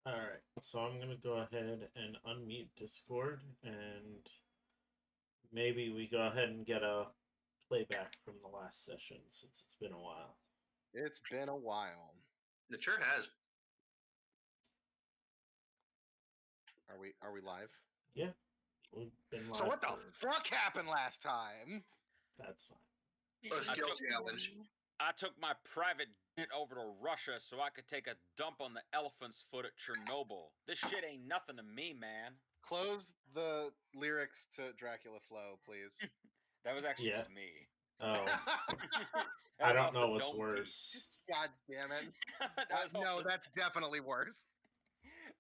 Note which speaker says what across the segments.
Speaker 1: Alright, so I'm gonna go ahead and unmute Discord, and maybe we go ahead and get a playback from the last session since it's been a while.
Speaker 2: It's been a while.
Speaker 3: It sure has.
Speaker 2: Are we live?
Speaker 1: Yeah, we've been live.
Speaker 2: So what the
Speaker 1: for...
Speaker 2: fuck happened last time?
Speaker 1: That's fine.
Speaker 3: A skill challenge.
Speaker 4: I took my private jet over to Russia so I could take a dump on the elephant's foot at Chernobyl. This shit ain't nothing to me, man.
Speaker 2: Close the lyrics to Dracula Flow, please.
Speaker 4: That was actually
Speaker 1: Yeah.
Speaker 4: just me.
Speaker 1: Oh,
Speaker 4: That
Speaker 1: I
Speaker 4: was
Speaker 1: don't
Speaker 4: off
Speaker 1: know
Speaker 4: the
Speaker 1: what's
Speaker 4: dome
Speaker 1: worse.
Speaker 4: piece.
Speaker 2: God damn it.
Speaker 4: That was
Speaker 2: No,
Speaker 4: off the-
Speaker 2: that's definitely worse.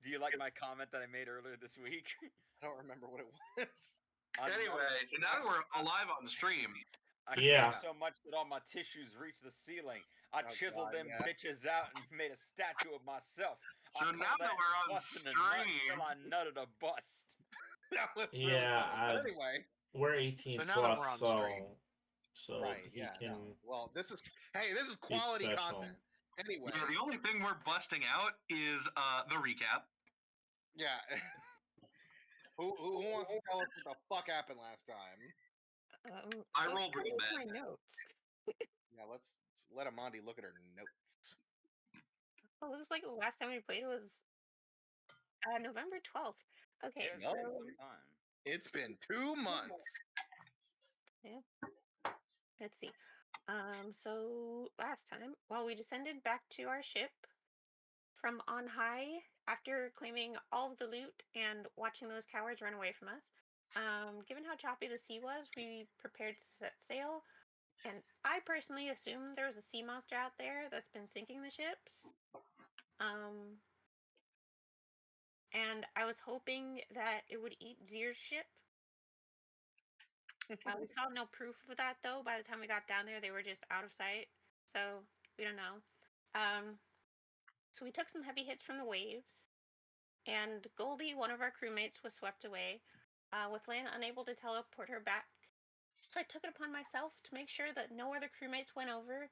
Speaker 4: Do you like my comment that I made earlier this week?
Speaker 2: I don't remember what it was.
Speaker 3: Anyway, so now that we're alive on the stream.
Speaker 4: I
Speaker 1: Yeah.
Speaker 4: came so much that all my tissues reached the ceiling. I
Speaker 2: Oh,
Speaker 4: chiseled
Speaker 2: God,
Speaker 4: them
Speaker 2: yeah.
Speaker 4: bitches out and made a statue of myself.
Speaker 3: So
Speaker 4: I
Speaker 3: now
Speaker 4: call
Speaker 3: that we're on
Speaker 4: busting a nut
Speaker 3: stream,
Speaker 4: until I nutted a bust.
Speaker 2: That was really
Speaker 1: Yeah,
Speaker 2: funny. But anyway.
Speaker 1: We're 18
Speaker 5: So now that
Speaker 1: plus,
Speaker 5: we're on
Speaker 1: so
Speaker 5: stream.
Speaker 2: Right,
Speaker 1: he
Speaker 2: yeah.
Speaker 1: can.
Speaker 2: No. Well, this is quality
Speaker 1: special.
Speaker 2: content. Anyway.
Speaker 3: yeah, the only thing we're busting out is the recap.
Speaker 2: Yeah. Who wants to tell us what the fuck happened last time?
Speaker 3: I rolled real
Speaker 6: my
Speaker 3: bad.
Speaker 6: notes.
Speaker 2: Yeah, let's let Amandi look at her notes.
Speaker 6: Well, it looks like the last time we played was November 12th. Okay,
Speaker 4: Yeah, it's
Speaker 6: so
Speaker 4: been some time.
Speaker 2: It's been 2 months.
Speaker 6: yeah. Let's see. So last time, well, we descended back to our ship from on high after claiming all of the loot and watching those cowards run away from us. Given how choppy the sea was, we prepared to set sail. And I personally assumed there was a sea monster out there that's been sinking the ships. And I was hoping that it would eat Zir's ship. We saw no proof of that, though. By the time we got down there, they were just out of sight. So we don't know. So we took some heavy hits from the waves. And Goldie, one of our crewmates, was swept away, with Lan unable to teleport her back. So I took it upon myself to make sure that no other crewmates went over,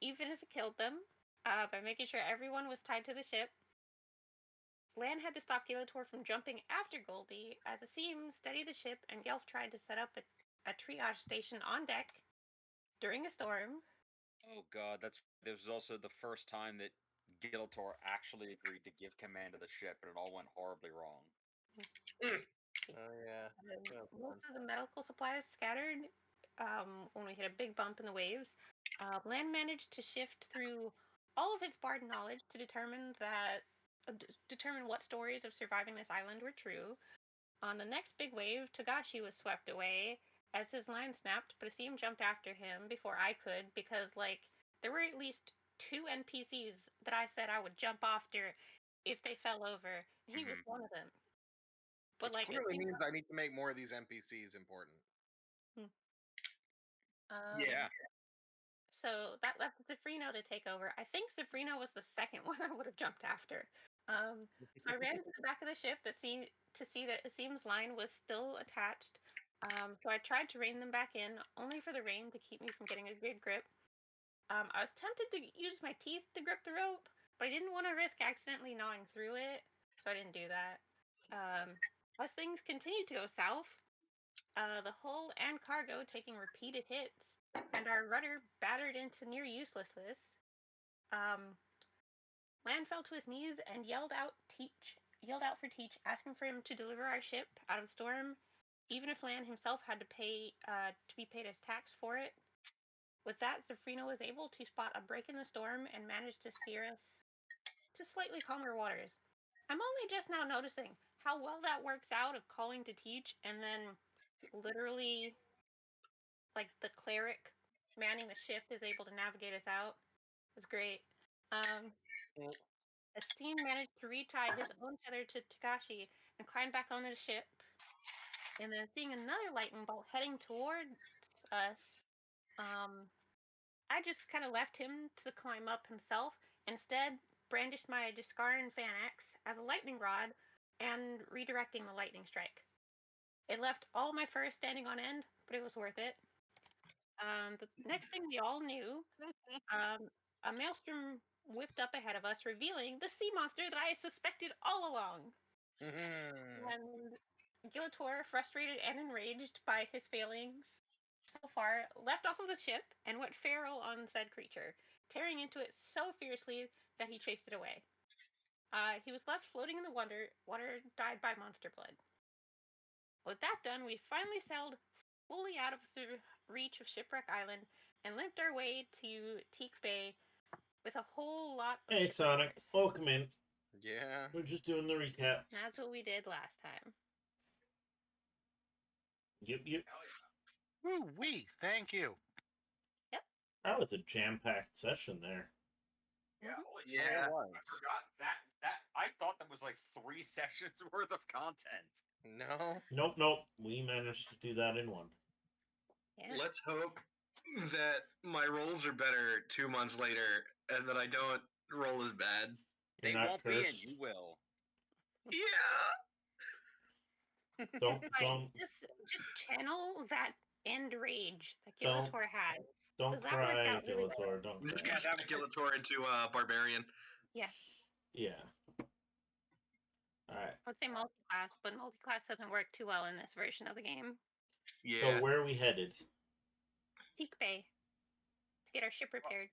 Speaker 6: even if it killed them, by making sure everyone was tied to the ship. Lan had to stop Gelator from jumping after Goldie, as a seam steadied the ship, and Gelf tried to set up a triage station on deck during a storm.
Speaker 4: Oh god, this was also the first time that Gelator actually agreed to give command of the ship, and it all went horribly wrong.
Speaker 2: Oh yeah.
Speaker 6: Most of the medical supplies scattered when we hit a big bump in the waves. Lan managed to shift through all of his bard knowledge to determine what stories of surviving this island were true. On the next big wave, Togashi was swept away as his line snapped, but Asim jumped after him before I could because, there were at least 2 NPCs that I said I would jump after if they fell over. And he was one of them. But
Speaker 2: Which clearly means I need to make more of these NPCs important.
Speaker 4: Yeah.
Speaker 6: So that left Zafrino to take over. I think Zafrino was the second one I would have jumped after. So I ran to the back of the ship to see that Asim's line was still attached. So I tried to rein them back in, only for the rain to keep me from getting a good grip. I was tempted to use my teeth to grip the rope, but I didn't want to risk accidentally gnawing through it, so I didn't do that. As things continued to go south, the hull and cargo taking repeated hits, and our rudder battered into near uselessness. Lan fell to his knees and yelled out for Teach, asking for him to deliver our ship out of the storm, even if Lan himself had to be paid as tax for it. With that, Zafrino was able to spot a break in the storm and managed to steer us to slightly calmer waters. I'm only just now noticing how well that works out of calling to Teach and then literally, the cleric manning the ship is able to navigate us out. It's great. Asim managed to retie his own tether to Takashi and climb back on the ship. And then seeing another lightning bolt heading towards us, I just kind of left him to climb up himself. Instead, brandished my Discaran Fan Axe as a lightning rod and redirecting the lightning strike. It left all my fur standing on end, but it was worth it. The next thing we all knew, a maelstrom whipped up ahead of us, revealing the sea monster that I suspected all along. And Gilator, frustrated and enraged by his failings so far, leapt off of the ship and went feral on said creature, tearing into it so fiercely that he chased it away. He was left floating in the water, died by monster blood. With that done, we finally sailed fully out of the reach of Shipwreck Island and limped our way to Teak Bay with a whole lot of
Speaker 1: Hey, Sonic.
Speaker 6: shipwreckers.
Speaker 1: Welcome in.
Speaker 2: Yeah.
Speaker 1: We're just doing the recap.
Speaker 6: That's what we did last time.
Speaker 1: Yep.
Speaker 5: Woo wee! Thank you.
Speaker 1: That was a jam-packed session there.
Speaker 4: Yeah, holy shit.
Speaker 3: Yeah.
Speaker 2: It was.
Speaker 4: I forgot that I thought that was like 3 sessions worth of content.
Speaker 2: No.
Speaker 1: Nope. We managed to do that in one.
Speaker 6: Yeah.
Speaker 3: Let's hope that my rolls are better 2 months later, and that I don't roll as bad.
Speaker 1: You're
Speaker 4: They
Speaker 1: not
Speaker 4: won't be, and
Speaker 1: cursed.
Speaker 4: you will.
Speaker 3: Yeah.
Speaker 1: Don't
Speaker 6: Just channel that end rage that
Speaker 1: Don't
Speaker 6: Gilator had.
Speaker 1: don't
Speaker 6: Does that work
Speaker 1: cry,
Speaker 6: out really
Speaker 1: Gilator. Don't
Speaker 3: I'm just
Speaker 1: cry.
Speaker 3: gonna speculator into barbarian.
Speaker 6: Yeah.
Speaker 1: Yeah. All right.
Speaker 6: I would say multi-class, but multi-class doesn't work too well in this version of the game.
Speaker 3: Yeah.
Speaker 1: So where are we headed?
Speaker 6: Teak Bay. To get our ship repaired.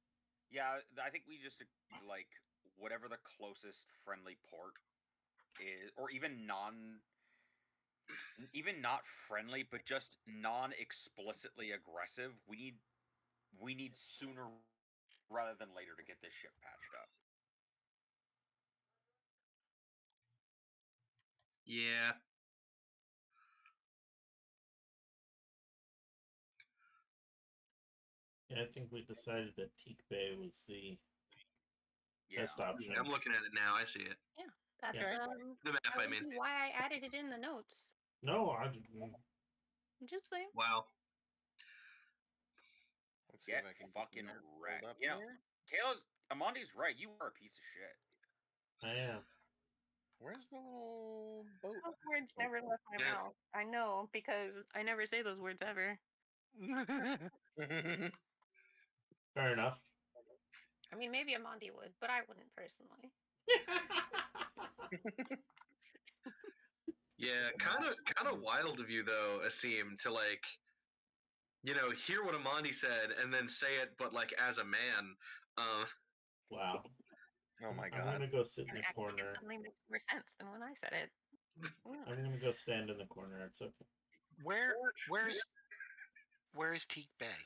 Speaker 4: Yeah, I think we just like whatever the closest friendly port is, or even not friendly, but just non-explicitly aggressive. We need sooner rather than later to get this ship patched up.
Speaker 3: Yeah.
Speaker 1: Yeah, I think we decided that Teak Bay was the
Speaker 4: Yeah.
Speaker 1: best option.
Speaker 3: I'm looking at it now. I see it.
Speaker 6: That's
Speaker 1: Yeah.
Speaker 3: The map,
Speaker 6: that
Speaker 3: I
Speaker 6: would
Speaker 3: mean.
Speaker 6: be why I added it in the notes.
Speaker 1: No, I didn't.
Speaker 6: Just saying.
Speaker 3: Wow.
Speaker 2: Let's see
Speaker 4: Get
Speaker 2: if I can
Speaker 4: fucking
Speaker 2: get that pulled
Speaker 4: wrecked.
Speaker 2: up
Speaker 4: You know,
Speaker 2: here.
Speaker 4: Amandi's right. You are a piece of shit.
Speaker 1: I am.
Speaker 2: Where's the little boat?
Speaker 6: Those words never left my
Speaker 3: Yeah.
Speaker 6: mouth. I know, because I never say those words ever.
Speaker 1: Fair enough.
Speaker 6: I mean, maybe Amandi would, but I wouldn't personally.
Speaker 3: Yeah, kind of wild of you though, Asim, to like, hear what Amandi said and then say it, but like as a man.
Speaker 1: Wow.
Speaker 2: Oh my
Speaker 1: I'm
Speaker 2: god.
Speaker 1: gonna go sit in
Speaker 6: And
Speaker 1: the
Speaker 6: actually, it
Speaker 1: corner.
Speaker 6: suddenly makes more sense than when I said it.
Speaker 1: I'm gonna go stand in the corner. It's okay.
Speaker 5: Where's Teak Bay?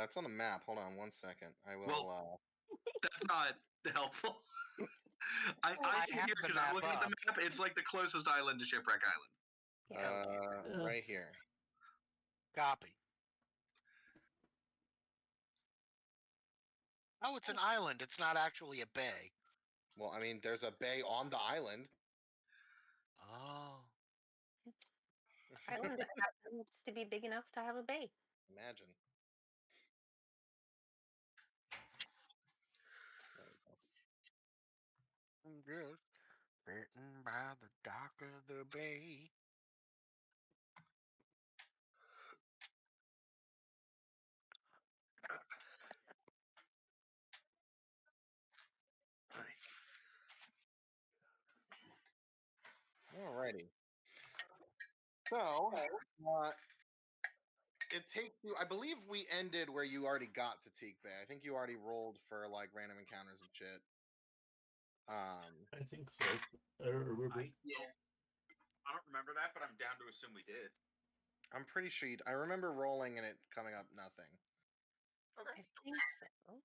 Speaker 2: It's on the map. Hold on 1 second. I will.
Speaker 3: Well, That's not helpful. I see it
Speaker 5: have
Speaker 3: here
Speaker 5: the
Speaker 3: because I'm
Speaker 5: map
Speaker 3: looking at the
Speaker 5: up.
Speaker 3: map. It's like the closest island to Shipwreck Island.
Speaker 6: Yeah.
Speaker 2: right here.
Speaker 5: Copy. Oh, it's an island. It's not actually a bay.
Speaker 2: Well, I mean, there's a bay on the island.
Speaker 5: Oh.
Speaker 6: Island that happens to be big enough to have a bay.
Speaker 2: Imagine.
Speaker 5: Just sitting by the dock of the bay.
Speaker 2: Alrighty. So, it takes you. I believe we ended where you already got to Teak Bay. I think you already rolled for like random encounters and shit.
Speaker 1: I think so. I don't remember.
Speaker 4: I don't remember that, but I'm down to assume we did.
Speaker 2: I'm pretty sure I remember rolling and it coming up nothing.
Speaker 6: I think so.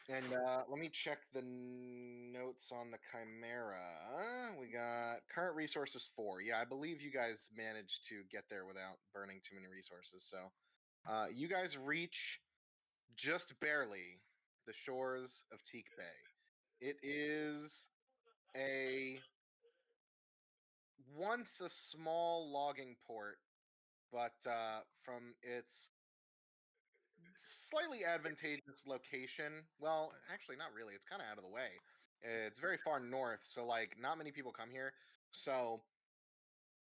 Speaker 2: And let me check the notes on the Chimera. We got current resources 4. Yeah, I believe you guys managed to get there without burning too many resources. So you guys reach just barely the shores of Teak Bay. It is once a small logging port, but from its slightly advantageous location. Well, actually, not really. It's kind of out of the way. It's very far north, so like not many people come here. So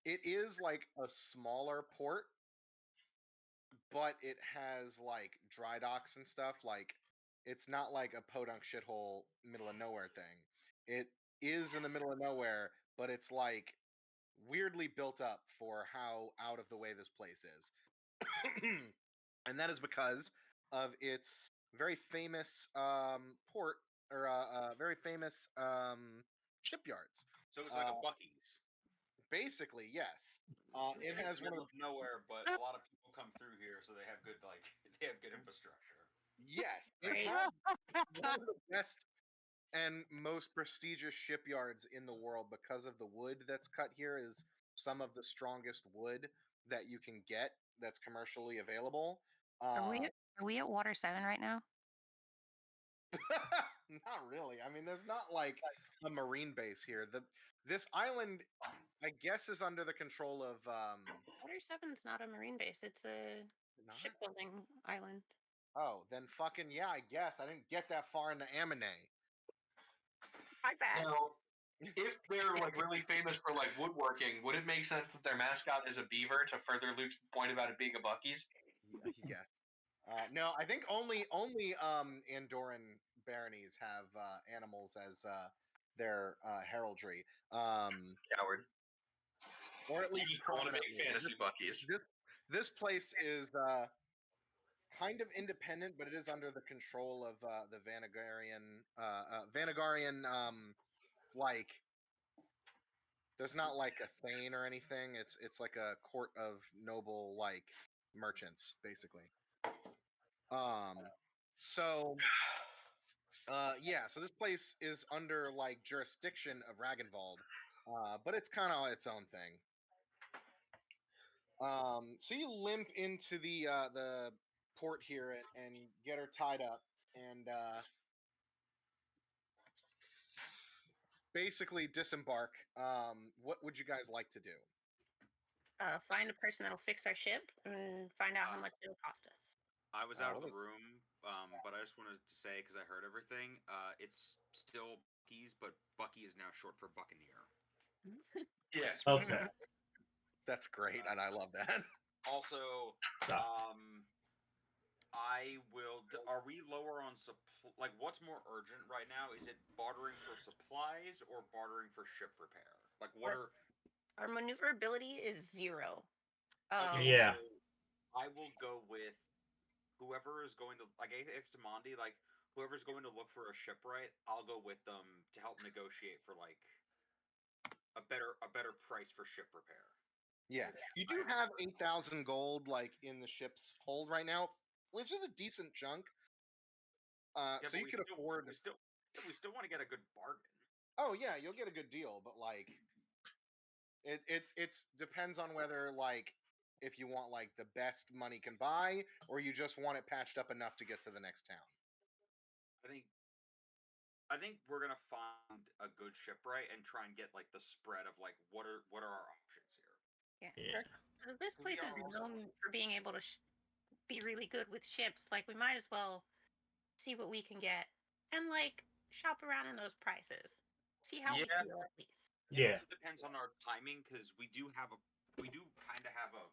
Speaker 2: it is like a smaller port, but it has like dry docks and stuff. Like it's not like a podunk shithole middle of nowhere thing. It is in the middle of nowhere, but it's like weirdly built up for how out of the way this place is. And that is because of its very famous port or very famous shipyards.
Speaker 4: So it's like a Buc-ee's.
Speaker 2: Basically, yes. It
Speaker 4: It's
Speaker 2: has one
Speaker 4: middle
Speaker 2: of
Speaker 4: of nowhere, but a lot of people come through here, so they have good they have good infrastructure.
Speaker 2: yes, it
Speaker 6: Right.
Speaker 2: has one of the best and most prestigious shipyards in the world because of the wood that's cut here is some of the strongest wood that you can get that's commercially available.
Speaker 6: Are we at Water 7 right now?
Speaker 2: Not really. I mean, there's not like a marine base here. This island, I guess, is under the control of
Speaker 6: Water 7's not a marine base. It's a
Speaker 2: not?
Speaker 6: shipbuilding island.
Speaker 2: Oh, then fucking yeah, I guess. I didn't get that far into Amine.
Speaker 6: My bad.
Speaker 3: Now, if they're like really famous for like woodworking, would it make sense that their mascot is a beaver to further Luke's point about it being a Buc-ee's?
Speaker 2: Yes. No, I think only Andorran baronies have animals as their heraldry.
Speaker 3: Coward.
Speaker 2: Or at
Speaker 3: You
Speaker 2: least
Speaker 3: just don't want to make
Speaker 2: prominently.
Speaker 3: fantasy Buc-ee's.
Speaker 2: This place is kind of independent, but it is under the control of the Vanagarian like there's not like a thane or anything. It's like a court of noble like merchants, basically. So yeah, so this place is under like jurisdiction of Ragnvald, but it's kind of its own thing. So you limp into the port here and get her tied up, and basically disembark. What would you guys like to do?
Speaker 6: Find a person that'll fix our ship and find out how much it'll cost us.
Speaker 4: I was out of
Speaker 2: what
Speaker 4: the
Speaker 2: is-
Speaker 4: room, but I just wanted to say because I heard everything. It's still Buc-ee's, but Bucky is now short for Buccaneer.
Speaker 3: Yes.
Speaker 1: Okay.
Speaker 2: That's great, and I love that.
Speaker 4: Also,
Speaker 1: Ah.
Speaker 4: I will. Are we lower on like what's more urgent right now? Is it bartering for supplies or bartering for ship repair? Like what are?
Speaker 6: Our maneuverability is 0.
Speaker 4: Okay,
Speaker 1: Yeah.
Speaker 4: so I will go with whoever is going to like if it's Mondi, like whoever's going to look for a shipwright, I'll go with them to help negotiate for like a better price for ship repair.
Speaker 2: Yeah, you do have 8,000 gold like in the ship's hold right now, which is a decent chunk.
Speaker 4: Yeah,
Speaker 2: So you could afford.
Speaker 4: We still want to get a good bargain.
Speaker 2: Oh yeah, you'll get a good deal, but like, it's depends on whether like if you want like the best money can buy, or you just want it patched up enough to get to the next town.
Speaker 4: I think we're gonna find a good shipwright and try and get like the spread of like what are our options here.
Speaker 6: Yeah. This
Speaker 4: We
Speaker 6: place
Speaker 4: are
Speaker 6: is
Speaker 4: also-
Speaker 6: known for being able to be really good with ships. Like, we might as well see what we can get and like shop around in those prices. See how we
Speaker 3: Yeah.
Speaker 6: feel at least.
Speaker 4: It
Speaker 1: Yeah.
Speaker 4: also depends on our timing because we do kind of have a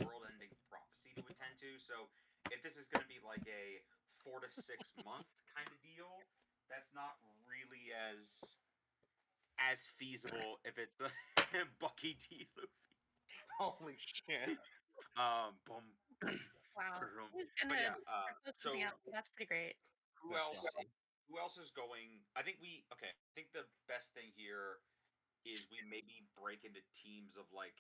Speaker 4: world-ending prophecy to attend to. So if this is going to be like a 4 to 6 month kind of deal, that's not really as feasible if it's a Bucky D. Luffy.
Speaker 2: Holy shit!
Speaker 4: Boom.
Speaker 6: Wow.
Speaker 4: But
Speaker 6: Who's gonna
Speaker 4: yeah,
Speaker 6: propose something else? That's pretty great.
Speaker 4: Who
Speaker 2: That's
Speaker 4: else?
Speaker 2: awesome.
Speaker 4: Who else is going? I think the best thing here is we maybe break into teams of like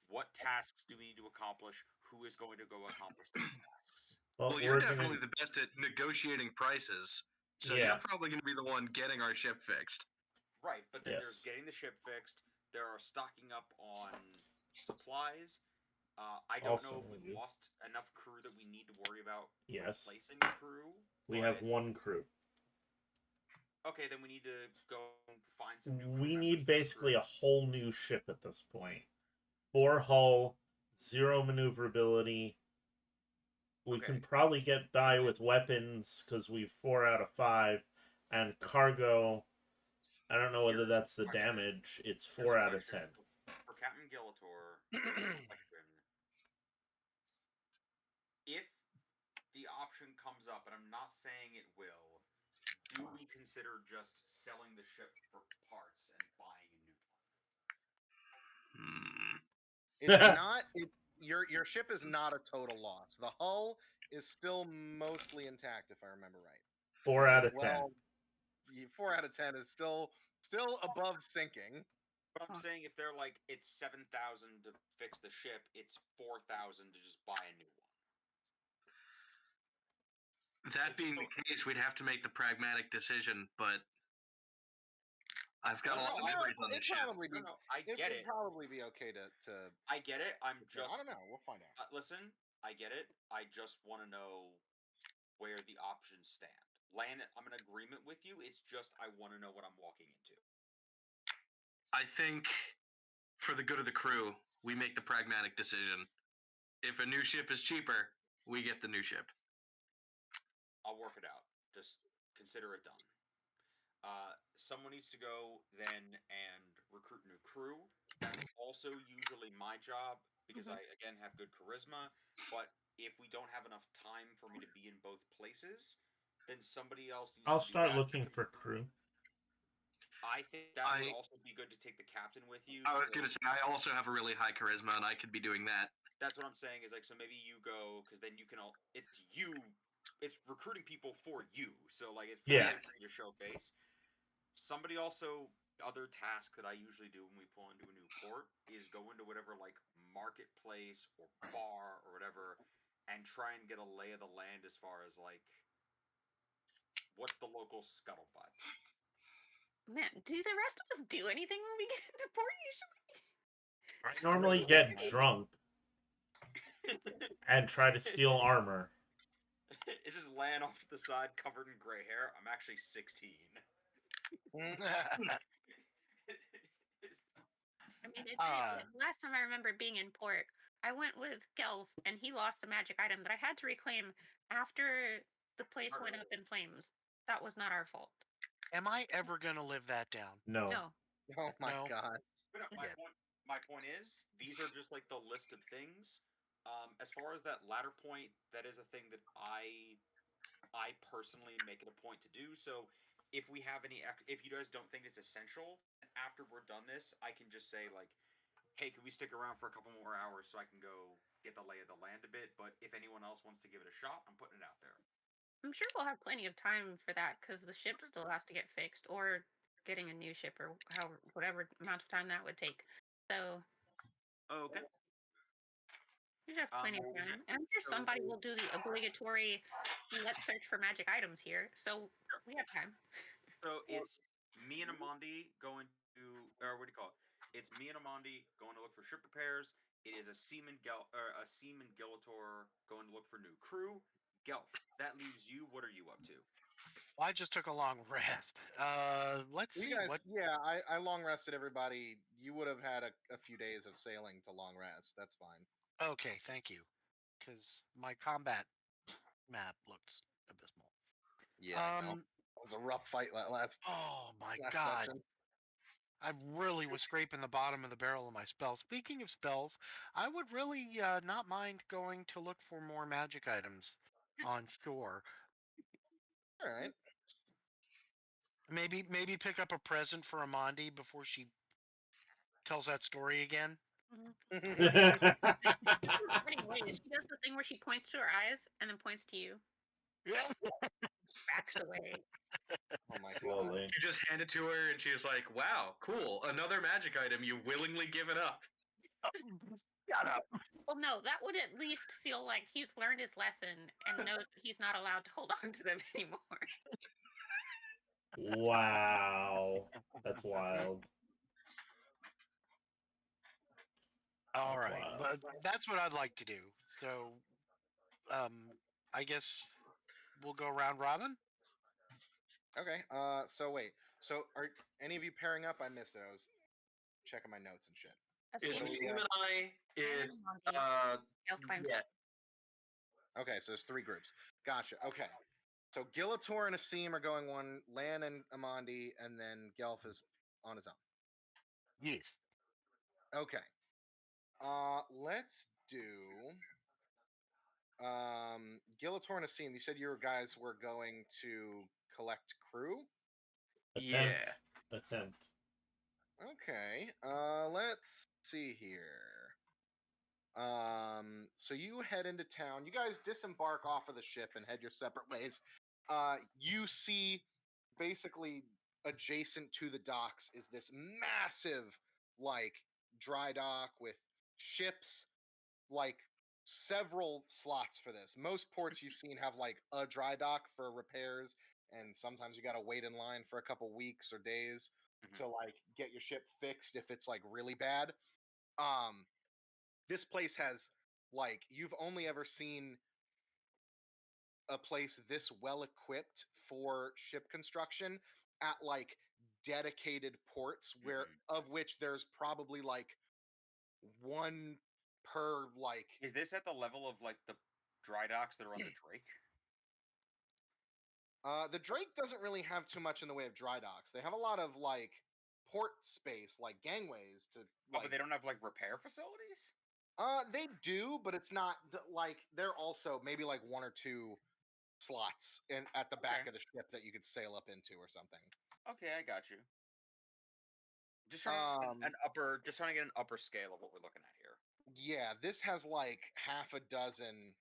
Speaker 4: what tasks do we need to accomplish? Who is going to go accomplish those tasks?
Speaker 3: Well,
Speaker 1: Well,
Speaker 3: you're
Speaker 1: we're
Speaker 3: definitely
Speaker 1: gonna.
Speaker 3: the best at negotiating prices, so
Speaker 1: Yeah.
Speaker 3: you're probably going to be the one getting our ship fixed.
Speaker 4: Right, but then there's
Speaker 1: Yes.
Speaker 4: getting the ship fixed. There are stocking up on supplies. I don't know if we've lost enough crew that we need to worry about
Speaker 1: Yes.
Speaker 4: replacing the crew.
Speaker 1: We
Speaker 4: but-
Speaker 1: have one crew.
Speaker 4: Okay, then we need to go find some new crew
Speaker 1: We
Speaker 4: members
Speaker 1: need
Speaker 4: for the
Speaker 1: basically
Speaker 4: crew.
Speaker 1: a whole new ship at this point. 4 hull, 0 maneuverability. We can probably get by with weapons because we've 4 out of 5, and cargo. I don't know whether that's the damage. It's 4 out of 10.
Speaker 4: For Captain Gillator, question: if the option comes comes up, and I'm not saying it will, do we consider just selling the ship for parts and buying a new one?
Speaker 2: It's not. Your ship is not a total loss. The hull is still mostly intact, if I remember right.
Speaker 1: 4 out of 10.
Speaker 2: Well, 4 out of 10 is still above sinking.
Speaker 4: But I'm saying if they're like it's 7,000 to fix the ship, it's 4,000 to just buy a new one.
Speaker 3: That being the case, we'd have to make the pragmatic decision, but I've got a lot of memories on this ship.
Speaker 4: I get it.
Speaker 2: It'd probably be okay to.
Speaker 4: I get it. I
Speaker 2: don't know. We'll find out.
Speaker 4: Listen, I get it. I just want to know where the options stand. Lan, I'm in agreement with you. It's just I want to know what I'm walking into.
Speaker 3: I think, for the good of the crew, we make the pragmatic decision. If a new ship is cheaper, we get the new ship.
Speaker 4: I'll work it out. Just consider it done. Someone needs to go then and recruit new crew. That's also usually my job because I again have good charisma. But if we don't have enough time for me to be in both places, then somebody else needs
Speaker 1: I'll
Speaker 4: to do
Speaker 1: start
Speaker 4: that.
Speaker 1: looking for crew.
Speaker 4: I think that would also be good to take the captain with you.
Speaker 3: I was gonna say I also have a really high charisma, and I could be doing that.
Speaker 4: That's what I'm saying. Is like so maybe you go because then you can all. It's you. It's recruiting people for you. So like it's pretty good for you to show face. Somebody also, other task that I usually do when we pull into a new port is go into whatever like marketplace or bar or whatever and try and get a lay of the land as far as like what's the local scuttlebutt.
Speaker 6: Man, do the rest of us do anything when we get into port usually?
Speaker 1: I normally get drunk and try to steal armor.
Speaker 4: It's just laying off to the side covered in gray hair. I'm actually 16.
Speaker 6: I mean, last time I remember being in port, I went with Gelf, and he lost a magic item that I had to reclaim after the place went up in flames. That was not our fault.
Speaker 5: Am I ever gonna live that down?
Speaker 1: No.
Speaker 2: Oh my god.
Speaker 4: But no, my point is, these are just like the list of things. As far as that latter point, that is a thing that I personally make it a point to do. So if we have if you guys don't think it's essential, after we're done this, I can just say like, hey, can we stick around for a couple more hours so I can go get the lay of the land a bit? But if anyone else wants to give it a shot, I'm putting it out there.
Speaker 6: I'm sure we'll have plenty of time for that because the ship still has to get fixed or getting a new ship or whatever amount of time that would take. So.
Speaker 4: Okay.
Speaker 6: You have plenty of time. I'm sure somebody will do the obligatory let's search for magic items here. So we have time.
Speaker 4: So it's me and Amandi going to, or what do you call it? It's me and Amandi going to look for ship repairs. It is a Seaman Gillator going to look for new crew. Gelf, that leaves you. What are you up to?
Speaker 5: Well, I just took a long rest. Let's see.
Speaker 2: Yeah, I long rested everybody. You would have had a few days of sailing to long rest. That's fine.
Speaker 5: Okay, thank you. Because my combat map looks abysmal.
Speaker 2: Yeah, it was a rough fight last.
Speaker 5: Oh my god! Session. I really was scraping the bottom of the barrel of my spells. Speaking of spells, I would really not mind going to look for more magic items on shore.
Speaker 2: All right.
Speaker 5: Maybe pick up a present for Amandi before she tells that story again.
Speaker 6: Anyway, she does the thing where she points to her eyes and then points to you.
Speaker 5: Yeah.
Speaker 6: Backs away.
Speaker 2: Oh my
Speaker 1: Slowly.
Speaker 2: god.
Speaker 3: You just hand it to her and she's like, wow, cool. Another magic item you've willingly given up.
Speaker 5: Shut up.
Speaker 6: Well, no, that would at least feel like he's learned his lesson and knows that he's not allowed to hold on to them anymore.
Speaker 1: Wow. That's wild.
Speaker 5: All right, but that's what I'd like to do. So, I guess we'll go round robin.
Speaker 2: Okay. So wait. So are any of you pairing up? I missed it. I was checking my notes and shit.
Speaker 3: It's Seam and I. It's
Speaker 6: yeah.
Speaker 2: Okay, so there's 3 groups. Gotcha. Okay. So Gillator and Asim are going one. Lan and Amandi, and then Gelf is on his own.
Speaker 5: Yes.
Speaker 2: Okay. Let's do. Gilator and Asim, you said you guys were going to collect crew.
Speaker 1: Attempt.
Speaker 2: Okay. Let's see here. So you head into town. You guys disembark off of the ship and head your separate ways. You see basically adjacent to the docks is this massive, like, dry dock with ships, like several slots for this. Most ports you've seen have like a dry dock for repairs, and sometimes you gotta wait in line for a couple weeks or days
Speaker 4: Mhm.
Speaker 2: to like get your ship fixed if it's like really bad. This place has, like, you've only ever seen a place this well equipped for ship construction at like dedicated ports where of which there's probably like one per like
Speaker 4: Is this at the level of like the dry docks that are on the Drake?
Speaker 2: The Drake doesn't really have too much in the way of dry docks. They have a lot of like port space, like gangways to
Speaker 4: Oh,
Speaker 2: like.
Speaker 4: but they don't have like repair facilities?
Speaker 2: They do, but it's not like they're also maybe like one or two slots at the back
Speaker 4: Okay.
Speaker 2: of the ship that you could sail up into or something.
Speaker 4: Okay, I got you. Just trying to get just trying to get an upper scale of what we're looking at here.
Speaker 2: Yeah, this has like half a dozen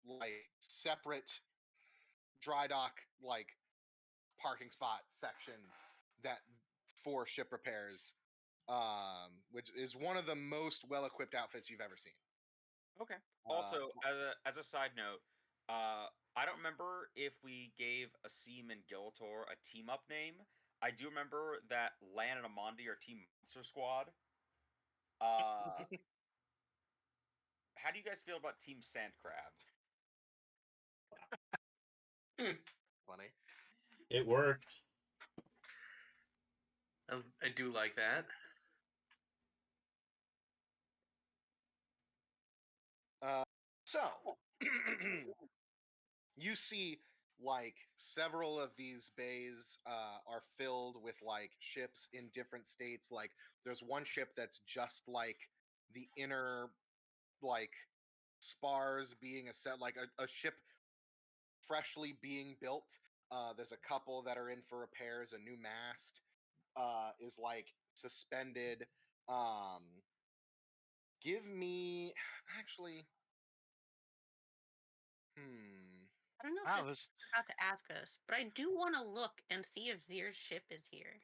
Speaker 2: like separate dry dock like parking spot sections that for ship repairs, which is one of the most well equipped outfits you've ever seen.
Speaker 4: Okay. Also, as a side note, I don't remember if we gave Asim and Gilator a team up name. I do remember that Lan and Amandi are Team Monster Squad. How do you guys feel about Team Sand Crab?
Speaker 2: Funny.
Speaker 1: It works.
Speaker 5: I do like that.
Speaker 2: So you see like several of these bays are filled with like ships in different states. Like there's one ship that's just like the inner like spars being a set, like a ship freshly being built. There's a couple that are in for repairs. A new mast is like suspended. Give me actually.
Speaker 6: I don't know if
Speaker 5: Wow,
Speaker 6: this is about to ask us, but I do want to look and see if Zir's ship is here.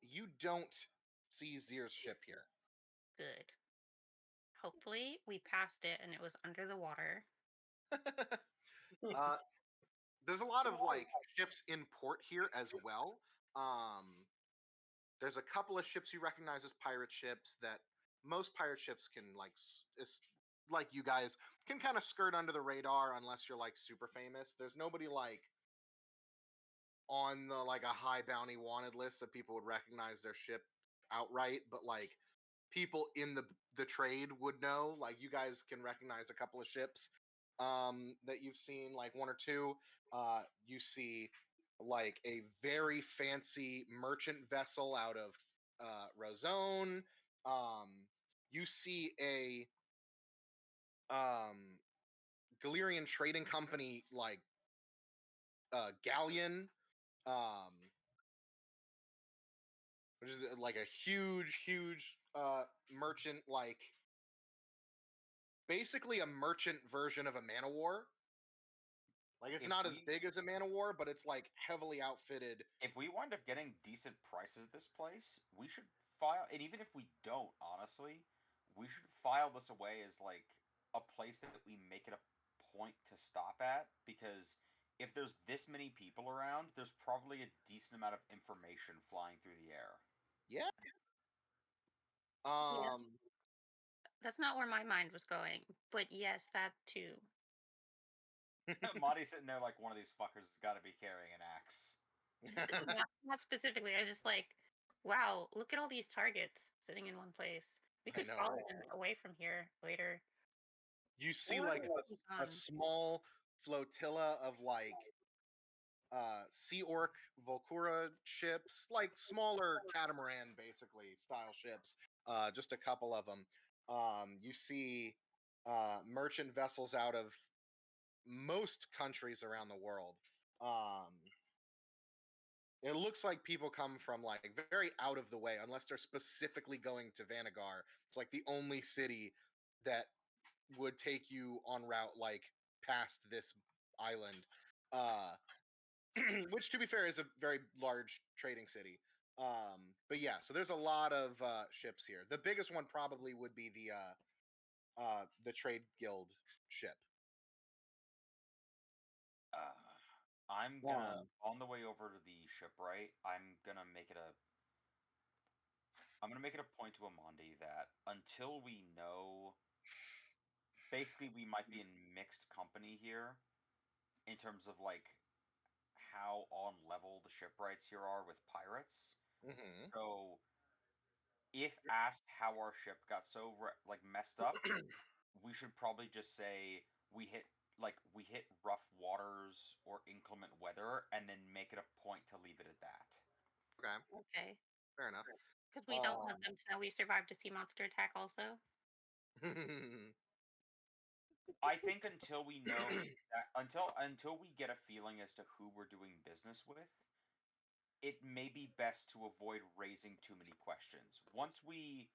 Speaker 2: You don't see Zir's ship here.
Speaker 6: Good. Hopefully, we passed it and it was under the water.
Speaker 2: There's a lot of like ships in port here as well. There's a couple of ships you recognize as pirate ships that most pirate ships can like you guys can kind of skirt under the radar unless you're like super famous. There's nobody like on the like a high bounty wanted list that people would recognize their ship outright, but like people in the trade would know. Like you guys can recognize a couple of ships that you've seen, like one or two. You see like a very fancy merchant vessel out of Rozone. You see a Galerian trading company like galleon, which is like a huge merchant, like basically a merchant version of a man of war. Like it's not as big as a man of war, but it's like heavily outfitted.
Speaker 4: If we wind up getting decent prices at this place, we should file. And even if we don't, honestly, we should file this away as like a place that we make it a point to stop at. Because if there's this many people around, there's probably a decent amount of information flying through the air.
Speaker 2: Yeah.
Speaker 6: That's not where my mind was going, but yes, that too.
Speaker 4: Monty's sitting there like one of these fuckers has got to be carrying an axe.
Speaker 6: Not specifically. I was just like, wow, look at all these targets sitting in one place. We could follow them away from here later.
Speaker 2: You see like a small flotilla of like Sea Orc Volcura ships, like smaller catamaran basically style ships, just a couple of them. You see merchant vessels out of most countries around the world. It looks like people come from like very out of the way, unless they're specifically going to Vanagar. It's like the only city that would take you en route like past this island. Which to be fair is a very large trading city. But yeah, so there's a lot of ships here. The biggest one probably would be the trade guild ship.
Speaker 4: I'm gonna on the way over to the shipwright. I'm gonna make it a point to Amandi that until we know, basically, we might be in mixed company here in terms of like how on level the shipwrights here are with pirates.
Speaker 2: Mm-hmm.
Speaker 4: So, if asked how our ship got so like messed up, we should probably just say we hit rough waters or inclement weather, and then make it a point to leave it at that.
Speaker 2: Okay.
Speaker 6: Okay.
Speaker 2: Fair enough.
Speaker 6: Because we don't want them to know we survived a sea monster attack also.
Speaker 4: I think until we know that, until we get a feeling as to who we're doing business with, it may be best to avoid raising too many questions. Once we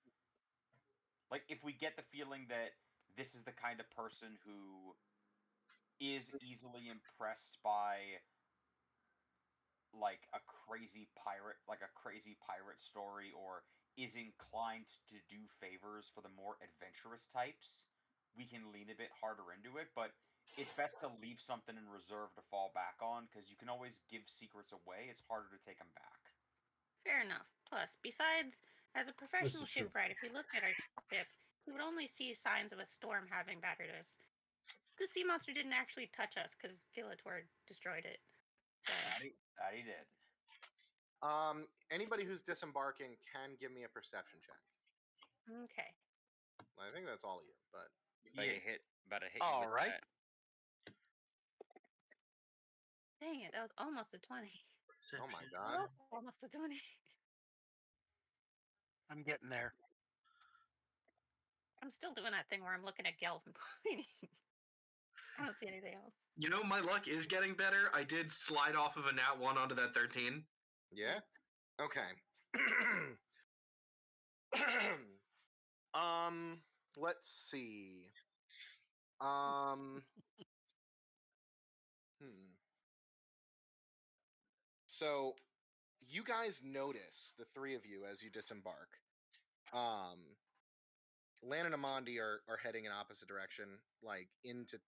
Speaker 4: if we get the feeling that this is the kind of person who is easily impressed by like a crazy pirate story, or is inclined to do favors for the more adventurous types, we can lean a bit harder into it. But it's best to leave something in reserve to fall back on, because you can always give secrets away. It's harder to take them back.
Speaker 6: Fair enough. Plus, besides, as a professional
Speaker 1: is true.
Speaker 6: shipwright, if we looked at our ship, we would only see signs of a storm having battered us. The sea monster didn't actually touch us because Gilator destroyed it. So,
Speaker 4: That he did.
Speaker 2: Anybody who's disembarking can give me a perception check.
Speaker 6: okay.
Speaker 2: I think that's all of you, but
Speaker 4: About to hit you
Speaker 5: All
Speaker 4: with
Speaker 5: right.
Speaker 4: that.
Speaker 6: Dang it, that was almost a 20.
Speaker 2: oh my god.
Speaker 6: Almost a 20.
Speaker 5: I'm getting there.
Speaker 6: I'm still doing that thing where I'm looking at Gelf and pointing. I don't see anything else.
Speaker 3: You know, my luck is getting better. I did slide off of a nat 1 onto that 13.
Speaker 2: Yeah? Okay. Let's see. So you guys notice, the three of you, as you disembark. Lan and Amandi are heading in opposite direction, like into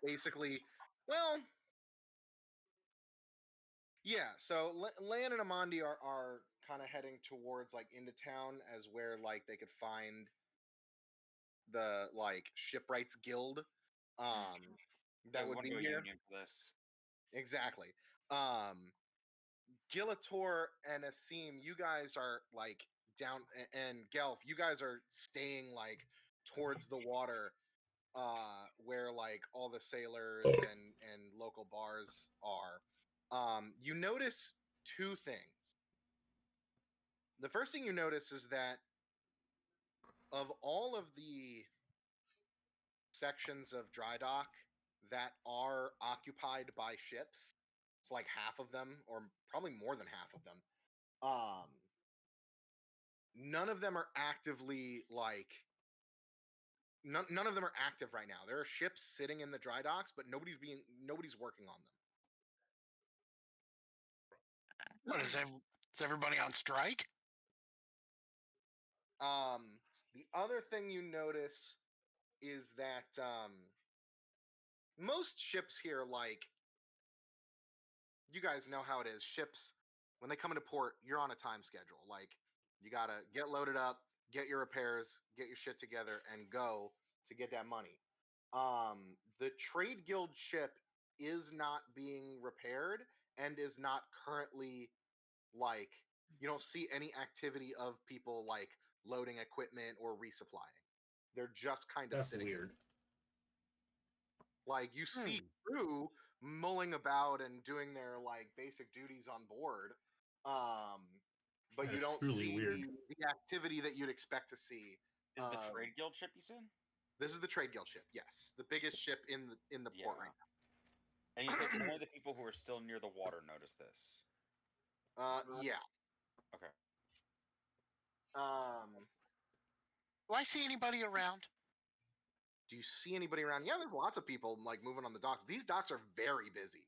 Speaker 2: basically, well, yeah. So Lan and Amandi are kind of heading towards like into town as where like they could find the like shipwrights guild. That would be
Speaker 4: a
Speaker 2: here.
Speaker 4: union for this.
Speaker 2: Exactly. Gilator and Asim, you guys are like down, and Gelf, you guys are staying like towards the water, where like all the sailors and local bars are. You notice two things. The first thing you notice is that of all of the sections of dry dock that are occupied by ships, it's like half of them, or probably more than half of them, none of them are actively like none of them are active right now. There are ships sitting in the dry docks, but nobody's working on them.
Speaker 5: What is everybody on strike?
Speaker 2: The other thing you notice is that most ships here, like, you guys know how it is. Ships, when they come into port, you're on a time schedule. Like, you gotta get loaded up, get your repairs, get your shit together, and go to get that money. The trade guild ship is not being repaired and is not currently, like, you don't see any activity of people like loading equipment or resupplying. They're just kind of
Speaker 1: That's
Speaker 2: sitting.
Speaker 1: weird.
Speaker 2: Like, you see crew mulling about and doing their like basic duties on board, but you don't see
Speaker 1: weird.
Speaker 2: the activity that you'd expect to see
Speaker 4: Is the trade guild ship you said?
Speaker 2: This is the trade guild ship. Yes, the biggest ship in the port right now.
Speaker 4: And you said only the people who are still near the water notice this.
Speaker 2: Yeah.
Speaker 4: Okay.
Speaker 5: Do I see anybody around?
Speaker 2: Do you see anybody around? Yeah, there's lots of people like moving on the docks. These docks are very busy.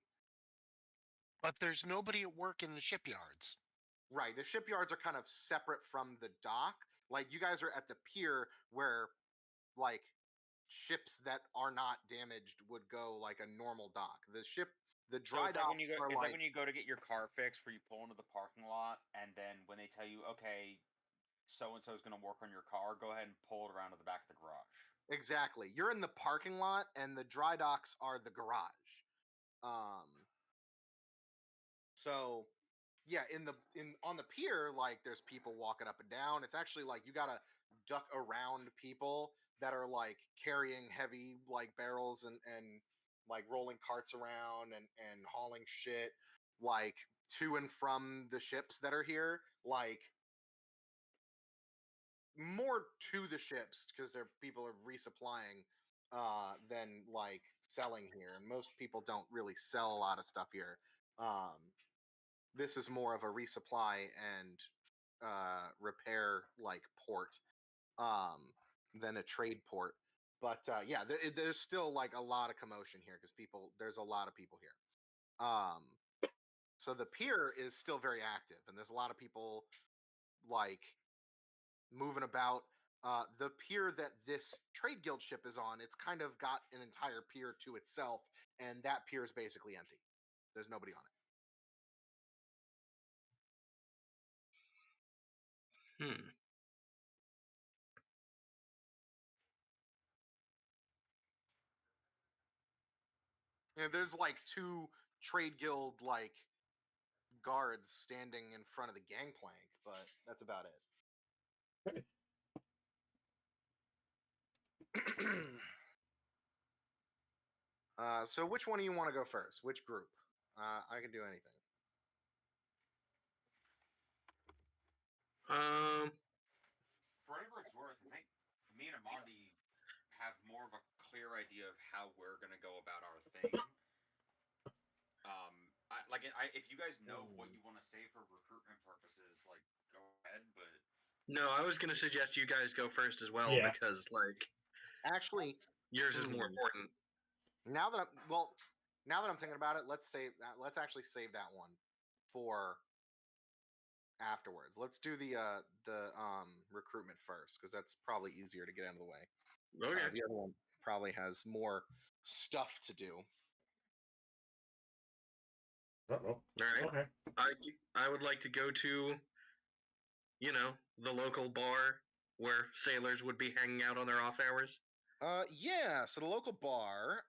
Speaker 5: But there's nobody at work in the shipyards.
Speaker 2: Right. The shipyards are kind of separate from the dock. Like you guys are at the pier where like ships that are not damaged would go like a normal dock. The
Speaker 4: So
Speaker 2: dry
Speaker 4: it's
Speaker 2: dock
Speaker 4: like when you go.
Speaker 2: are
Speaker 4: It's like
Speaker 2: like
Speaker 4: when you go to get your car fixed, where you pull into the parking lot, and then when they tell you, okay, so and so is going to work on your car, go ahead and pull it around to the back of the garage.
Speaker 2: exactly. You're in the parking lot, and the dry docks are the garage. So yeah, on the pier, like there's people walking up and down. It's actually like you gotta duck around people that are like carrying heavy like barrels and like rolling carts around and hauling shit like to and from the ships that are here. Like more to the ships because people are resupplying than like selling here, and most people don't really sell a lot of stuff here. This is more of a resupply and repair like port than a trade port. But yeah, there's still like a lot of commotion here because there's a lot of people here. So the pier is still very active, and there's a lot of people like moving about. The pier that this trade guild ship is on, it's kind of got an entire pier to itself, and that pier is basically empty. There's nobody on it. Yeah, there's like two trade guild like guards standing in front of the gangplank, but that's about it. So which one do you want to go first? Which group? I can do anything.
Speaker 4: For whatever it's worth, I think me and Amandi have more of a clear idea of how we're gonna go about our thing. If you guys know what you want to say for recruitment purposes, like go ahead. But
Speaker 3: No, I was going to suggest you guys go first as well because like
Speaker 2: actually
Speaker 3: yours is more important.
Speaker 2: Now that I'm thinking about it, let's actually save that one for afterwards. Let's do the recruitment first because that's probably easier to get out of the way.
Speaker 3: Okay.
Speaker 2: The other one probably has more stuff to do.
Speaker 3: All right. Okay. I would like to go to, the local bar where sailors would be hanging out on their off hours.
Speaker 2: Yeah. So the local bar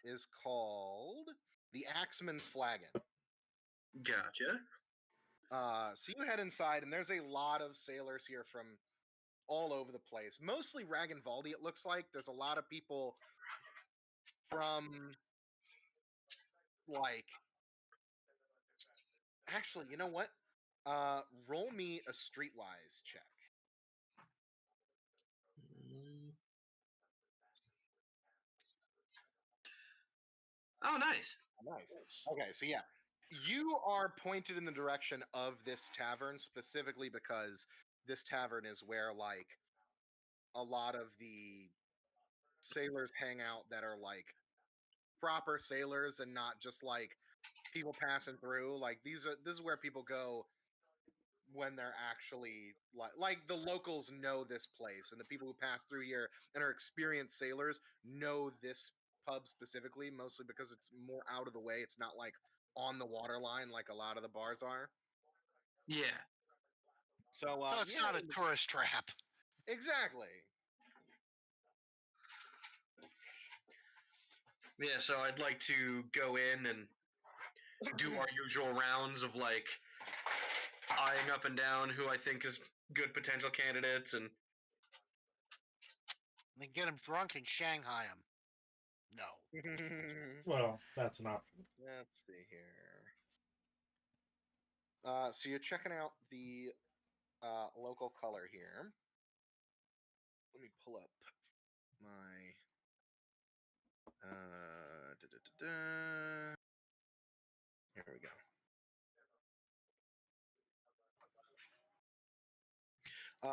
Speaker 2: is called the Axeman's Flagon.
Speaker 3: Gotcha.
Speaker 2: So you head inside, and there's a lot of sailors here from all over the place. Mostly Ragnvaldi, it looks like. There's a lot of people from like. Actually, you know what? Roll me a streetwise check.
Speaker 3: Oh, nice.
Speaker 2: Nice. Okay, so yeah, you are pointed in the direction of this tavern specifically because this tavern is where like a lot of the sailors hang out that are like proper sailors and not just like people passing through. Like this is where people go when they're actually like the locals know this place, and the people who pass through here and are experienced sailors know this pub specifically, mostly because it's more out of the way. It's not like on the water line like a lot of the bars are.
Speaker 3: Yeah.
Speaker 2: So
Speaker 5: it's not a tourist trap.
Speaker 2: Exactly.
Speaker 3: Yeah, so I'd like to go in and do our usual rounds of like eyeing up and down who I think is good potential candidates and
Speaker 5: then get them drunk and Shanghai them. No.
Speaker 1: Well, that's an option.
Speaker 2: Let's see here. So you're checking out the local color here. let me pull up my here we go.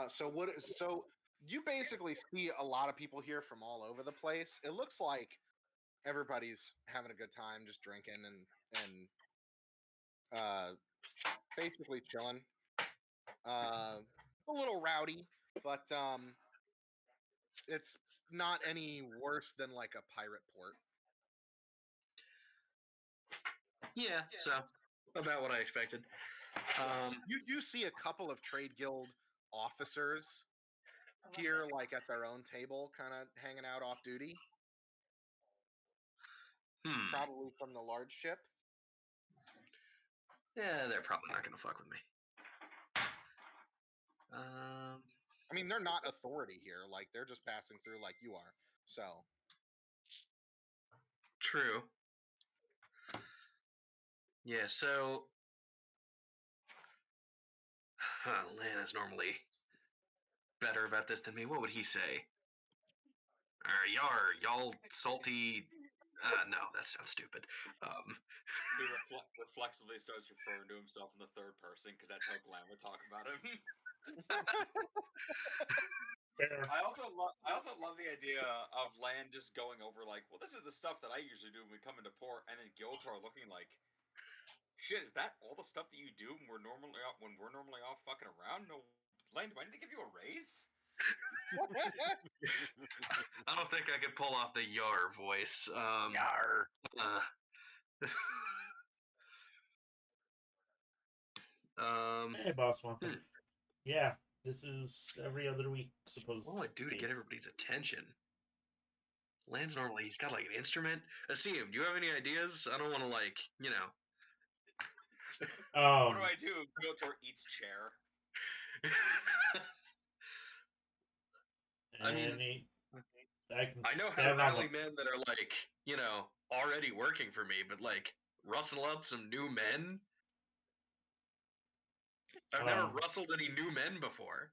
Speaker 2: So you basically see a lot of people here from all over the place. It looks like everybody's having a good time, just drinking and basically chilling. A little rowdy, but it's not any worse than like a pirate port.
Speaker 3: Yeah, so about what I expected.
Speaker 2: You do see a couple of trade guild officers here, like at their own table, kind of hanging out off duty. Probably from the large ship.
Speaker 3: Yeah, they're probably not gonna fuck with me.
Speaker 2: I mean, they're not authority here. Like, they're just passing through like you are. So.
Speaker 3: True. Yeah, so. Lana's normally better about this than me. What would he say? Y'all salty. No, that sounds stupid.
Speaker 4: He reflexively starts referring to himself in the third person because that's how Glam would talk about him.
Speaker 1: Fair.
Speaker 4: I also love the idea of Lan just going over like, well, this is the stuff that I usually do when we come into port, and then Giltor looking like, shit, is that all the stuff that you do when we're normally off fucking around? No, Lan, do I need to give you a raise?
Speaker 3: I don't think I could pull off the Yar voice.
Speaker 5: Yar.
Speaker 1: Hey, boss one. Yeah, this is every other week supposed.
Speaker 3: What do I do to get everybody's attention? Lan's normally he's got like an instrument. Asim, do you have any ideas? I don't want to like
Speaker 4: What do I do? Giltor eats chair.
Speaker 3: I mean, I know how to rally men that are like, already working for me, but like rustle up some new men. I've never rustled any new men before.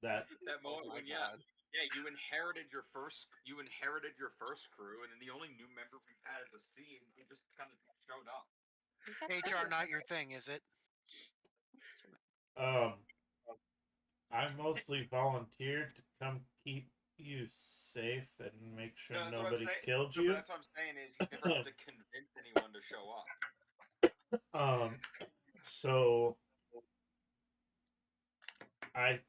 Speaker 1: That
Speaker 4: moment when you inherited your first crew, and then the only new member we've had at the scene, he just kind of showed up.
Speaker 5: HR not your thing, is it?
Speaker 1: I mostly volunteered to come keep you safe and make sure nobody killed you.
Speaker 4: That's what I'm saying is he never had to convince anyone to show up.
Speaker 1: So I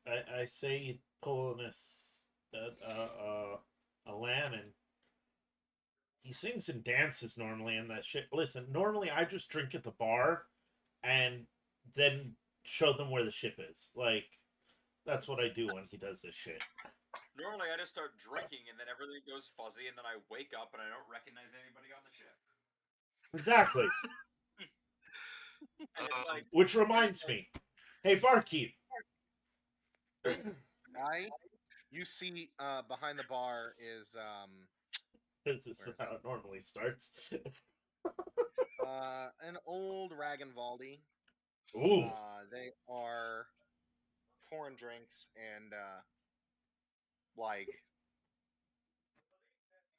Speaker 1: say you pull a lamb and he sings and dances normally and that shit. Listen, normally I just drink at the bar and then show them where the ship is. Like, that's what I do when he does this shit.
Speaker 4: Normally I just start drinking and then everything goes fuzzy and then I wake up and I don't recognize anybody on the ship.
Speaker 1: Exactly. Which reminds me. Hey, barkeep.
Speaker 2: You see behind the bar is
Speaker 1: this is how it normally starts.
Speaker 2: an old Ragenvaldi.
Speaker 1: Ooh.
Speaker 2: They are pouring drinks and like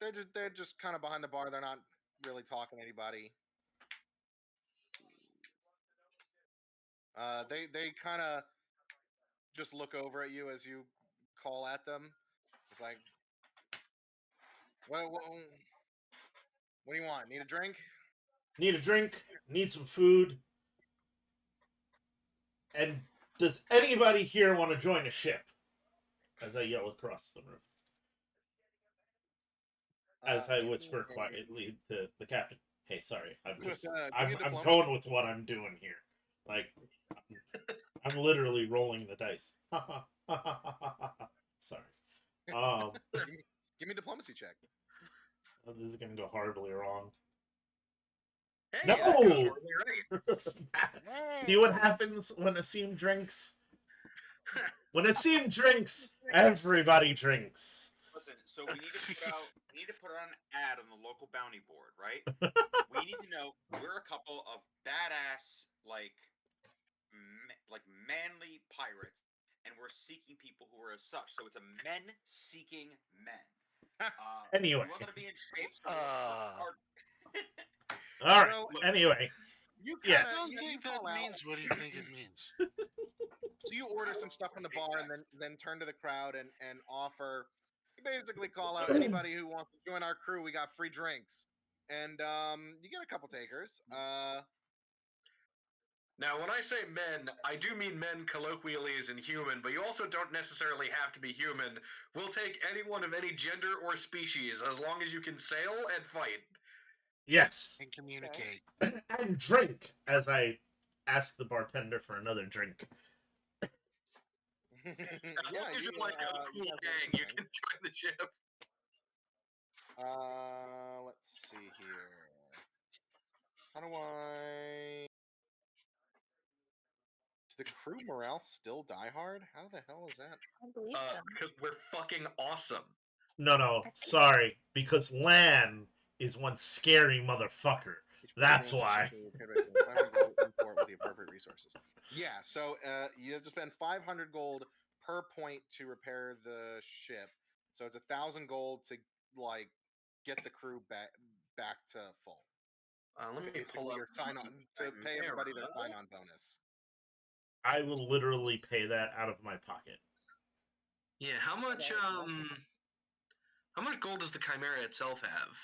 Speaker 2: they're just kind of behind the bar. They're not really talking to anybody. They kind of just look over at you as you call at them. It's like, what do you want? Need a drink?
Speaker 1: Need a drink? Need some food? And does anybody here want to join a ship? As I yell across the room. As I whisper quietly to the captain. Hey, sorry, I'm going with what I'm doing here. Like, I'm literally rolling the dice. Sorry.
Speaker 2: Give me a diplomacy check.
Speaker 1: Oh, this is gonna go horribly wrong.
Speaker 3: Hey,
Speaker 1: no! See what happens when Asim drinks? When Asim drinks, everybody drinks.
Speaker 4: Listen, so we need to put out an ad on the local bounty board, right? We need to know we're a couple of badass, like manly pirates, and we're seeking people who are as such. So it's a men seeking men.
Speaker 1: Anyway.
Speaker 4: We want them to be in shape. So we look for
Speaker 1: All right.
Speaker 2: So,
Speaker 1: Anyway,
Speaker 2: you
Speaker 1: Yes.
Speaker 5: I
Speaker 2: kinda,
Speaker 5: don't
Speaker 2: you
Speaker 5: think
Speaker 2: call
Speaker 5: that
Speaker 2: out.
Speaker 5: means what you think it means.
Speaker 2: So you order some stuff from the bar and then turn to the crowd and offer. You basically call out anybody who wants to join our crew. We got free drinks, and you get a couple takers.
Speaker 3: Now, when I say men, I do mean men colloquially as in human, but you also don't necessarily have to be human. We'll take anyone of any gender or species as long as you can sail and fight.
Speaker 1: yes.
Speaker 5: And communicate.
Speaker 1: And drink as I ask the bartender for another drink.
Speaker 3: As
Speaker 2: Yeah,
Speaker 3: long as
Speaker 2: you,
Speaker 3: you're like a
Speaker 2: you
Speaker 3: cool
Speaker 2: guys
Speaker 3: gang,
Speaker 2: want
Speaker 3: you
Speaker 2: some
Speaker 3: can join the ship.
Speaker 2: let's see here. How do I? Is the crew morale still die hard? How the hell is that?
Speaker 6: I believe so.
Speaker 3: Because we're fucking awesome.
Speaker 1: No, sorry. Because Lan is one scary motherfucker. That's why.
Speaker 2: Import with the appropriate resources. Yeah, so you have to spend 500 gold per point to repair the ship. So it's 1,000 gold to like get the crew back to full.
Speaker 3: Let me
Speaker 2: Basically,
Speaker 3: pull up
Speaker 2: your sign on to pay everybody their sign on bonus.
Speaker 1: I will literally pay that out of my pocket.
Speaker 3: Yeah, how much gold does the Chimera itself have?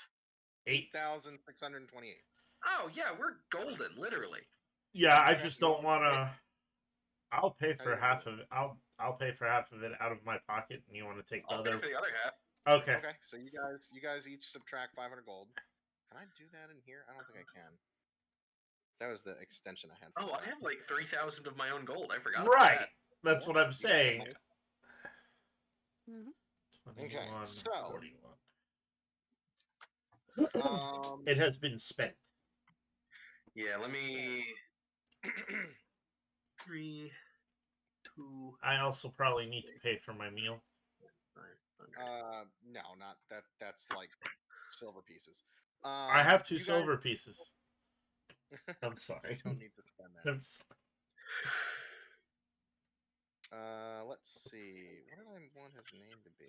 Speaker 2: 8,628.
Speaker 3: Oh yeah, we're golden, literally.
Speaker 1: Yeah, I
Speaker 2: Okay,
Speaker 1: just
Speaker 2: you
Speaker 1: don't
Speaker 2: want
Speaker 1: want to. I'll pay
Speaker 2: How
Speaker 1: for
Speaker 2: you gonna
Speaker 1: half
Speaker 2: do
Speaker 1: of it. I'll pay for half of it out of my pocket, and you want to take the
Speaker 3: I'll pay
Speaker 1: other.
Speaker 3: for the other half.
Speaker 1: Okay.
Speaker 2: Okay, so you guys each subtract 500 gold. Can I do that in here? I don't think I can. That was the extension I had.
Speaker 3: Oh, I have like 3,000 of my own gold. I forgot.
Speaker 1: Right.
Speaker 3: About
Speaker 1: That's what I'm
Speaker 2: You got the
Speaker 1: saying.
Speaker 2: money.
Speaker 6: Mm-hmm.
Speaker 1: 21,
Speaker 2: so-
Speaker 1: 41. It has been spent.
Speaker 3: that. Yeah, let me. 3, 2.
Speaker 1: I also probably need to pay for my meal.
Speaker 3: 500.
Speaker 2: No, not that. That's like silver pieces.
Speaker 1: I have 2
Speaker 2: you guys
Speaker 1: silver pieces. I'm sorry.
Speaker 2: don't need to spend that.
Speaker 1: I'm sorry.
Speaker 2: Let's see. What did I want his name to be?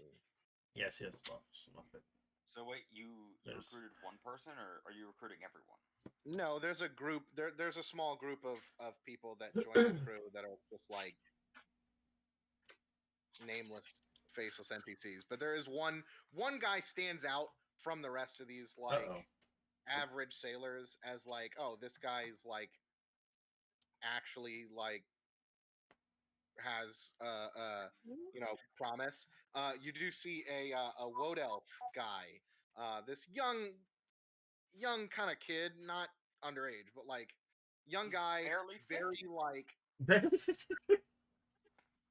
Speaker 1: Yes, Muffet.
Speaker 4: So wait, you
Speaker 1: There's-
Speaker 4: recruited one person, or are you recruiting everyone?
Speaker 2: No, there's a group. There's a small group of people that join the crew that are just like nameless, faceless NPCs. But there is one guy stands out from the rest of these like
Speaker 1: Uh-oh.
Speaker 2: average sailors as like, oh, this guy's like actually like has promise. You do see a wood elf guy, this young kind of kid, not underage, but like young
Speaker 4: He's
Speaker 2: guy,
Speaker 4: barely 50.
Speaker 2: very like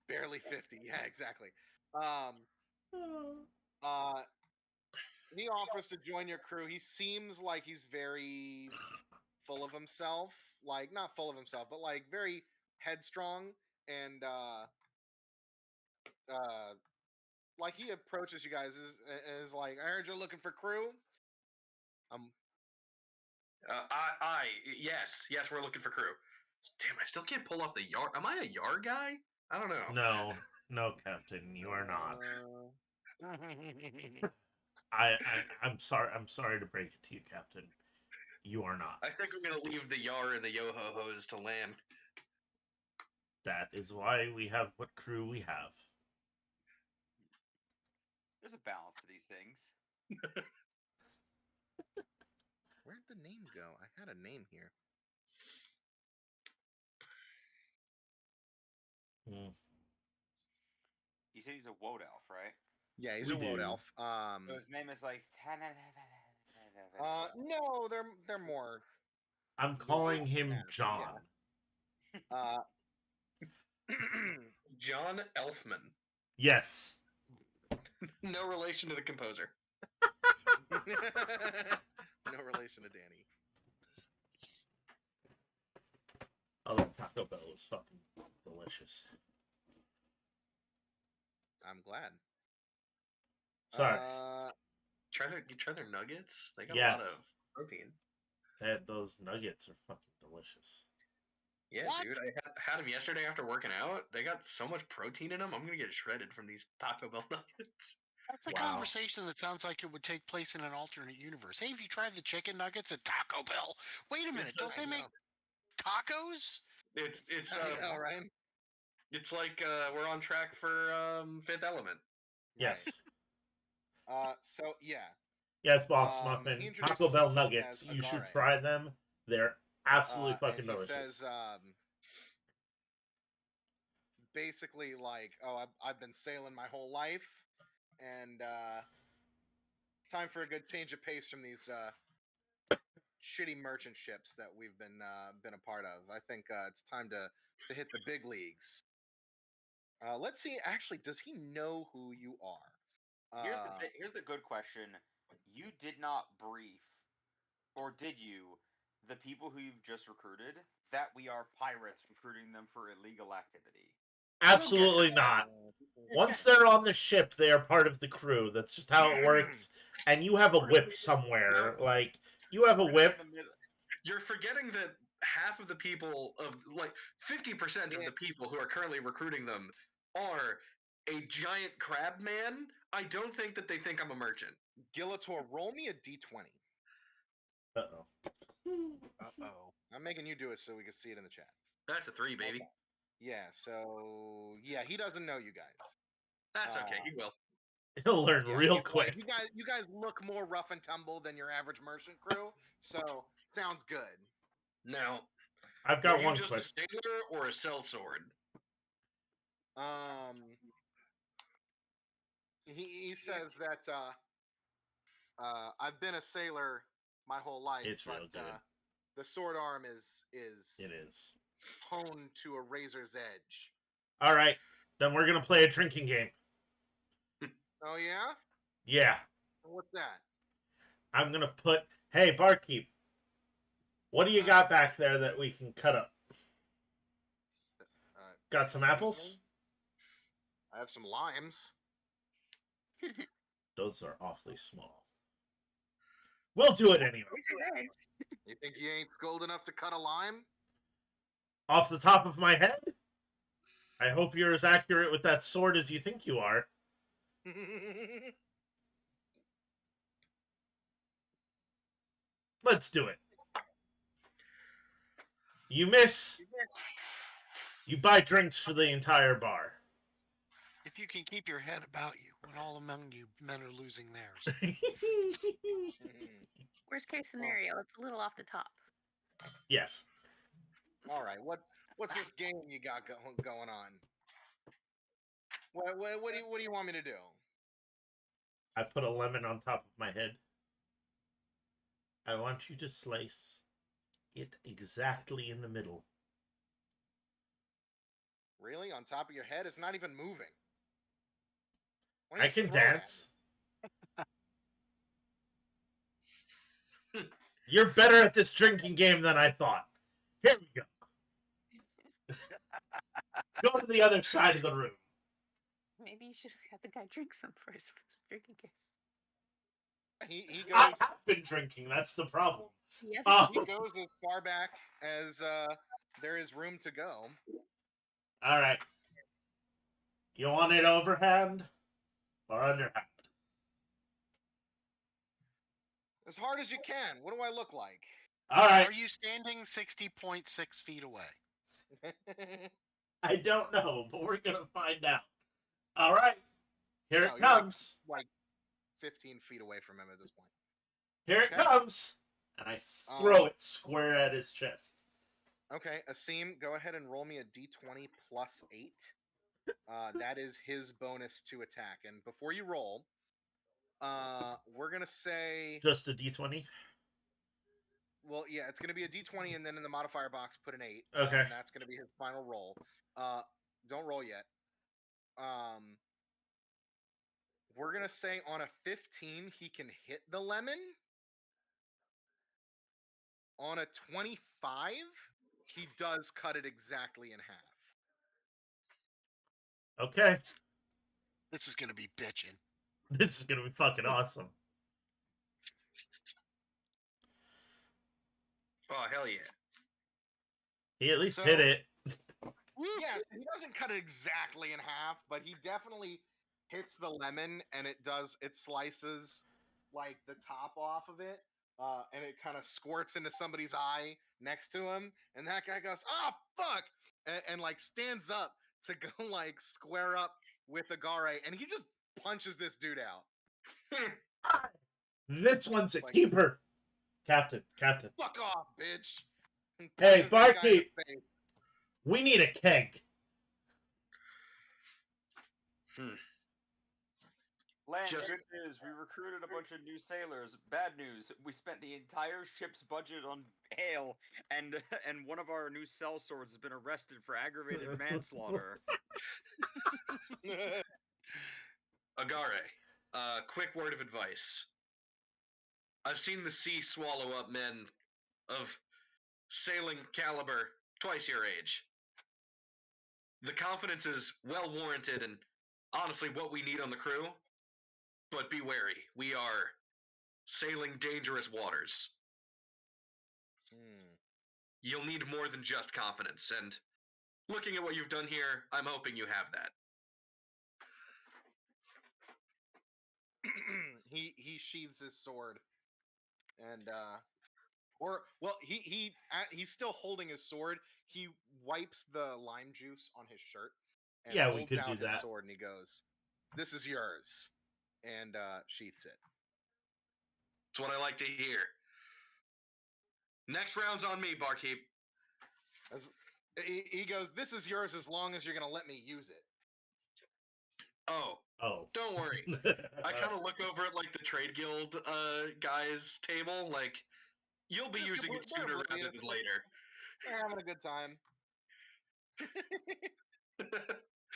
Speaker 2: barely 50. Yeah, exactly. He offers to join your crew. He seems like he's very full of himself, like not full of himself, but like very headstrong and like he approaches you guys is like, I heard you're looking for crew.
Speaker 3: Yes, we're looking for crew. Damn, I still can't pull off the yar. Am I a yar guy? I don't know.
Speaker 1: No, Captain, you are not.
Speaker 2: Uh,
Speaker 1: I'm sorry. I'm sorry to break it to you, Captain. You are not.
Speaker 3: I think we're gonna leave the yar and the yo ho hos to land.
Speaker 1: That is why we have what crew we have.
Speaker 4: There's a balance to these things.
Speaker 2: Where'd the name go? I had a name here.
Speaker 4: You said he's a woad elf, right?
Speaker 2: Yeah, he's
Speaker 1: We
Speaker 2: a woad
Speaker 1: do.
Speaker 2: elf.
Speaker 4: So his name is like.
Speaker 2: No, they're more.
Speaker 1: I'm calling him
Speaker 2: Yeah,
Speaker 1: John.
Speaker 3: John Elfman.
Speaker 1: Yes.
Speaker 3: No relation to the composer.
Speaker 2: No relation to Danny.
Speaker 1: Oh, the Taco Bell was fucking delicious.
Speaker 2: I'm glad.
Speaker 1: Sorry.
Speaker 3: You try their nuggets? They got
Speaker 1: Yes.
Speaker 3: a lot of protein.
Speaker 1: Those nuggets are fucking delicious.
Speaker 3: Yeah,
Speaker 5: What?
Speaker 3: dude. I had them yesterday after working out. They got so much protein in them. I'm gonna get shredded from these Taco Bell nuggets.
Speaker 5: That's a
Speaker 1: Wow.
Speaker 5: conversation that sounds like it would take place in an alternate universe. Hey, have you tried the chicken nuggets at Taco Bell? Wait a minute,
Speaker 3: It's
Speaker 5: don't
Speaker 2: I
Speaker 5: they make
Speaker 2: know.
Speaker 5: tacos?
Speaker 3: it's
Speaker 2: I know, right?
Speaker 3: it's like we're on track for Fifth Element.
Speaker 1: Yes.
Speaker 2: So yeah.
Speaker 1: Yes, Boss
Speaker 2: He
Speaker 1: Muffin.
Speaker 2: introduces
Speaker 1: Taco Bell
Speaker 2: himself
Speaker 1: nuggets.
Speaker 2: as
Speaker 1: You should
Speaker 2: Agare.
Speaker 1: try them. They're absolutely
Speaker 2: And
Speaker 1: fucking
Speaker 2: he
Speaker 1: delicious.
Speaker 2: says, basically like, "Oh, I've been sailing my whole life, and it's time for a good change of pace from these shitty merchant ships that we've been a part of. I think it's time to hit the big leagues." Let's see. Actually, does he know who you are?
Speaker 4: Here's the good question. You did not brief, or did you, the people who you've just recruited that we are pirates recruiting them for illegal activity?
Speaker 1: Absolutely not. Once they're on the ship, they are part of the crew. That's just how it works. And you have a whip somewhere. Like, you have a whip.
Speaker 3: You're forgetting that half of the people of like 50% of the people who are currently recruiting them are a giant crab man. I don't think that they think I'm a merchant.
Speaker 2: Gillator, roll me a d20.
Speaker 1: Uh-oh.
Speaker 5: Uh-oh.
Speaker 2: I'm making you do it so we can see it in the chat.
Speaker 3: That's a 3, baby.
Speaker 2: Okay. Yeah. So yeah, he doesn't know you guys.
Speaker 3: That's okay. He will.
Speaker 1: He'll learn
Speaker 2: Yeah,
Speaker 1: real
Speaker 2: he's
Speaker 1: quick.
Speaker 2: like, you guys look more rough and tumble than your average merchant crew, so sounds good.
Speaker 3: Now,
Speaker 1: I've
Speaker 3: are
Speaker 1: got
Speaker 3: you
Speaker 1: one
Speaker 3: just
Speaker 1: question.
Speaker 3: a sailor or a sellsword?
Speaker 2: He says that I've been a sailor my whole life,
Speaker 1: It's real
Speaker 2: but
Speaker 1: good.
Speaker 2: the sword arm is
Speaker 1: It is.
Speaker 2: honed to a razor's edge.
Speaker 1: All right. Then we're going to play a drinking game.
Speaker 2: Oh yeah?
Speaker 1: Yeah.
Speaker 2: What's that?
Speaker 1: I'm going to put... Hey, barkeep. What do you got back there that we can cut up? Got some apples?
Speaker 2: I have some limes.
Speaker 1: Those are awfully small. We'll do it anyway.
Speaker 2: You think you ain't skilled enough to cut a lime?
Speaker 1: Off the top of my head, I hope you're as accurate with that sword as you think you are. Let's do it. You miss. You buy drinks for the entire bar.
Speaker 5: If you can keep your head about you when all among you men are losing theirs.
Speaker 6: Worst case scenario, it's a little off the top.
Speaker 1: Yes.
Speaker 2: All right, what's this game you got going on? What do you want me to do?
Speaker 1: I put a lemon on top of my head. I want you to slice it exactly in the middle.
Speaker 2: Really? On top of your head? It's not even moving. Why
Speaker 1: I
Speaker 2: don't you
Speaker 1: can
Speaker 2: throw it at
Speaker 1: dance. You're better at this drinking game than I thought. Here we go. Go to the other side of the room.
Speaker 6: Maybe you should have had the guy drink some first for this drinking game.
Speaker 2: He
Speaker 1: I
Speaker 2: goes.
Speaker 1: have been drinking. That's the problem.
Speaker 6: Yep.
Speaker 2: He goes as far back as there is room to go.
Speaker 1: All right. You want it overhand or underhand?
Speaker 2: As hard as you can. What do I look like?
Speaker 1: All right.
Speaker 5: Are you standing 60.6 feet away?
Speaker 1: I don't know, but we're going to find out. All right. Here
Speaker 2: No,
Speaker 1: it
Speaker 2: you're
Speaker 1: comes.
Speaker 2: like 15 feet away from him at this point.
Speaker 1: Here it
Speaker 2: Okay.
Speaker 1: comes. And I throw it square at his chest.
Speaker 2: Okay, Asim, go ahead and roll me a d20 plus 8. That is his bonus to attack. And before you roll, we're going to say...
Speaker 1: Just a d20?
Speaker 2: Well, yeah, it's going to be a d20, and then in the modifier box, put an 8.
Speaker 1: Okay.
Speaker 2: And that's going to be his final roll. Don't roll yet. We're going to say on a 15, he can hit the lemon. On a 25, he does cut it exactly in half.
Speaker 1: Okay.
Speaker 5: This is gonna be bitchin'.
Speaker 1: This is going to be fucking awesome.
Speaker 3: Oh, hell yeah.
Speaker 1: He at least
Speaker 2: So-
Speaker 1: hit it.
Speaker 2: Yeah, so he doesn't cut it exactly in half, but he definitely hits the lemon, and it slices like the top off of it, and it kind of squirts into somebody's eye next to him, and that guy goes, "Oh fuck!" and like stands up to go like square up with Agare, and he just punches this dude out.
Speaker 1: This one's a
Speaker 2: Like-
Speaker 1: keeper. Captain.
Speaker 2: Fuck off, bitch! And
Speaker 1: Hey,
Speaker 2: punches this guy in the
Speaker 1: barkeep.
Speaker 2: face.
Speaker 1: We need a keg.
Speaker 4: Land,
Speaker 3: Just-
Speaker 4: good news. We recruited a bunch of new sailors. Bad news. We spent the entire ship's budget on ale, and one of our new sellswords has been arrested for aggravated manslaughter.
Speaker 3: Agare, quick word of advice. I've seen the sea swallow up men of sailing caliber twice your age. The confidence is well warranted and honestly what we need on the crew, but be wary. We are sailing dangerous waters.
Speaker 2: Hmm.
Speaker 3: You'll need more than just confidence, and looking at what you've done here, I'm hoping you have that.
Speaker 2: he sheathes his sword, and he's still holding his sword. He wipes the lime juice on his shirt and
Speaker 1: Yeah, we
Speaker 2: holds
Speaker 1: could
Speaker 2: out
Speaker 1: do
Speaker 2: his
Speaker 1: that.
Speaker 2: sword, and he goes, "This is yours," and sheaths it.
Speaker 3: It's what I like to hear. Next round's on me, barkeep.
Speaker 2: He goes, "This is yours as long as you're gonna let me use it."
Speaker 3: Oh,
Speaker 1: Oh.
Speaker 3: don't worry. I kind of look over at like the trade guild guys table, like you'll be
Speaker 2: They're
Speaker 3: using it sooner rather
Speaker 2: oblivious.
Speaker 3: than later.
Speaker 2: They're having a good time.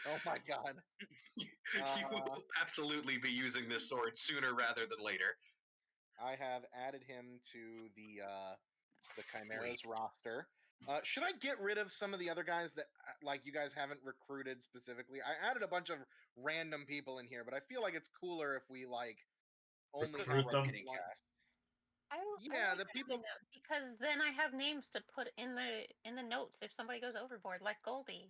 Speaker 2: Oh my god.
Speaker 3: You will absolutely be using this sword sooner rather than later.
Speaker 2: I have added him to the Chimera's roster. Should I get rid of some of the other guys that like you guys haven't recruited specifically? I added a bunch of random people in here, but I feel like it's cooler if we like only have
Speaker 1: Recruit them.
Speaker 2: one.
Speaker 6: I
Speaker 2: Yeah, the
Speaker 6: like
Speaker 2: people.
Speaker 6: having them, because then I have names to put in the notes if somebody goes overboard, like Goldie.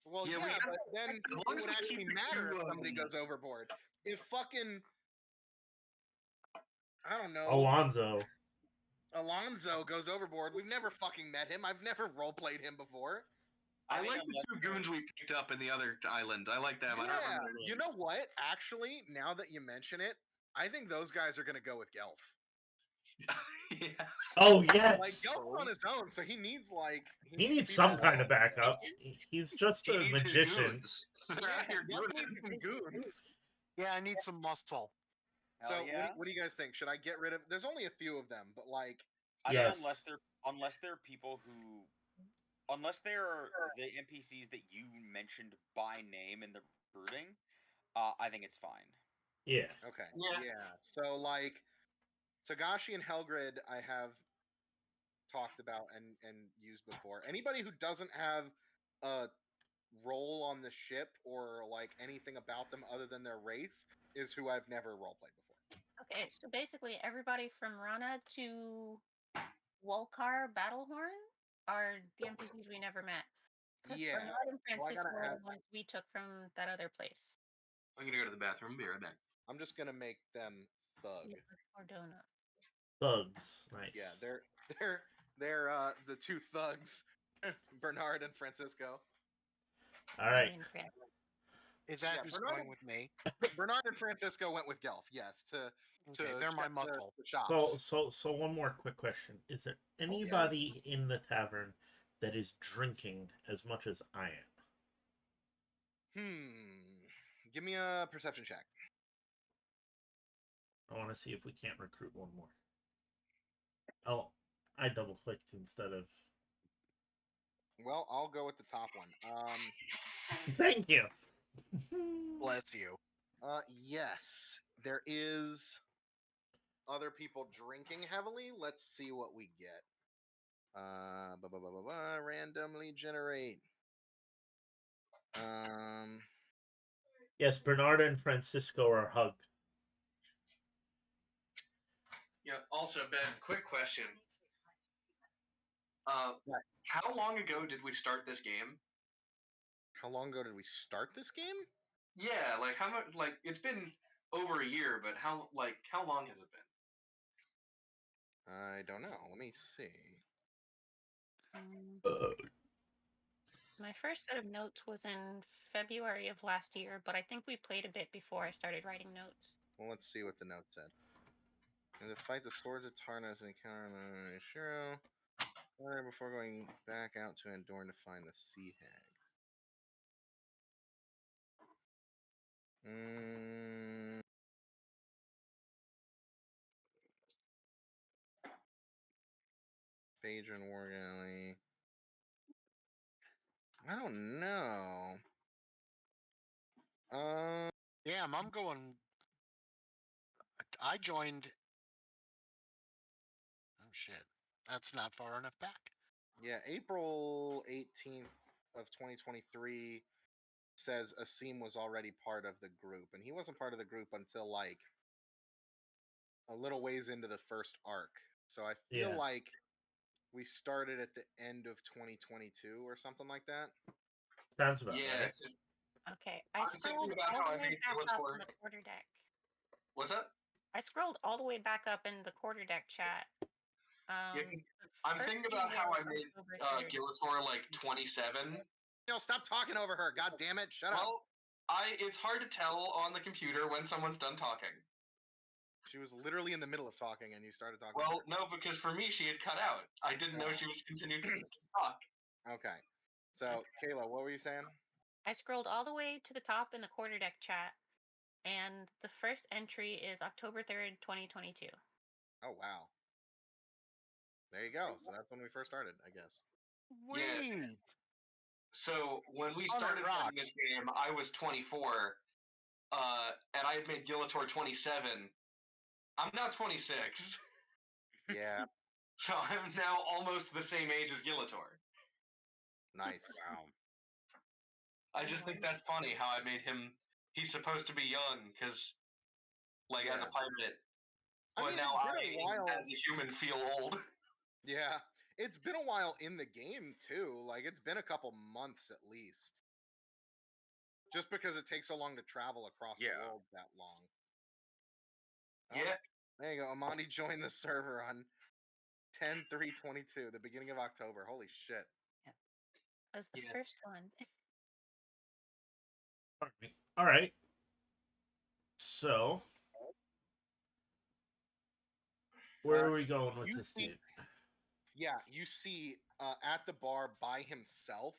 Speaker 2: Well,
Speaker 3: Yeah,
Speaker 2: yeah,
Speaker 3: we gotta-
Speaker 2: but then
Speaker 3: as
Speaker 2: it
Speaker 3: long as
Speaker 2: would
Speaker 3: we
Speaker 2: actually
Speaker 3: keep the
Speaker 2: matter
Speaker 3: two,
Speaker 2: if somebody goes overboard. If fucking I don't know. Alonzo goes overboard. We've never fucking met him. I've never roleplayed him before.
Speaker 3: I
Speaker 4: think
Speaker 3: like the two goons we picked up in the other island. I like them. I don't remember their names.
Speaker 2: You know what? Actually, now that you mention it, I think those guys are gonna go with Gelf.
Speaker 3: Yeah.
Speaker 1: Oh
Speaker 2: Like
Speaker 1: yes.
Speaker 2: Gelf's on his own, so he needs like
Speaker 1: He needs some
Speaker 2: people
Speaker 1: kind of
Speaker 2: around.
Speaker 1: backup. He's just
Speaker 3: He
Speaker 1: a
Speaker 3: needs his
Speaker 1: magician.
Speaker 3: goons. They're
Speaker 2: Yeah,
Speaker 3: out here
Speaker 2: Gelf
Speaker 3: doing
Speaker 2: needs
Speaker 3: it.
Speaker 2: some goons.
Speaker 5: Yeah, I need some muscle.
Speaker 2: So
Speaker 4: Hell yeah.
Speaker 2: what do you guys think? Should I get rid of? There's only a few of them, but like,
Speaker 4: I mean,
Speaker 1: Yes.
Speaker 4: unless they're people who, unless they're the NPCs that you mentioned by name in the recruiting, I think it's fine.
Speaker 1: Yeah.
Speaker 2: okay,
Speaker 3: Yeah.
Speaker 2: So like, Togashi and Helgrid, I have talked about and used before. Anybody who doesn't have a role on the ship or like anything about them other than their race is who I've never roleplayed before.
Speaker 6: Okay, so basically everybody from Rana to Wolkar Battlehorn are the NPCs we never met. Because
Speaker 2: Yeah.
Speaker 6: Bernard and
Speaker 2: Well, I
Speaker 6: Francisco
Speaker 2: gotta
Speaker 6: are
Speaker 2: add-
Speaker 6: the ones we took from that other place.
Speaker 3: I'm gonna go to the bathroom. Be right back.
Speaker 2: I'm just gonna make them thug.
Speaker 6: Or donut.
Speaker 1: Thugs. Nice.
Speaker 2: Yeah, they're the two thugs, Bernard and Francisco.
Speaker 1: All right.
Speaker 6: And Fran-
Speaker 5: Is that
Speaker 2: Yeah,
Speaker 5: who's
Speaker 2: Bernard-
Speaker 5: going with me?
Speaker 2: Bernard and Francisco went with Gelf. Yes, to
Speaker 5: Okay, they're my
Speaker 2: check the-
Speaker 5: muscle.
Speaker 2: the shops.
Speaker 1: So one more quick question. Is there
Speaker 2: yeah.
Speaker 1: anybody in the tavern that is drinking as much as I am?
Speaker 2: Give me a perception check.
Speaker 1: I want to see if we can't recruit one more. Oh, I double clicked instead of.
Speaker 2: Well, I'll go with the top one.
Speaker 1: Thank you.
Speaker 5: Bless you.
Speaker 2: Yes, there is other people drinking heavily. Let's see what we get. Randomly generate.
Speaker 1: Yes, Bernardo and Francisco are hugged.
Speaker 3: Yeah. Also, Ben, quick question.
Speaker 2: Right.
Speaker 3: How long ago did we start this game?
Speaker 2: How long ago did we start this game?
Speaker 3: Yeah, like how much? Like it's been over a year, but how long has it been?
Speaker 2: I don't know. Let me see.
Speaker 6: My first set of notes was in February of last year, but I think we played a bit before I started writing notes.
Speaker 2: Well, let's see what the note said. And to fight the swords of Tarnas and encounter Shiro. Before going back out to Andorn to find the sea hag. Phaedron War Galley. I don't know.
Speaker 5: Damn, I'm going. I joined. Oh shit, that's not far enough back.
Speaker 2: Yeah, April 18th of 2023 says Asim was already part of the group, and he wasn't part of the group until like a little ways into the first arc. So I feel
Speaker 1: Yeah.
Speaker 2: like we started at the end of 2022 or something like that.
Speaker 1: Sounds about
Speaker 3: Yeah.
Speaker 1: right.
Speaker 6: Okay, I
Speaker 3: I'm thinking
Speaker 6: scrolled
Speaker 3: about
Speaker 6: all
Speaker 3: how
Speaker 6: the
Speaker 3: I
Speaker 6: way
Speaker 3: made
Speaker 6: back up
Speaker 3: Skeletor.
Speaker 6: in the quarter deck.
Speaker 3: What's up?
Speaker 6: I scrolled all the way back up in the quarter deck chat.
Speaker 3: Yeah, 'cause
Speaker 6: The
Speaker 3: I'm
Speaker 6: first
Speaker 3: thinking about how
Speaker 6: email
Speaker 3: I made
Speaker 6: October 3rd.
Speaker 3: Skeletor like 27.
Speaker 2: No, stop talking over her. God damn it. Shut up.
Speaker 3: Well, it's hard to tell on the computer when someone's done talking.
Speaker 2: She was literally in the middle of talking and you started talking.
Speaker 3: Well, no, because for me she had cut out. I didn't know she was continuing to talk.
Speaker 2: Okay. So, Kayla, what were you saying?
Speaker 6: I scrolled all the way to the top in the quarter deck chat, and the first entry is October 3rd, 2022.
Speaker 2: Oh, wow. There you go. So that's when we first started, I guess.
Speaker 5: Wait.
Speaker 3: So when we
Speaker 5: Oh, that
Speaker 3: started playing
Speaker 5: rocks.
Speaker 3: this game, I was 24, and I had made Skeletor 27. I'm now 26,
Speaker 2: Yeah.
Speaker 3: so I'm now almost the same age as Skeletor.
Speaker 2: Nice.
Speaker 5: Wow.
Speaker 3: I just think that's funny how I made him. He's supposed to be young because, like, as a
Speaker 2: Yeah.
Speaker 3: pirate,
Speaker 2: I
Speaker 3: but
Speaker 2: mean,
Speaker 3: now
Speaker 2: it's been
Speaker 3: I,
Speaker 2: a while.
Speaker 3: as a human, feel old.
Speaker 2: Yeah. It's been a while in the game, too. Like, it's been a couple months at least. Just because it takes so long to travel across the world that long. Oh,
Speaker 3: Yeah.
Speaker 2: there you go. Amandi joined the server on 10/3/22, the beginning of October. Holy shit.
Speaker 6: That was the
Speaker 3: Yeah.
Speaker 6: first one.
Speaker 1: All right. So, where are we going with
Speaker 2: you
Speaker 1: this
Speaker 2: see-
Speaker 1: dude?
Speaker 2: Yeah, you see at the bar by himself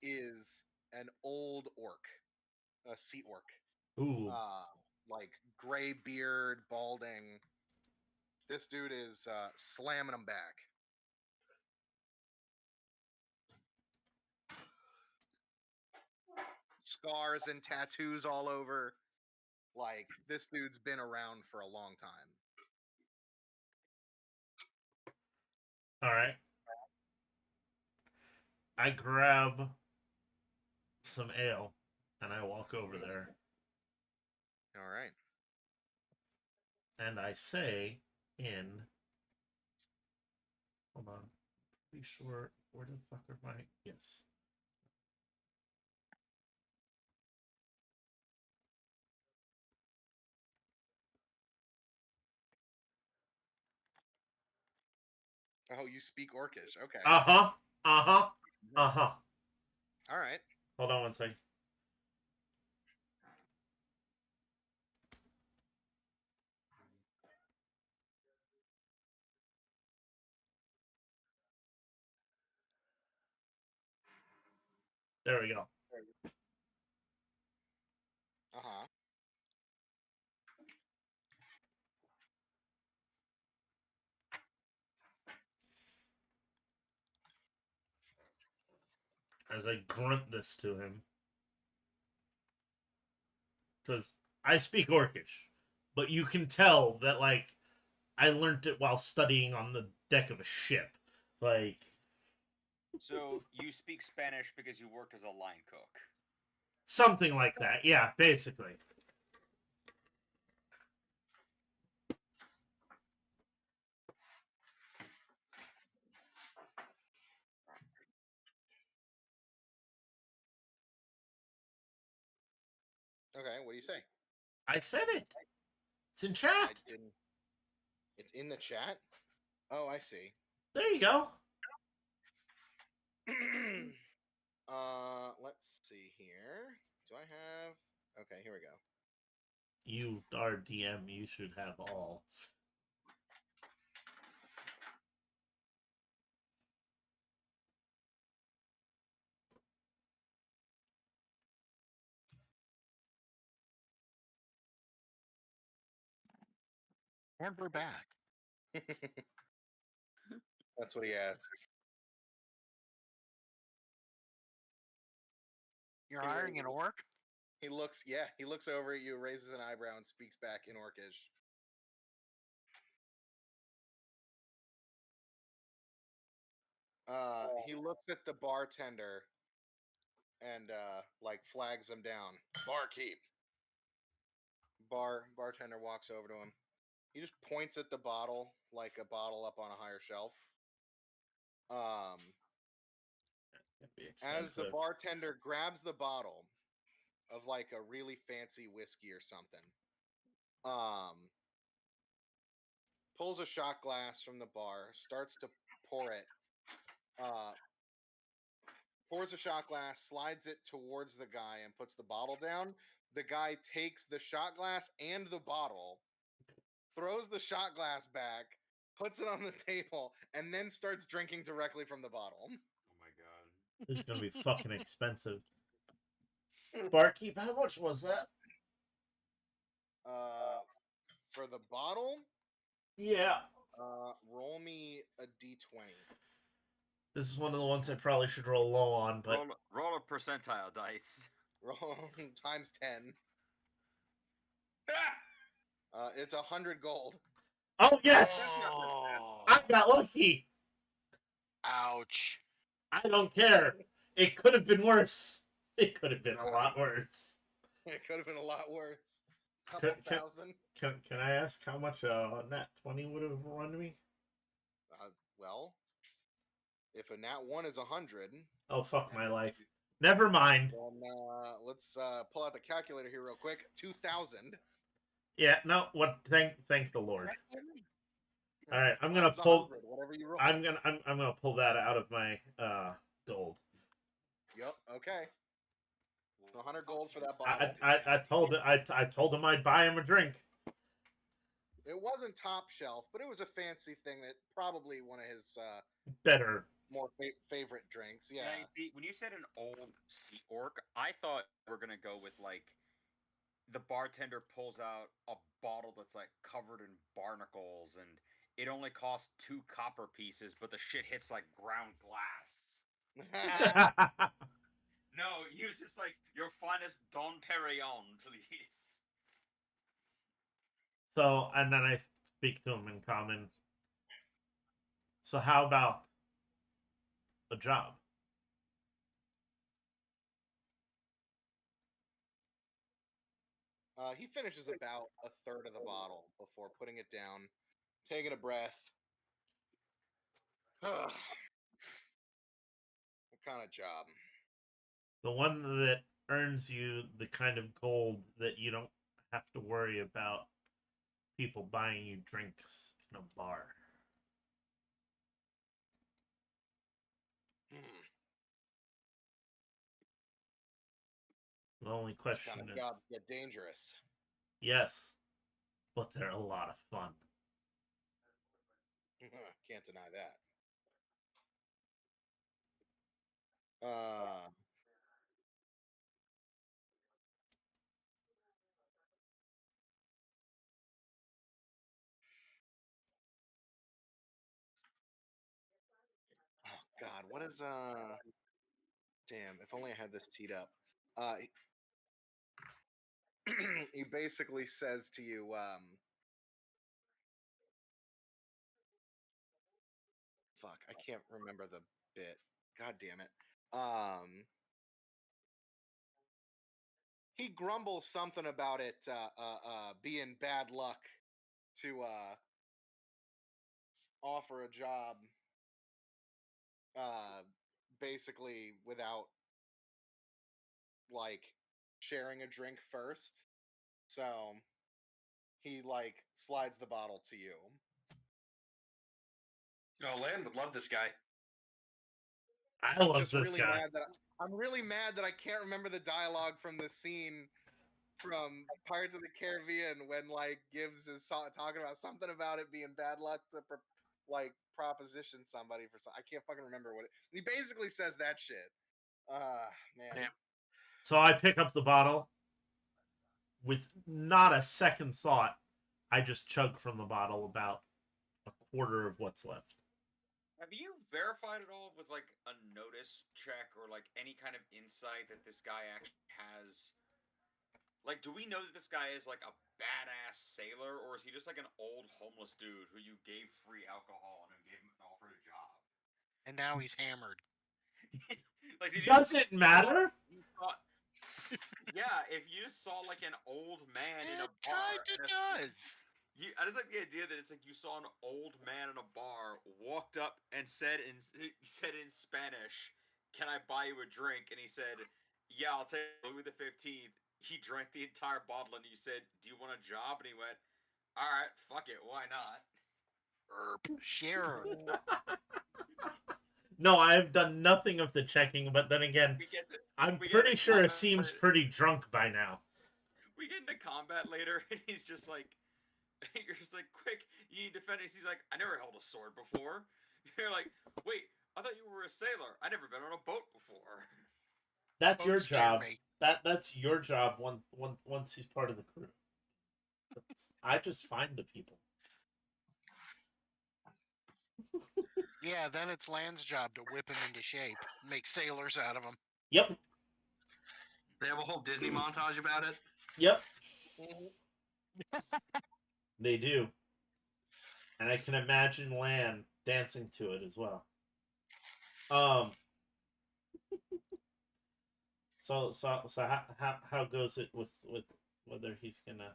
Speaker 2: is an old orc, a sea orc.
Speaker 1: Ooh.
Speaker 2: Like gray beard, balding. This dude is slamming him back. Scars and tattoos all over. Like, this dude's been around for a long time.
Speaker 1: All right. I grab some ale and I walk over there
Speaker 2: All right.
Speaker 1: and I say in. Hold on. Pretty sure. Where the fuck are my. Yes.
Speaker 2: Oh, you speak Orcish. Okay.
Speaker 1: Uh huh. Uh huh. Uh huh.
Speaker 2: All right.
Speaker 1: Hold on one second. There we go.
Speaker 2: Uh-huh.
Speaker 1: As I grunt this to him. Because I speak Orcish. But you can tell that, like, I learned it while studying on the deck of a ship. Like.
Speaker 4: So you speak Spanish because you worked as a line cook.
Speaker 1: Something like that. Yeah, basically.
Speaker 2: Okay, what do you say?
Speaker 1: I said it. It's in
Speaker 2: I
Speaker 1: chat.
Speaker 2: didn't. It's in the chat. Oh, I see.
Speaker 1: There you go.
Speaker 2: Let's see here. Do I have? Okay, here we go.
Speaker 1: You are DM. You should have all.
Speaker 5: And we're back.
Speaker 2: That's what he asks.
Speaker 5: You're hiring an orc?
Speaker 2: He looks, yeah, he looks over at you, raises an eyebrow, and speaks back in Orcish. He looks at the bartender and like flags him down. Barkeep. Bartender walks over to him. He just points at the bottle like a bottle up on a higher shelf. As the bartender grabs the bottle of like a really fancy whiskey or something, pulls a shot glass from the bar, starts to pour it, pours a shot glass, slides it towards the guy, and puts the bottle down. The guy takes the shot glass and the bottle, throws the shot glass back, puts it on the table, and then starts drinking directly from the bottle.
Speaker 4: Oh my god.
Speaker 1: This is gonna be fucking expensive. Barkeep, how much was that?
Speaker 2: For the bottle,
Speaker 1: Yeah.
Speaker 2: roll me a d20.
Speaker 1: This is one of the ones I probably should roll low on, but
Speaker 4: roll a percentile dice.
Speaker 2: Roll times 10. It's 100 gold.
Speaker 1: oh yes,
Speaker 5: Oh,
Speaker 1: I got lucky.
Speaker 5: ouch.
Speaker 1: I don't care. It could have been worse. It could have been a lot worse.
Speaker 2: It could have been a lot worse. Couple thousand.
Speaker 1: Can I ask how much nat 20 would have run me?
Speaker 2: Well, if a nat 1 is 100.
Speaker 1: Oh fuck my life. Never mind.
Speaker 2: Then let's pull out the calculator here real quick. 2,000.
Speaker 1: Yeah, no. What? Thank the Lord. All right, I'm gonna
Speaker 2: Times
Speaker 1: pull.
Speaker 2: 100, whatever you roll.
Speaker 1: I'm gonna pull that out of my gold.
Speaker 2: Yep. Okay. 100 gold for that bottle.
Speaker 1: I told him I'd buy him a drink.
Speaker 2: It wasn't top shelf, but it was a fancy thing that probably one of his
Speaker 1: Better.
Speaker 2: more favorite drinks. Yeah.
Speaker 4: You see, when you said an old sea orc, I thought we were gonna go with like the bartender pulls out a bottle that's like covered in barnacles and it only costs 2 copper pieces, but the shit hits like ground glass. No, he was just like, your finest Don Perignon, please.
Speaker 1: So, and then I speak to him in common. So, how about a job?
Speaker 2: He finishes about a third of the bottle before putting it down, taking a breath. What kind of job?
Speaker 1: The one that earns you the kind of gold that you don't have to worry about people buying you drinks in a bar. The only question
Speaker 2: kind of
Speaker 1: is,
Speaker 2: jobs get dangerous.
Speaker 1: yes, but they're a lot of fun.
Speaker 2: Can't deny that. Oh God, what is Damn, if only I had this teed up. He basically says to you, fuck, I can't remember the bit. God damn it. He grumbles something about it being bad luck to offer a job basically without like sharing a drink first. So he like slides the bottle to you.
Speaker 3: Oh, Lan would love this guy.
Speaker 1: I
Speaker 2: I'm
Speaker 1: love
Speaker 2: just
Speaker 1: this
Speaker 2: really
Speaker 1: guy.
Speaker 2: mad that I'm really mad that I can't remember the dialogue from the scene from Pirates of the Caribbean when like Gibbs is talking about something about it being bad luck to like proposition somebody for some. I can't fucking remember what it. He basically says that shit. Man.
Speaker 5: Yeah.
Speaker 1: So I pick up the bottle with not a second thought. I just chug from the bottle about a quarter of what's left.
Speaker 4: Have you verified at all with like a notice check or like any kind of insight that this guy actually has? Like, do we know that this guy is like a badass sailor, or is he just like an old homeless dude who you gave free alcohol and who gave him an offer a job?
Speaker 5: And now he's hammered.
Speaker 4: Like, did
Speaker 1: Does it matter?
Speaker 4: Yeah, if you just saw like an old man in a
Speaker 5: It
Speaker 4: bar,
Speaker 5: kinda does.
Speaker 4: I just like the idea that it's like you saw an old man in a bar, walked up and said in Spanish, "Can I buy you a drink?" And he said, "Yeah, I'll take Louis the 15th." He drank the entire bottle, and you said, "Do you want a job?" And he went, "All right, fuck it, why not?"
Speaker 5: Sheriff.
Speaker 1: No, I have done nothing of the checking, but then again,
Speaker 4: We get to,
Speaker 1: I'm
Speaker 4: we get
Speaker 1: pretty
Speaker 4: into
Speaker 1: sure it
Speaker 4: combat
Speaker 1: seems
Speaker 4: later-
Speaker 1: pretty drunk by now.
Speaker 4: We get into combat later, and he's just like, you're just like, quick, you need defenders. He's like, I never held a sword before. You're like, wait, I thought you were a sailor. I never been on a boat before.
Speaker 1: That's your
Speaker 5: Boats scare
Speaker 1: job.
Speaker 5: me.
Speaker 1: That's your job once he's part of the crew. I just find the people.
Speaker 5: Yeah, then it's Land's job to whip him into shape, make sailors out of him.
Speaker 1: Yep.
Speaker 3: They have a whole Disney montage about it.
Speaker 1: Yep. They do. And I can imagine Lan dancing to it as well. So how goes it with whether he's gonna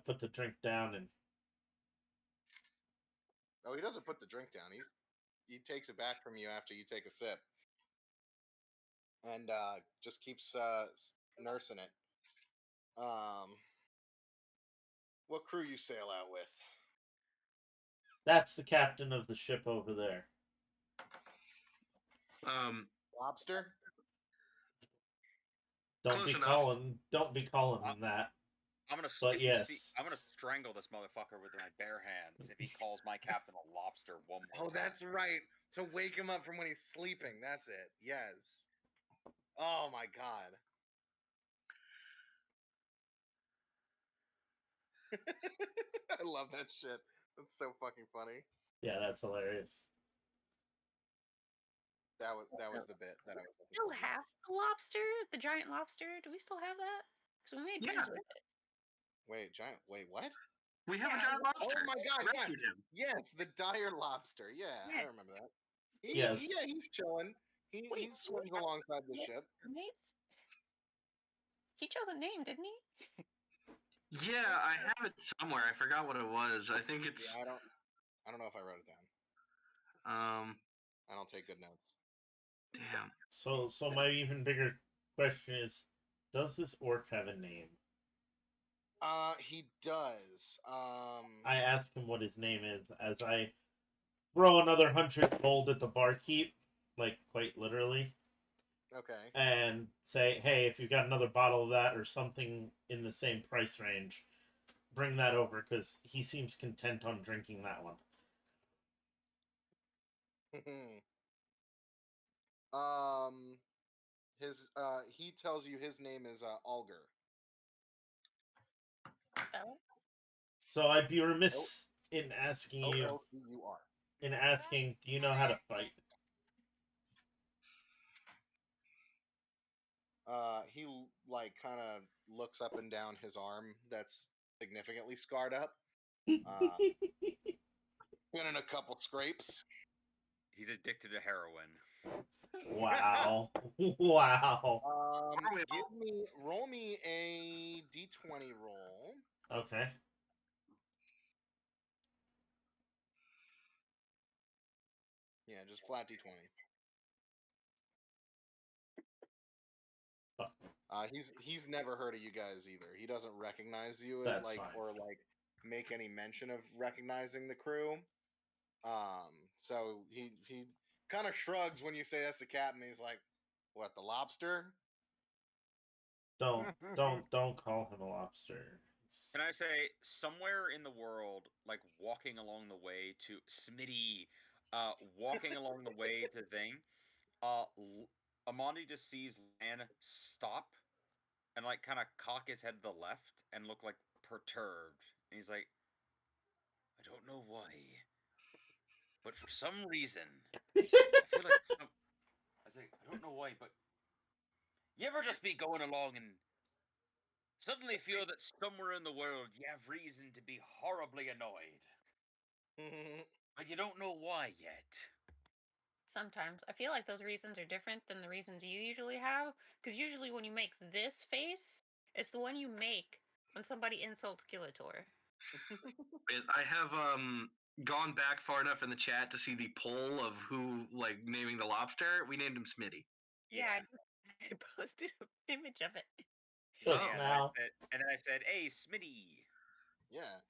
Speaker 1: put the drink down and
Speaker 2: Oh, he doesn't put the drink down. He takes it back from you after you take a sip, and just keeps nursing it. What crew you sail out with?
Speaker 1: that's the captain of the ship over there.
Speaker 2: Lobster?
Speaker 1: Don't
Speaker 3: Close
Speaker 1: be
Speaker 3: enough.
Speaker 1: calling him that.
Speaker 4: I'm gonna,
Speaker 1: But
Speaker 4: I'm gonna strangle this motherfucker with my bare hands if he calls my captain a lobster one more
Speaker 2: Oh,
Speaker 4: time.
Speaker 2: that's right. To wake him up from when he's sleeping. That's it. Yes. Oh my god. I love that shit. That's so fucking funny.
Speaker 1: Yeah, that's hilarious.
Speaker 2: That was the bit that I was looking
Speaker 6: Still
Speaker 2: for.
Speaker 6: have
Speaker 2: Yes.
Speaker 6: the lobster, the giant lobster. Do we still have that? Because we made friends
Speaker 3: Yeah.
Speaker 6: with it.
Speaker 2: Wait, what?
Speaker 3: We have a
Speaker 6: Yeah.
Speaker 3: giant lobster.
Speaker 2: Oh my god, yes.
Speaker 3: Rescued him.
Speaker 2: Yes, the dire lobster. Yeah, I
Speaker 6: Yeah.
Speaker 2: remember that.
Speaker 1: Yes.
Speaker 2: Yeah, he's chilling. He
Speaker 6: Wait,
Speaker 2: swims alongside the ship.
Speaker 6: Roommates? He chose a name, didn't he?
Speaker 3: Yeah, I have it somewhere. I forgot what it was. I think it's
Speaker 2: Yeah, I don't know if I wrote it down. I don't take good notes.
Speaker 3: damn.
Speaker 1: So my even bigger question is, does this orc have a name?
Speaker 2: He does.
Speaker 1: I ask him what his name is as I throw another 100 gold at the barkeep, like quite literally,
Speaker 2: Okay.
Speaker 1: and say, hey, if you got another bottle of that or something in the same price range, bring that over, because he seems content on drinking that one.
Speaker 2: He tells you his name is Alger.
Speaker 6: Oh.
Speaker 1: So I'd be remiss in asking you,
Speaker 2: Olcur.
Speaker 1: do you know how to fight?
Speaker 2: He like kind of looks up and down his arm that's significantly scarred up. Been in a couple scrapes.
Speaker 4: He's addicted to heroin.
Speaker 1: Wow. Wow.
Speaker 2: Roll me a d20 roll.
Speaker 1: Okay.
Speaker 2: Yeah, just flat d20. He's never heard of you guys either. He doesn't recognize you
Speaker 1: That's
Speaker 2: like
Speaker 1: fine.
Speaker 2: or like make any mention of recognizing the crew. So he kind of shrugs when you say that's the captain. He's like, "What, the lobster?"
Speaker 1: Don't call him a lobster.
Speaker 4: Can I say somewhere in the world, like walking along the way to Smitty, walking along the way to thing, Amandi just sees Lan stop and like kind of cock his head to the left and look like perturbed, and he's like, I don't know why, but for some reason, I feel like some. I was like, I don't know why, but you ever just be going along and suddenly feel that somewhere in the world you have reason to be horribly annoyed, but you don't know why yet.
Speaker 6: Sometimes I feel like those reasons are different than the reasons you usually have, because usually when you make this face, it's the one you make when somebody insults Gilator.
Speaker 3: I have gone back far enough in the chat to see the poll of who like naming the lobster. We named him Smitty.
Speaker 6: Yeah, I posted an image of it.
Speaker 1: Just
Speaker 3: Oh.
Speaker 1: now.
Speaker 4: And then I said, "Hey, Smitty."
Speaker 2: Yeah.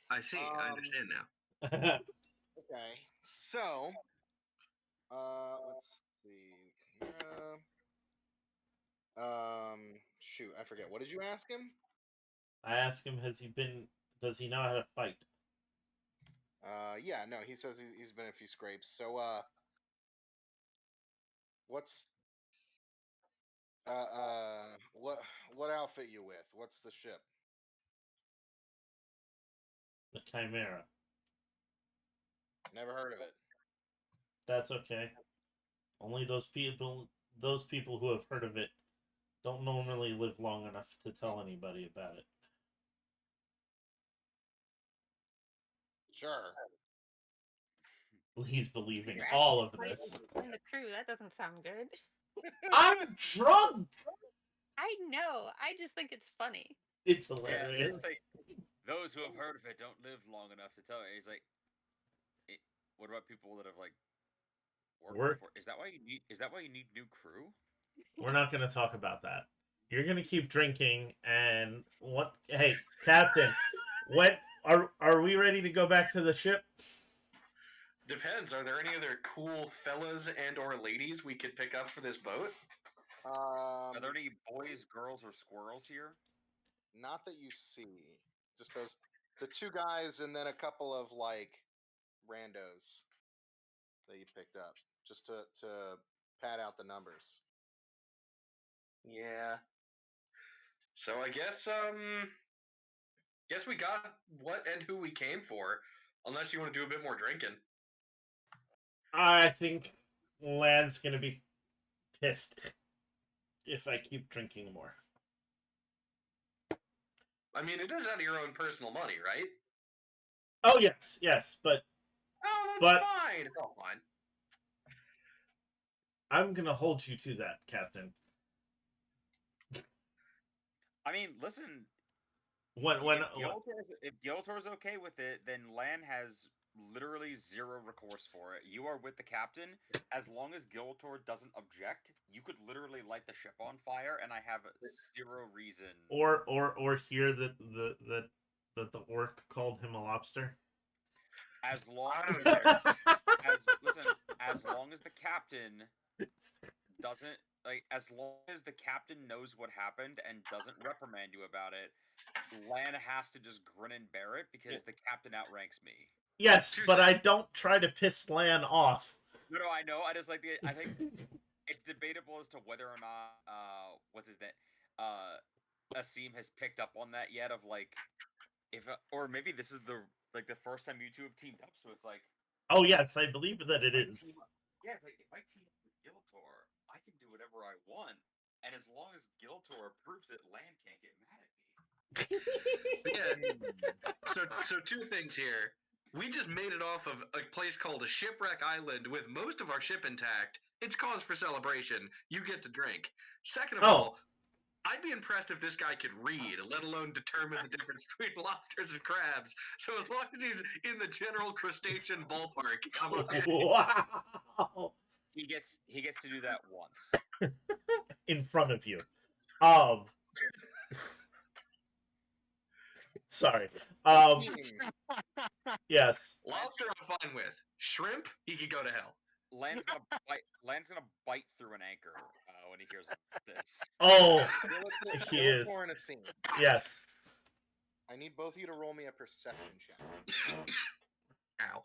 Speaker 3: I see. I understand now.
Speaker 2: Okay. So, let's see. Shoot, I forget. What did you ask him?
Speaker 1: I asked him, does he know how to fight?
Speaker 2: Yeah, no, he says he's been in a few scrapes. So, what's what outfit you with? What's the ship?
Speaker 1: The Chimera.
Speaker 2: Never heard of it.
Speaker 1: That's okay. Only those people who have heard of it don't normally live long enough to tell anybody about it.
Speaker 2: Sure.
Speaker 1: He's believing
Speaker 6: You're
Speaker 1: all of
Speaker 6: actually
Speaker 1: this.
Speaker 6: in the crew. That doesn't sound good.
Speaker 1: I'm drunk!
Speaker 6: I know. I just think it's funny.
Speaker 1: It's
Speaker 4: Yeah,
Speaker 1: hilarious.
Speaker 4: it's like those who have heard of it don't live long enough to tell it. He's like, what about people that have like worked before? Is that why you need new crew?
Speaker 1: We're not going to talk about that. You're going to keep drinking, and what? Hey, Captain, when are we ready to go back to the ship?
Speaker 3: Depends. Are there any other cool fellas and or ladies we could pick up for this boat?
Speaker 4: Are there any boys, girls, or squirrels here?
Speaker 2: Not that you see. Just the two guys, and then a couple of like randos that you picked up, just to pad out the numbers.
Speaker 3: Yeah. So I guess we got what and who we came for, unless you want to do a bit more drinking.
Speaker 1: I think Lan's going to be pissed if I keep drinking more.
Speaker 3: I mean, it is out of your own personal money, right?
Speaker 1: Oh, yes, but...
Speaker 3: Oh, that's fine. It's all fine.
Speaker 1: I'm going to hold you to that, Captain.
Speaker 4: I mean, listen. If Giltor's okay with it, then Lan has literally zero recourse for it. You are with the captain. As long as Giltor doesn't object, you could literally light the ship on fire, and I have zero reason.
Speaker 1: Or hear that the orc called him a lobster.
Speaker 4: As long as long as the captain doesn't as long as the captain knows what happened and doesn't reprimand you about it, Lan has to just grin and bear it because the captain outranks me.
Speaker 1: Yes, but I don't try to piss Lan off.
Speaker 4: No, I know. I think it's debatable as to whether or not what's his name Asim has picked up on that yet. Of like, or maybe this is the first time you two have teamed up. So it's like,
Speaker 1: oh yes, I believe that it is.
Speaker 4: It's like if I team up with Giltor, I can do whatever I want, and as long as Giltor approves it, Lan can't get mad at me.
Speaker 3: Yeah. So two things here. We just made it off of a place called a shipwreck island with most of our ship intact. It's cause for celebration. You get to drink. Second of all, I'd be impressed if this guy could read, let alone determine the difference between lobsters and crabs. So as long as he's in the general crustacean ballpark, I'm okay.
Speaker 1: Wow.
Speaker 4: He gets to do that once.
Speaker 1: In front of you. Sorry.
Speaker 2: Team.
Speaker 1: Yes.
Speaker 3: Lobster I'm fine with. Shrimp, he could go to hell.
Speaker 4: Land's gonna bite through an anchor when he hears this.
Speaker 1: Oh, he
Speaker 2: Skeletor
Speaker 1: is.
Speaker 2: and a scene.
Speaker 1: Yes.
Speaker 2: I need both of you to roll me a perception check.
Speaker 3: Ow.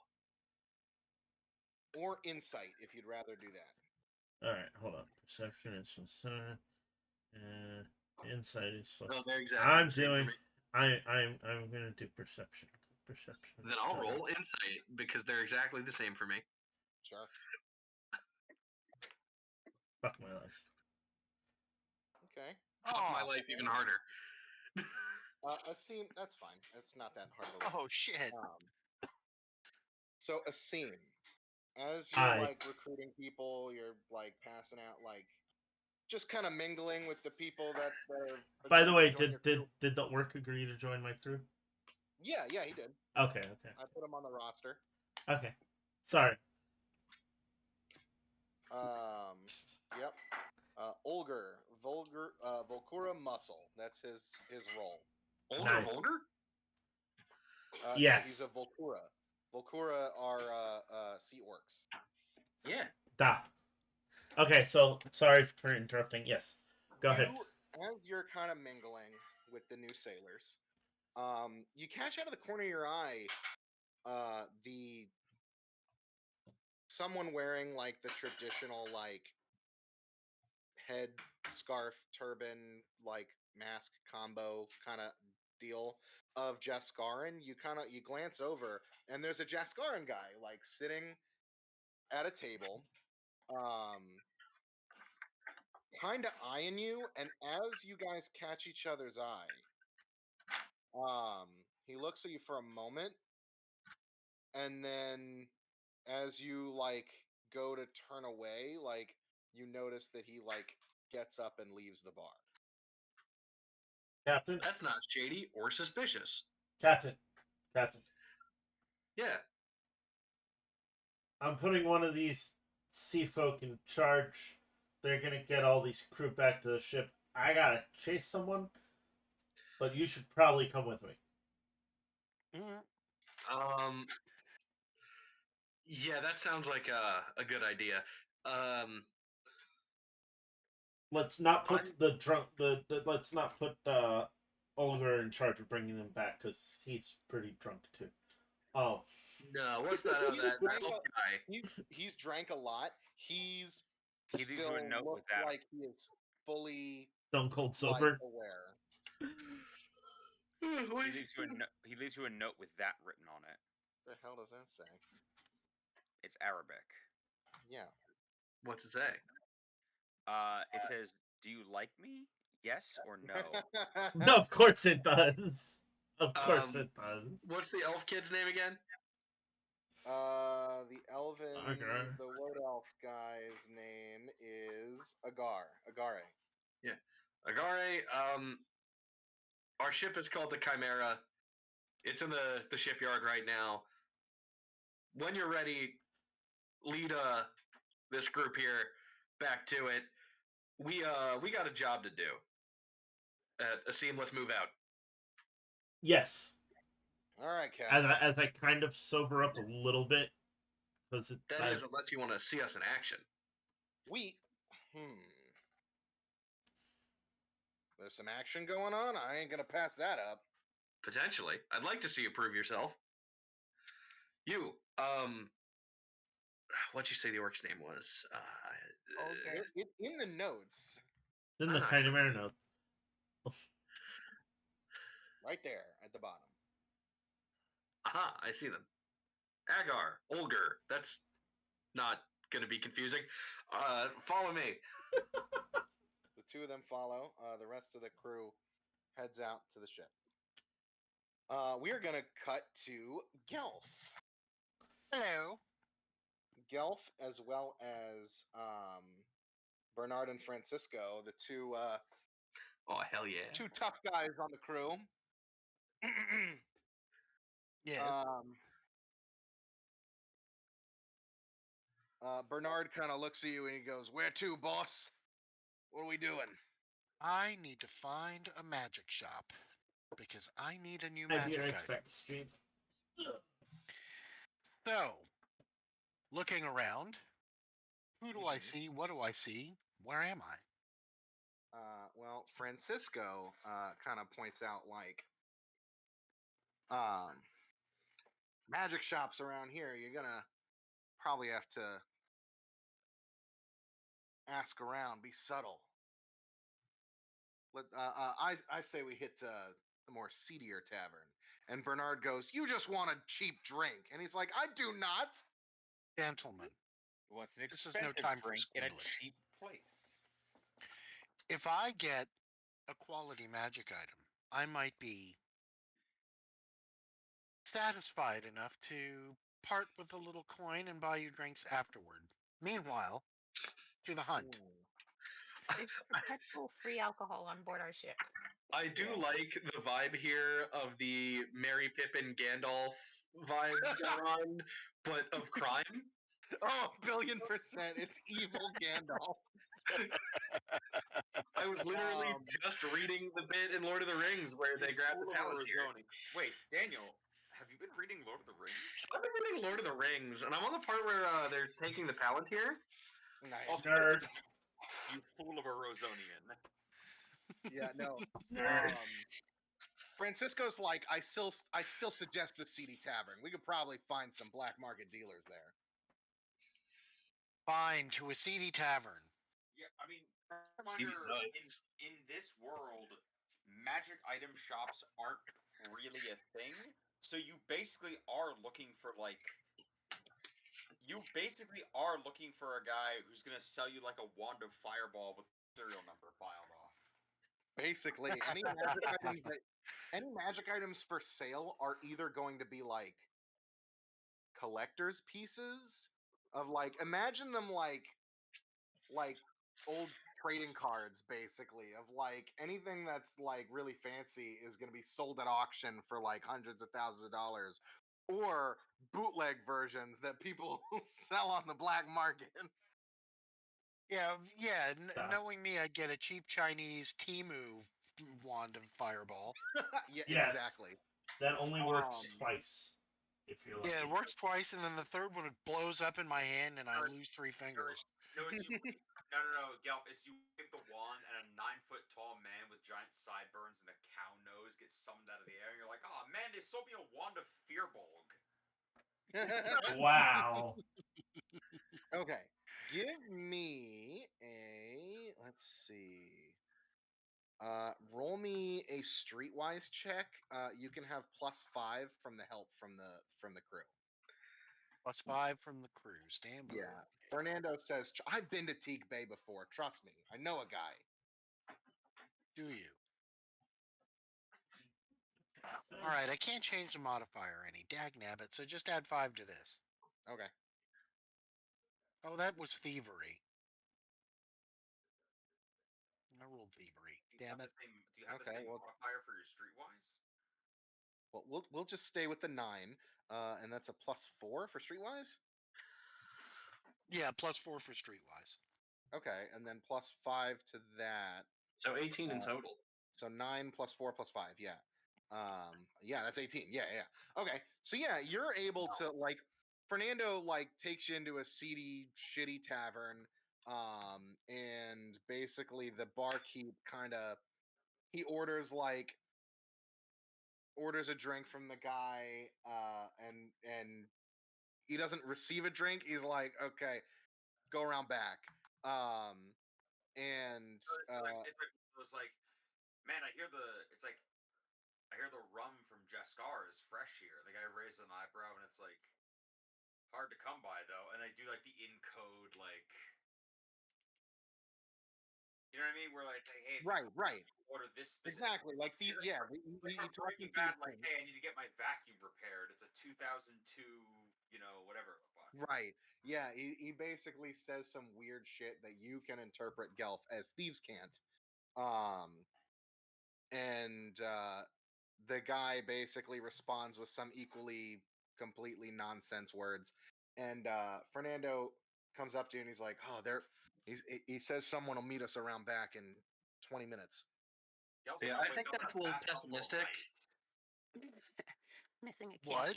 Speaker 2: Or insight, if you'd rather do that.
Speaker 1: All right, hold on. Perception is insight is plus.
Speaker 3: Oh, they're exactly
Speaker 1: I'm
Speaker 3: the same for
Speaker 1: doing.
Speaker 3: me.
Speaker 1: I'm gonna do perception. Perception.
Speaker 3: Then I'll roll insight because they're exactly the same for me.
Speaker 2: Sure.
Speaker 1: Fuck my life.
Speaker 2: Okay.
Speaker 3: Fuck my life even harder.
Speaker 2: Asim, that's fine. It's not that hard to
Speaker 5: Oh shit.
Speaker 2: So Asim, as you're
Speaker 1: Aye.
Speaker 2: like recruiting people, you're like passing out like just kind of mingling with the people that are.
Speaker 1: By the way,
Speaker 2: join your crew.
Speaker 1: did the orc agree to join my crew?
Speaker 2: Yeah, he did.
Speaker 1: Okay.
Speaker 2: I put him on the roster.
Speaker 1: Okay. Sorry.
Speaker 2: Yep. Olger, Volcura Muscle. That's his role.
Speaker 3: Older
Speaker 1: Nice.
Speaker 3: Volger?
Speaker 2: Yeah,
Speaker 1: Yes.
Speaker 2: he's a Volcura. Volcura are sea orcs.
Speaker 3: Yeah.
Speaker 1: Da. Okay, so sorry for interrupting. Yes. Go ahead.
Speaker 2: As you're kind of mingling with the new sailors, you catch out of the corner of your eye someone wearing like the traditional like head scarf turban like mask combo kind of deal of Jaskaran. You glance over and there's a Jaskaran guy like sitting at a table, kind of eyeing you, and as you guys catch each other's eye, he looks at you for a moment, and then as you like go to turn away, like you notice that he like gets up and leaves the bar.
Speaker 1: Captain.
Speaker 3: That's not shady or suspicious.
Speaker 1: Captain.
Speaker 3: Yeah.
Speaker 1: I'm putting one of these sea folk in charge. They're gonna get all these crew back to the ship. I gotta chase someone, but you should probably come with me.
Speaker 3: Yeah, that sounds like a good idea.
Speaker 1: Let's not put let's not put Oliver in charge of bringing them back because he's pretty drunk too. Oh
Speaker 3: no, what's that? That elf guy.
Speaker 2: He's drank a lot. He
Speaker 4: leaves you
Speaker 2: still
Speaker 4: a note with
Speaker 2: looks
Speaker 4: that.
Speaker 2: like he is fully
Speaker 1: stone cold sober.
Speaker 2: aware.
Speaker 4: He leaves you a note with that written on it.
Speaker 2: The hell does that say?
Speaker 4: It's Arabic.
Speaker 2: Yeah.
Speaker 3: What's it say?
Speaker 4: It says, "Do you like me? Yes or no?"
Speaker 1: No, of course it does. Of course it does.
Speaker 3: What's the elf kid's name again?
Speaker 2: The elven,
Speaker 1: Agar.
Speaker 2: the wood elf guy's name is Agare.
Speaker 3: Yeah, Agare. Our ship is called the Chimera. It's in the shipyard right now. When you're ready, lead this group here back to it. We got a job to do. Asim, let's move out.
Speaker 1: Yes.
Speaker 2: All right, Captain.
Speaker 1: As I kind of sober up a little bit, because
Speaker 3: That is, unless you want to see us in action.
Speaker 2: There's some action going on. I ain't gonna pass that up.
Speaker 3: Potentially, I'd like to see you prove yourself. You, what'd you say the orc's name was?
Speaker 2: In the notes.
Speaker 1: in the Chimera notes.
Speaker 2: Right there at the bottom.
Speaker 3: Aha, I see them. Agar, Olger. That's not going to be confusing. Follow me.
Speaker 2: The two of them follow. The rest of the crew heads out to the ship. We are going to cut to Gelf.
Speaker 5: Hello.
Speaker 2: Gelf, as well as Bernard and Francisco, the two.
Speaker 3: Oh hell yeah!
Speaker 2: Two tough guys on the crew.
Speaker 5: Yeah.
Speaker 2: Bernard kind of looks at you and he goes, "Where to, boss? What are we doing?"
Speaker 5: I need to find a magic shop because I need a new
Speaker 1: At
Speaker 5: magic
Speaker 1: your
Speaker 5: item.
Speaker 1: expect stream.
Speaker 5: So, looking around, who do I
Speaker 2: Mhm.
Speaker 5: see? What do I see? Where am I?
Speaker 2: Well, Francisco kind of points out like um, magic shops around here. You're gonna probably have to ask around, be subtle. I say we hit the more seedier tavern. And Bernard goes, "You just want a cheap drink," and he's like, "I do not."
Speaker 5: Gentlemen,
Speaker 4: What's an
Speaker 5: this is no
Speaker 4: expensive
Speaker 5: time for
Speaker 4: drink in a
Speaker 5: squealish.
Speaker 4: cheap place?
Speaker 5: If I get a quality magic item, I might be satisfied enough to part with a little coin and buy you drinks afterward. Meanwhile, to the hunt.
Speaker 6: There's perpetual free alcohol on board our ship.
Speaker 3: I do like the vibe here of the Mary Pippin Gandalf vibes going on, but of crime.
Speaker 2: Oh, 1,000,000,000%! It's evil Gandalf.
Speaker 3: I was literally
Speaker 2: Um,
Speaker 3: just reading the bit in Lord of the Rings where they grab the
Speaker 4: Fool of a
Speaker 3: Palantir.
Speaker 4: Rosoni. Wait, Daniel, have you been reading Lord of the Rings?
Speaker 3: So I've been reading Lord of the Rings, and I'm on the part where they're taking the Palantir.
Speaker 2: nice.
Speaker 4: Also,
Speaker 1: Nerd.
Speaker 4: you fool of a Rosonian.
Speaker 2: Yeah, no.
Speaker 1: Nerd.
Speaker 2: Francisco's like, I still suggest the seedy tavern. We could probably find some black market dealers there.
Speaker 5: Fine, to a seedy tavern.
Speaker 4: Yeah, I mean,
Speaker 3: Seems
Speaker 4: reminder,
Speaker 3: nice.
Speaker 4: in this world, magic item shops aren't really a thing. So you basically are looking for a guy who's gonna sell you like a wand of fireball with serial number filed off.
Speaker 2: Basically, any magic items for sale are either going to be like collector's pieces of like, imagine them like old trading cards, basically, of like anything that's like really fancy is going to be sold at auction for like hundreds of thousands of dollars, or bootleg versions that people sell on the black market.
Speaker 5: Yeah,
Speaker 1: Yeah.
Speaker 5: knowing me, I'd get a cheap Chinese Timu wand of fireball.
Speaker 2: Yeah,
Speaker 1: Yes.
Speaker 2: exactly.
Speaker 1: That only works
Speaker 2: Um,
Speaker 1: twice. If you're lucky.
Speaker 5: Yeah, it works twice, and then the third one it blows up in my hand, and I lose 3 fingers.
Speaker 4: No, it's you. No, Gelf. It's you wave the wand, and a 9-foot tall man with giant sideburns and a cow nose gets summoned out of the air. And you're like, oh man, they sold me a wand of Fearbolg.
Speaker 1: Wow.
Speaker 2: Okay, give me a, let's see. Roll me a streetwise check. You can have +5 from the help from the crew.
Speaker 5: +5 from the crew. Stand by.
Speaker 2: Yeah. Fernando says, "I've been to Teak Bay before. Trust me, I know a guy."
Speaker 5: Do you? All right, I can't change the modifier any. Dagnabbit, so just add 5 to this.
Speaker 2: Okay.
Speaker 5: Oh, that was thievery. I rolled thievery. Damn it.
Speaker 4: Do you have the
Speaker 2: Okay,
Speaker 4: same
Speaker 2: well-
Speaker 4: modifier for your streetwise?
Speaker 2: Well, we'll just stay with the 9, and that's a +4 for streetwise.
Speaker 5: Yeah, +4 for streetwise.
Speaker 2: Okay, and then +5 to that.
Speaker 3: So 18 in total.
Speaker 2: So 9 +4 +5. Yeah. Yeah, that's 18. Yeah. Okay. So yeah, you're able to like, Fernando like takes you into a seedy, shitty tavern. And basically the barkeep he orders a drink from the guy, and he doesn't receive a drink. He's like, okay, go around back. And
Speaker 4: It's like, man, I hear the rum from Jaskar is fresh here. The guy raised an eyebrow, and it's like hard to come by though. And I do like the in code, like, you know what I mean? Where like, hey,
Speaker 2: right.
Speaker 4: order this
Speaker 2: Exactly. Like the
Speaker 4: Like,
Speaker 2: yeah,
Speaker 4: like
Speaker 2: we
Speaker 4: from
Speaker 2: talking
Speaker 4: Breaking Bad,
Speaker 2: thieves
Speaker 4: like,
Speaker 2: thing.
Speaker 4: hey, I need to get my vacuum repaired. It's a 2002, whatever.
Speaker 2: Right. Yeah, he basically says some weird shit that you can interpret, Gelf, as thieves can't. And the guy basically responds with some equally completely nonsense words. And Fernando comes up to you and he's like, "Oh, he says someone will meet us around back in 20 minutes.
Speaker 3: Yeah, I think that's a little pessimistic.
Speaker 6: Missing a kidney.
Speaker 5: What?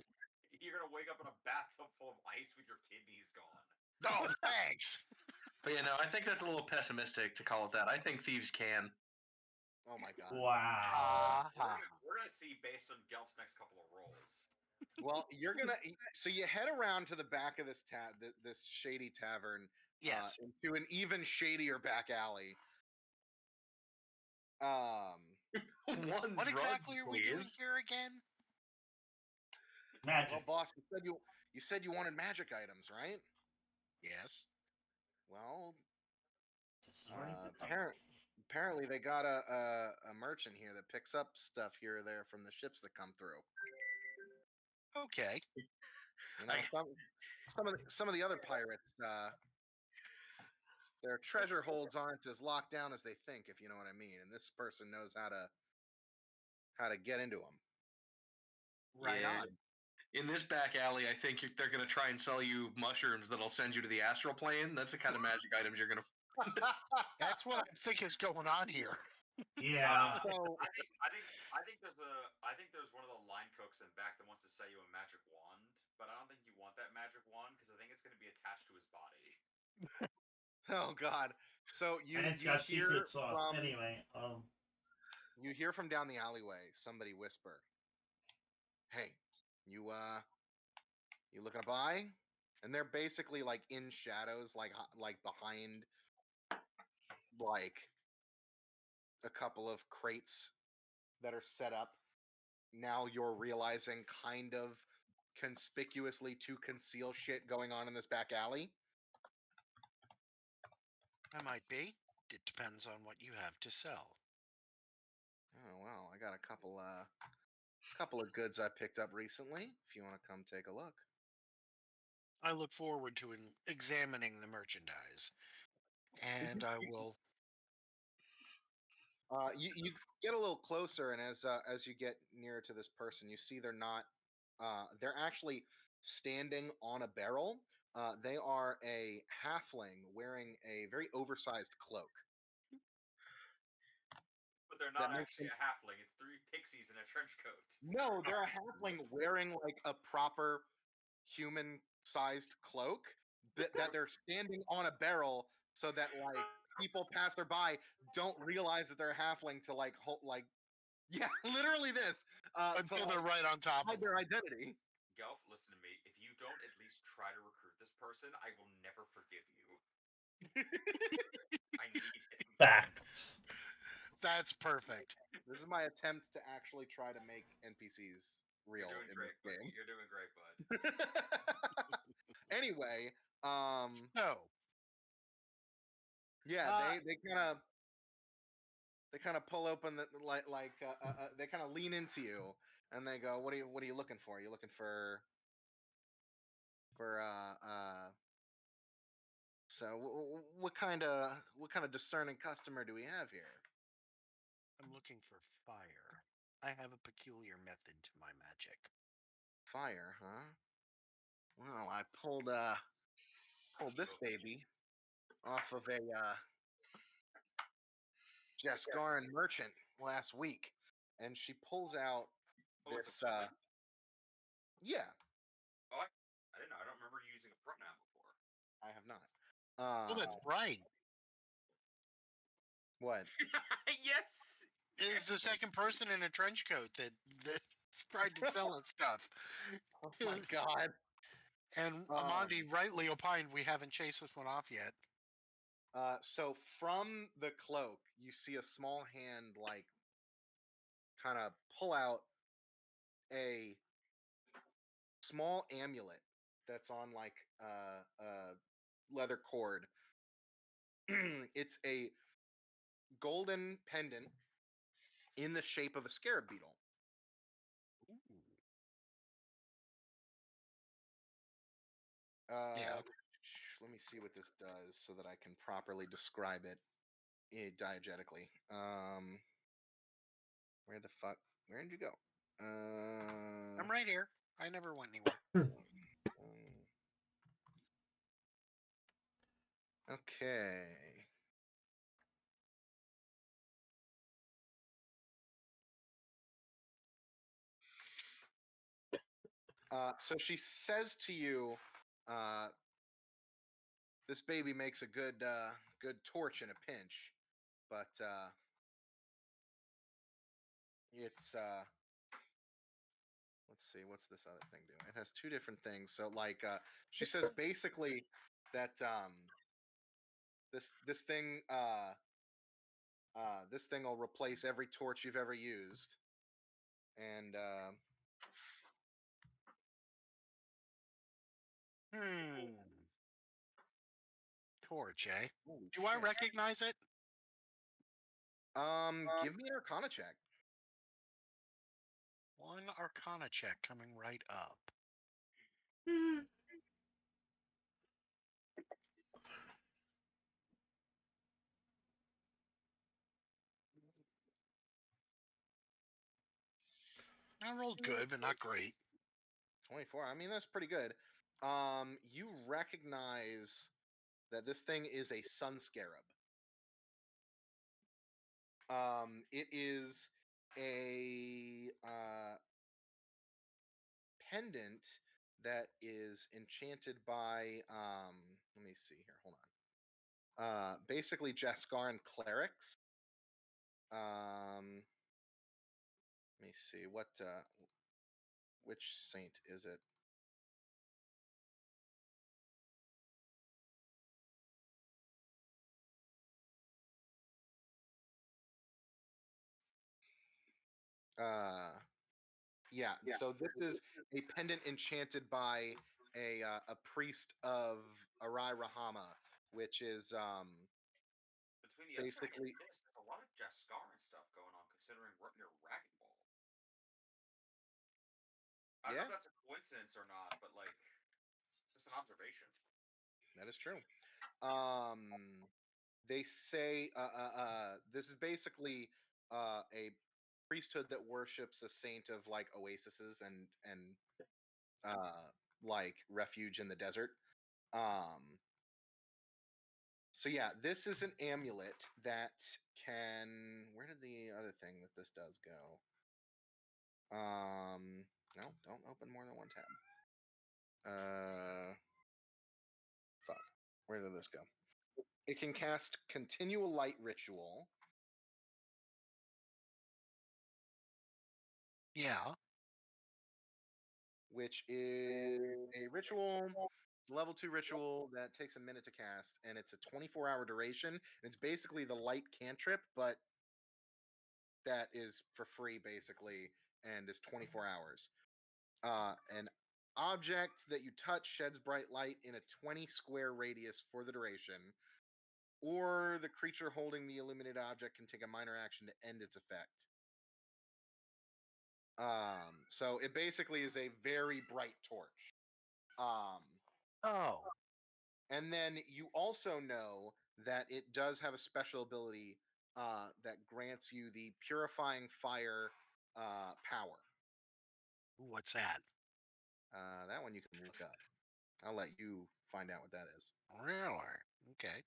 Speaker 4: You're gonna wake up in a bathtub full of ice with your kidneys gone.
Speaker 5: Oh, thanks.
Speaker 3: But yeah, no, I think that's a little pessimistic to call it that. I think thieves can.
Speaker 2: Oh my god.
Speaker 1: Wow.
Speaker 4: We're gonna see based on Gelf's next couple of rolls.
Speaker 2: Well, so you head around to the back of this this shady tavern,
Speaker 5: Yes.
Speaker 2: into an even shadier back alley.
Speaker 5: What exactly are we doing
Speaker 3: please.
Speaker 5: here again?
Speaker 1: Magic.
Speaker 2: Well, boss, you said you wanted magic items, right?
Speaker 5: Yes.
Speaker 2: Well,
Speaker 1: This is where you put them.
Speaker 2: apparently they got a merchant here that picks up stuff here or there from the ships that come through.
Speaker 5: Okay.
Speaker 2: You know, some of the other pirates, their treasure holds aren't as locked down as they think, if you know what I mean. And this person knows how to get into them.
Speaker 5: Right
Speaker 3: Yeah.
Speaker 5: on.
Speaker 3: In this back alley, I think they're going to try and sell you mushrooms that'll send you to the astral plane. That's the kind of magic items you're going to.
Speaker 5: That's what I think is going on here.
Speaker 1: Yeah.
Speaker 2: So
Speaker 4: I think there's one of the line cooks in back that wants to sell you a magic wand, but I don't think you want that magic wand because I think it's going to be attached to his body.
Speaker 2: oh god. So
Speaker 1: And it's
Speaker 2: you
Speaker 1: got
Speaker 2: hear
Speaker 1: secret sauce.
Speaker 2: from
Speaker 1: Anyway,
Speaker 2: you hear from down the alleyway somebody whisper, "Hey, you looking to buy?" And they're basically like in shadows, like behind like a couple of crates that are set up. Now you're realizing kind of conspicuously to conceal shit going on in this back alley.
Speaker 5: I might be. It depends on what you have to sell.
Speaker 2: Oh well, I got a couple of goods I picked up recently. If you want to come take a look.
Speaker 5: I look forward to examining the merchandise, and I will.
Speaker 2: You get a little closer, and as you get nearer to this person, you see they're not. They're actually standing on a barrel. They are a halfling wearing a very oversized cloak.
Speaker 4: But they're
Speaker 2: That
Speaker 4: not
Speaker 2: makes
Speaker 4: actually a halfling. It's three pixies in a trench coat.
Speaker 2: No, they're a halfling wearing like a proper human-sized cloak that they're standing on a barrel so that like people passerby don't realize that they're a halfling to like yeah, literally this
Speaker 5: Until they're right on top
Speaker 2: hide
Speaker 5: of
Speaker 2: their
Speaker 5: them.
Speaker 2: identity.
Speaker 4: Gelf, listen to me. If you don't at least try to recruit this person, I will never forgive you. I need him.
Speaker 1: facts.
Speaker 5: That's perfect.
Speaker 2: This is my attempt to actually try to make NPCs real
Speaker 4: You're doing
Speaker 2: in
Speaker 4: great,
Speaker 2: this
Speaker 4: buddy.
Speaker 2: game.
Speaker 4: You're doing great, bud.
Speaker 2: Anyway,
Speaker 5: So,
Speaker 2: yeah, they kind of pull open they kind of lean into you and they go, what are you looking for? Are you looking for so what kind of discerning customer do we have here?
Speaker 5: I'm looking for fire. I have a peculiar method to my magic.
Speaker 2: Fire, huh? Well, I pulled this baby off of a Jaskaran merchant last week, and she pulls out
Speaker 4: Oh, it's
Speaker 2: this
Speaker 4: a woman?
Speaker 2: yeah,
Speaker 4: Oh, I didn't know. I don't remember you using a pronoun before.
Speaker 2: I have not.
Speaker 5: Oh, that's right.
Speaker 2: What?
Speaker 4: Yes.
Speaker 5: It's the second person in a trench coat that tried to sell us stuff.
Speaker 2: Oh my god.
Speaker 5: And Amandi rightly opined we haven't chased this one off yet.
Speaker 2: So from the cloak, you see a small hand like kind of pull out a small amulet that's on like a leather cord. It's a golden pendant in the shape of a scarab beetle.
Speaker 5: Yeah.
Speaker 2: Let me see what this does so that I can properly describe it diegetically. Where did you go?
Speaker 5: I'm right here. I never went anywhere.
Speaker 2: Okay. So she says to you, "This baby makes a good torch in a pinch, but it's let's see, what's this other thing doing? It has two different things. So like, she says basically that this thing will replace every torch you've ever used, and
Speaker 5: Torch, eh?
Speaker 2: holy
Speaker 5: Do I
Speaker 2: shit.
Speaker 5: recognize it?
Speaker 2: Give me an Arcana check.
Speaker 5: One Arcana check coming right up. I rolled good, but not great.
Speaker 2: 24. I mean, that's pretty good. You recognize that this thing is a sun scarab. It is a pendant that is enchanted by let me see here, hold on. Basically Jaskaran clerics. Let me see which saint is it? Yeah. So this is a pendant enchanted by a priest of Arai Rahama, which is
Speaker 4: Between the
Speaker 2: basically
Speaker 4: and this, there's a lot of Jaskaran stuff going on, considering we're near Dragon Ball. I don't know if that's a coincidence or not, but like, just an observation.
Speaker 2: That is true. They say this is basically a priesthood that worships a saint of like oases and like refuge in the desert. So yeah, this is an amulet that can. Where did the other thing that this does go? No, don't open more than one tab. Fuck. Where did this go? It can cast Continual Light Ritual.
Speaker 5: Yeah.
Speaker 2: Which is a ritual, level 2 ritual that takes a minute to cast, and it's a 24-hour duration. It's basically the light cantrip, but that is for free, basically, and is 24 hours. An object that you touch sheds bright light in a 20 square radius for the duration, or the creature holding the illuminated object can take a minor action to end its effect. So it basically is a very bright torch.
Speaker 5: Oh.
Speaker 2: And then you also know that it does have a special ability that grants you the purifying fire power.
Speaker 5: Ooh, what's that?
Speaker 2: That one you can look up. I'll let you find out what that is.
Speaker 5: Really? Okay.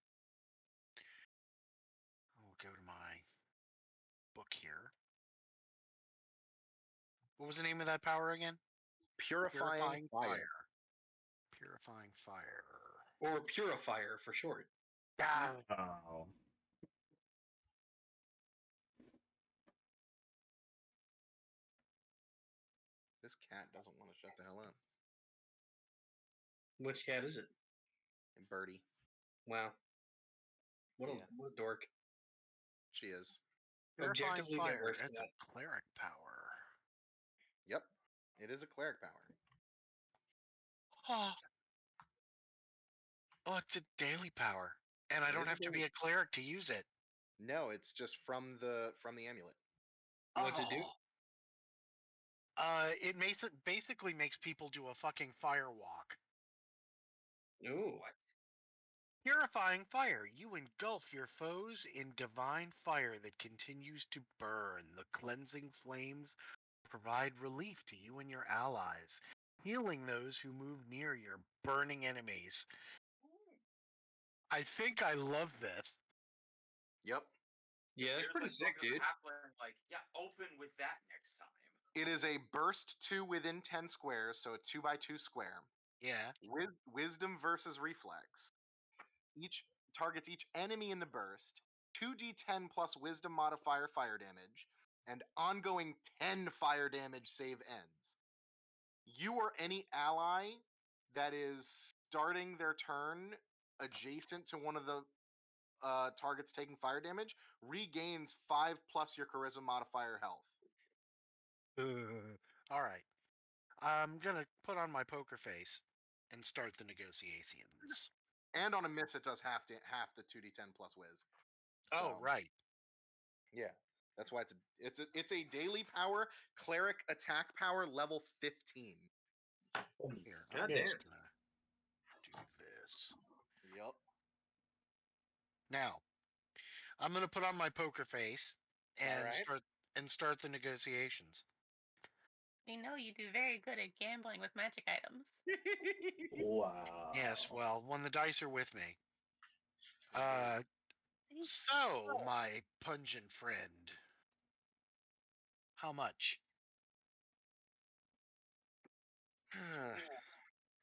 Speaker 5: I'll go to my book here. What was the name of that power again?
Speaker 2: Purifying fire.
Speaker 5: Purifying fire.
Speaker 3: Or Purifier for short.
Speaker 5: Ah.
Speaker 1: Oh.
Speaker 2: This cat doesn't want to shut the hell up.
Speaker 3: Which cat is it?
Speaker 2: Birdie.
Speaker 3: Wow. What a dork.
Speaker 2: She is.
Speaker 5: Purifying
Speaker 3: Objectively
Speaker 5: fire.
Speaker 3: worse
Speaker 5: It's
Speaker 3: than
Speaker 5: a cleric power.
Speaker 2: Yep. It is a cleric power.
Speaker 5: Oh, it's a daily power. And I don't have to be a cleric to use it.
Speaker 2: No, it's just from the amulet.
Speaker 3: What's it do?
Speaker 5: It basically makes people do a fucking fire walk.
Speaker 3: Ooh.
Speaker 5: Purifying fire. You engulf your foes in divine fire that continues to burn. The cleansing flames provide relief to you and your allies, healing those who move near your burning enemies. I think I love this.
Speaker 2: Yep.
Speaker 3: Yeah, it's pretty sick, dude.
Speaker 4: Like, yeah, open with that next time.
Speaker 2: It is a burst 2 within 10 squares, so a 2x2 square.
Speaker 5: Yeah.
Speaker 2: Wisdom versus reflex. Each targets each enemy in the burst. 2d10 plus wisdom modifier fire damage, and ongoing 10 fire damage save ends. You or any ally that is starting their turn adjacent to one of the targets taking fire damage regains 5 plus your charisma modifier health.
Speaker 5: All right. I'm gonna put on my poker face and start the negotiations.
Speaker 2: And on a miss, it does half the 2d10 plus whiz.
Speaker 5: Oh,
Speaker 2: So,
Speaker 5: right.
Speaker 2: yeah, that's why it's a daily power cleric attack power level 15.
Speaker 1: Holy
Speaker 5: Here,
Speaker 1: shit.
Speaker 5: I'm just gonna do this.
Speaker 2: Yep.
Speaker 5: Now, I'm gonna put on my poker face and
Speaker 2: Alright.
Speaker 5: start the negotiations.
Speaker 6: We know you do very good at gambling with magic items.
Speaker 1: Wow.
Speaker 5: Yes, well, when the dice are with me. So, my pungent friend, how much?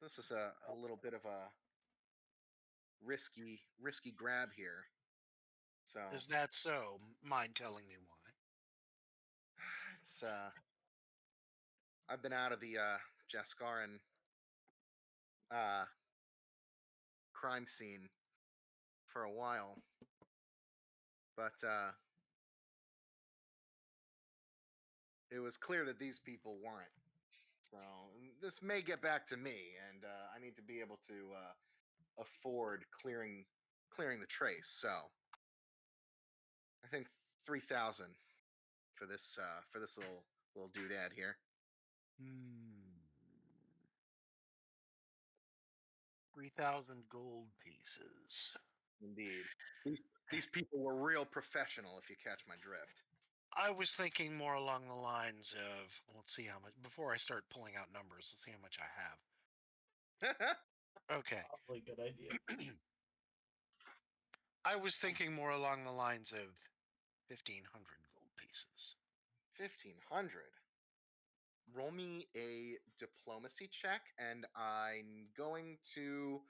Speaker 2: This is a little bit of a risky grab here. So
Speaker 5: Is that so? Mind telling me why?
Speaker 2: it's I've been out of the Jaskaran crime scene for a while, but it was clear that these people weren't. So this may get back to me, and I need to be able to afford clearing the trace. So I think 3,000 for this little doodad here.
Speaker 5: 3,000 gold pieces.
Speaker 2: Indeed, these people were real professional. If you catch my drift.
Speaker 5: I was thinking more along the lines of, let's see how much, before I start pulling out numbers, let's see how much I have. Okay.
Speaker 1: Probably a good idea.
Speaker 5: I was thinking more along the lines of 1,500 gold pieces.
Speaker 2: 1,500. Roll me a diplomacy check, and I'm going to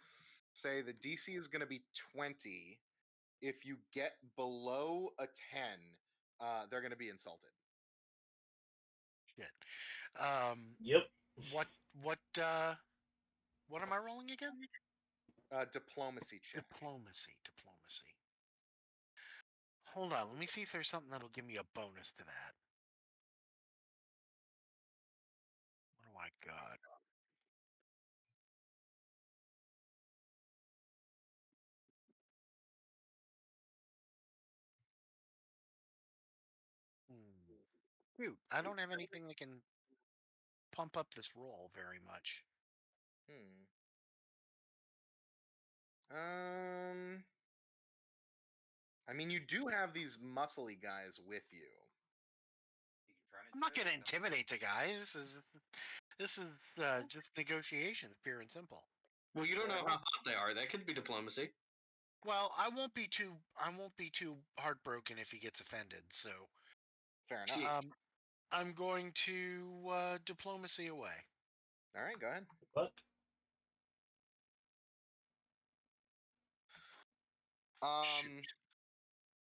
Speaker 2: say the DC is going to be 20. If you get below a 10, they're going to be insulted.
Speaker 5: Shit.
Speaker 1: Yep.
Speaker 5: What am I rolling again?
Speaker 2: Diplomacy check.
Speaker 5: Diplomacy. Hold on, let me see if there's something that'll give me a bonus to that. What do I got? Shoot, I don't have anything that can pump up this roll very much.
Speaker 2: I mean, you do have these muscly guys with you.
Speaker 5: I'm not gonna intimidate the guy. This is just negotiations, pure and simple.
Speaker 3: Well, you don't know how hot they are. That could be diplomacy.
Speaker 5: Well, I won't be too heartbroken if he gets offended. So
Speaker 2: Fair enough.
Speaker 5: I'm going to diplomacy away.
Speaker 2: All right, go ahead.
Speaker 1: But
Speaker 5: Shoot.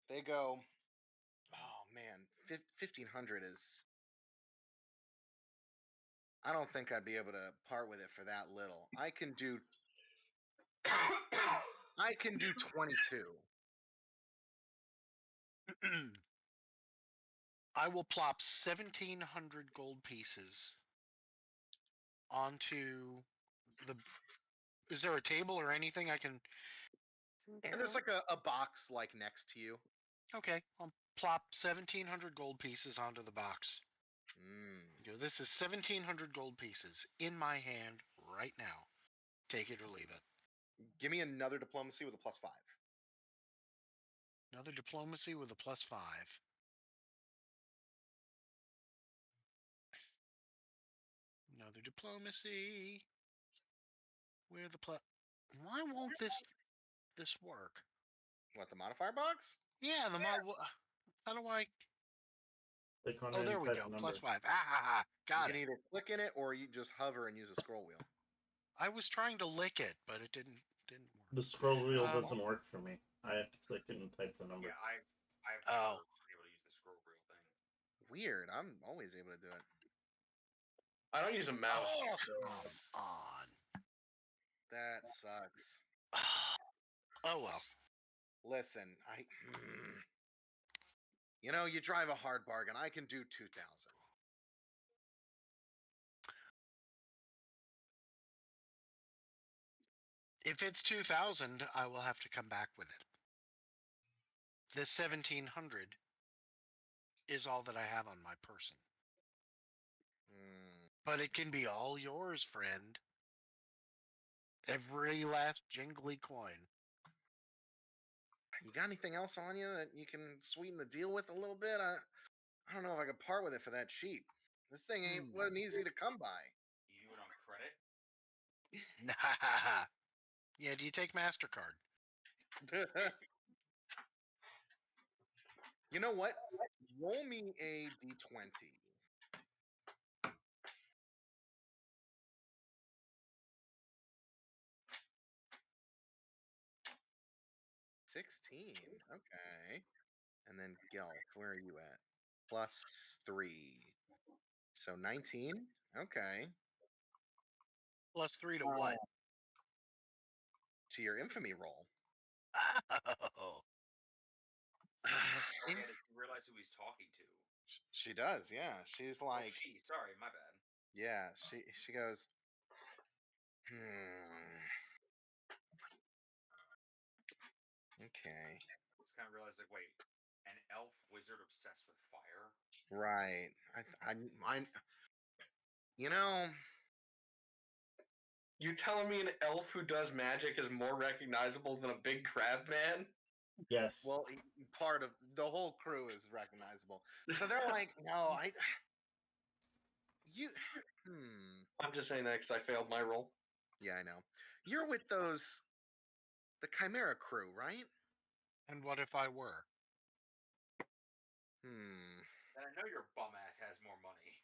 Speaker 2: They go. Oh man, 1,500 is. I don't think I'd be able to part with it for that little. I can do 22.
Speaker 5: I will plop 1,700 gold pieces onto the. Is there a table or anything I can?
Speaker 2: There's like a box like next to you.
Speaker 5: Okay, I'll plop 1,700 gold pieces onto the box. This is 1,700 gold pieces in my hand right now. Take it or leave it.
Speaker 2: Give me another diplomacy with a +5.
Speaker 5: Another diplomacy with a +5. Another diplomacy with a plus. Why won't this work?
Speaker 2: What, the modifier box?
Speaker 5: Yeah, the mod. How do I?
Speaker 1: Click on
Speaker 5: Oh,
Speaker 1: any
Speaker 5: there we
Speaker 1: type
Speaker 5: go.
Speaker 1: of number.
Speaker 5: +5. Ah,
Speaker 2: You
Speaker 5: got
Speaker 2: can
Speaker 5: it.
Speaker 2: either click in it or you just hover and use a scroll wheel.
Speaker 5: I was trying to lick it, but it didn't work.
Speaker 1: The scroll wheel
Speaker 5: Um,
Speaker 1: doesn't work for me. I have to click it and type the number.
Speaker 4: Yeah, I've
Speaker 5: Oh.
Speaker 4: never been able to use the scroll wheel thing.
Speaker 2: Weird. I'm always able to do it.
Speaker 3: I don't use a mouse.
Speaker 5: Oh,
Speaker 3: So.
Speaker 5: come on.
Speaker 2: That sucks.
Speaker 5: Oh well.
Speaker 2: Listen, you drive a hard bargain. I can do 2,000.
Speaker 5: If it's 2,000, I will have to come back with it. The 1,700 is all that I have on my person. But it can be all yours, friend. Every last jingly coin.
Speaker 2: You got anything else on you that you can sweeten the deal with a little bit? I don't know if I could part with it for that cheap. This thing wasn't easy to come by.
Speaker 4: You do it on credit?
Speaker 5: Nah. Yeah, do you take MasterCard?
Speaker 2: You know what? Roll me a d20. 16. Okay. And then Gelf, where are you at? +3. So 19. Okay.
Speaker 5: +3 to what?
Speaker 2: To your infamy roll.
Speaker 5: Oh.
Speaker 4: You realize who he's talking to.
Speaker 2: She does, yeah. She's like,
Speaker 4: sorry, my bad.
Speaker 2: yeah. She goes, Okay.
Speaker 4: Just kind of realized, like, wait, an elf wizard obsessed with fire?
Speaker 2: Right. You know.
Speaker 3: You telling me an elf who does magic is more recognizable than a big crab man?
Speaker 1: Yes.
Speaker 2: Well, part of the whole crew is recognizable. So they're like, no,
Speaker 3: I'm just saying that because I failed my roll.
Speaker 2: Yeah, I know. You're with the Chimera crew, right?
Speaker 5: And what if I were?
Speaker 4: Then I know your bum ass has more money.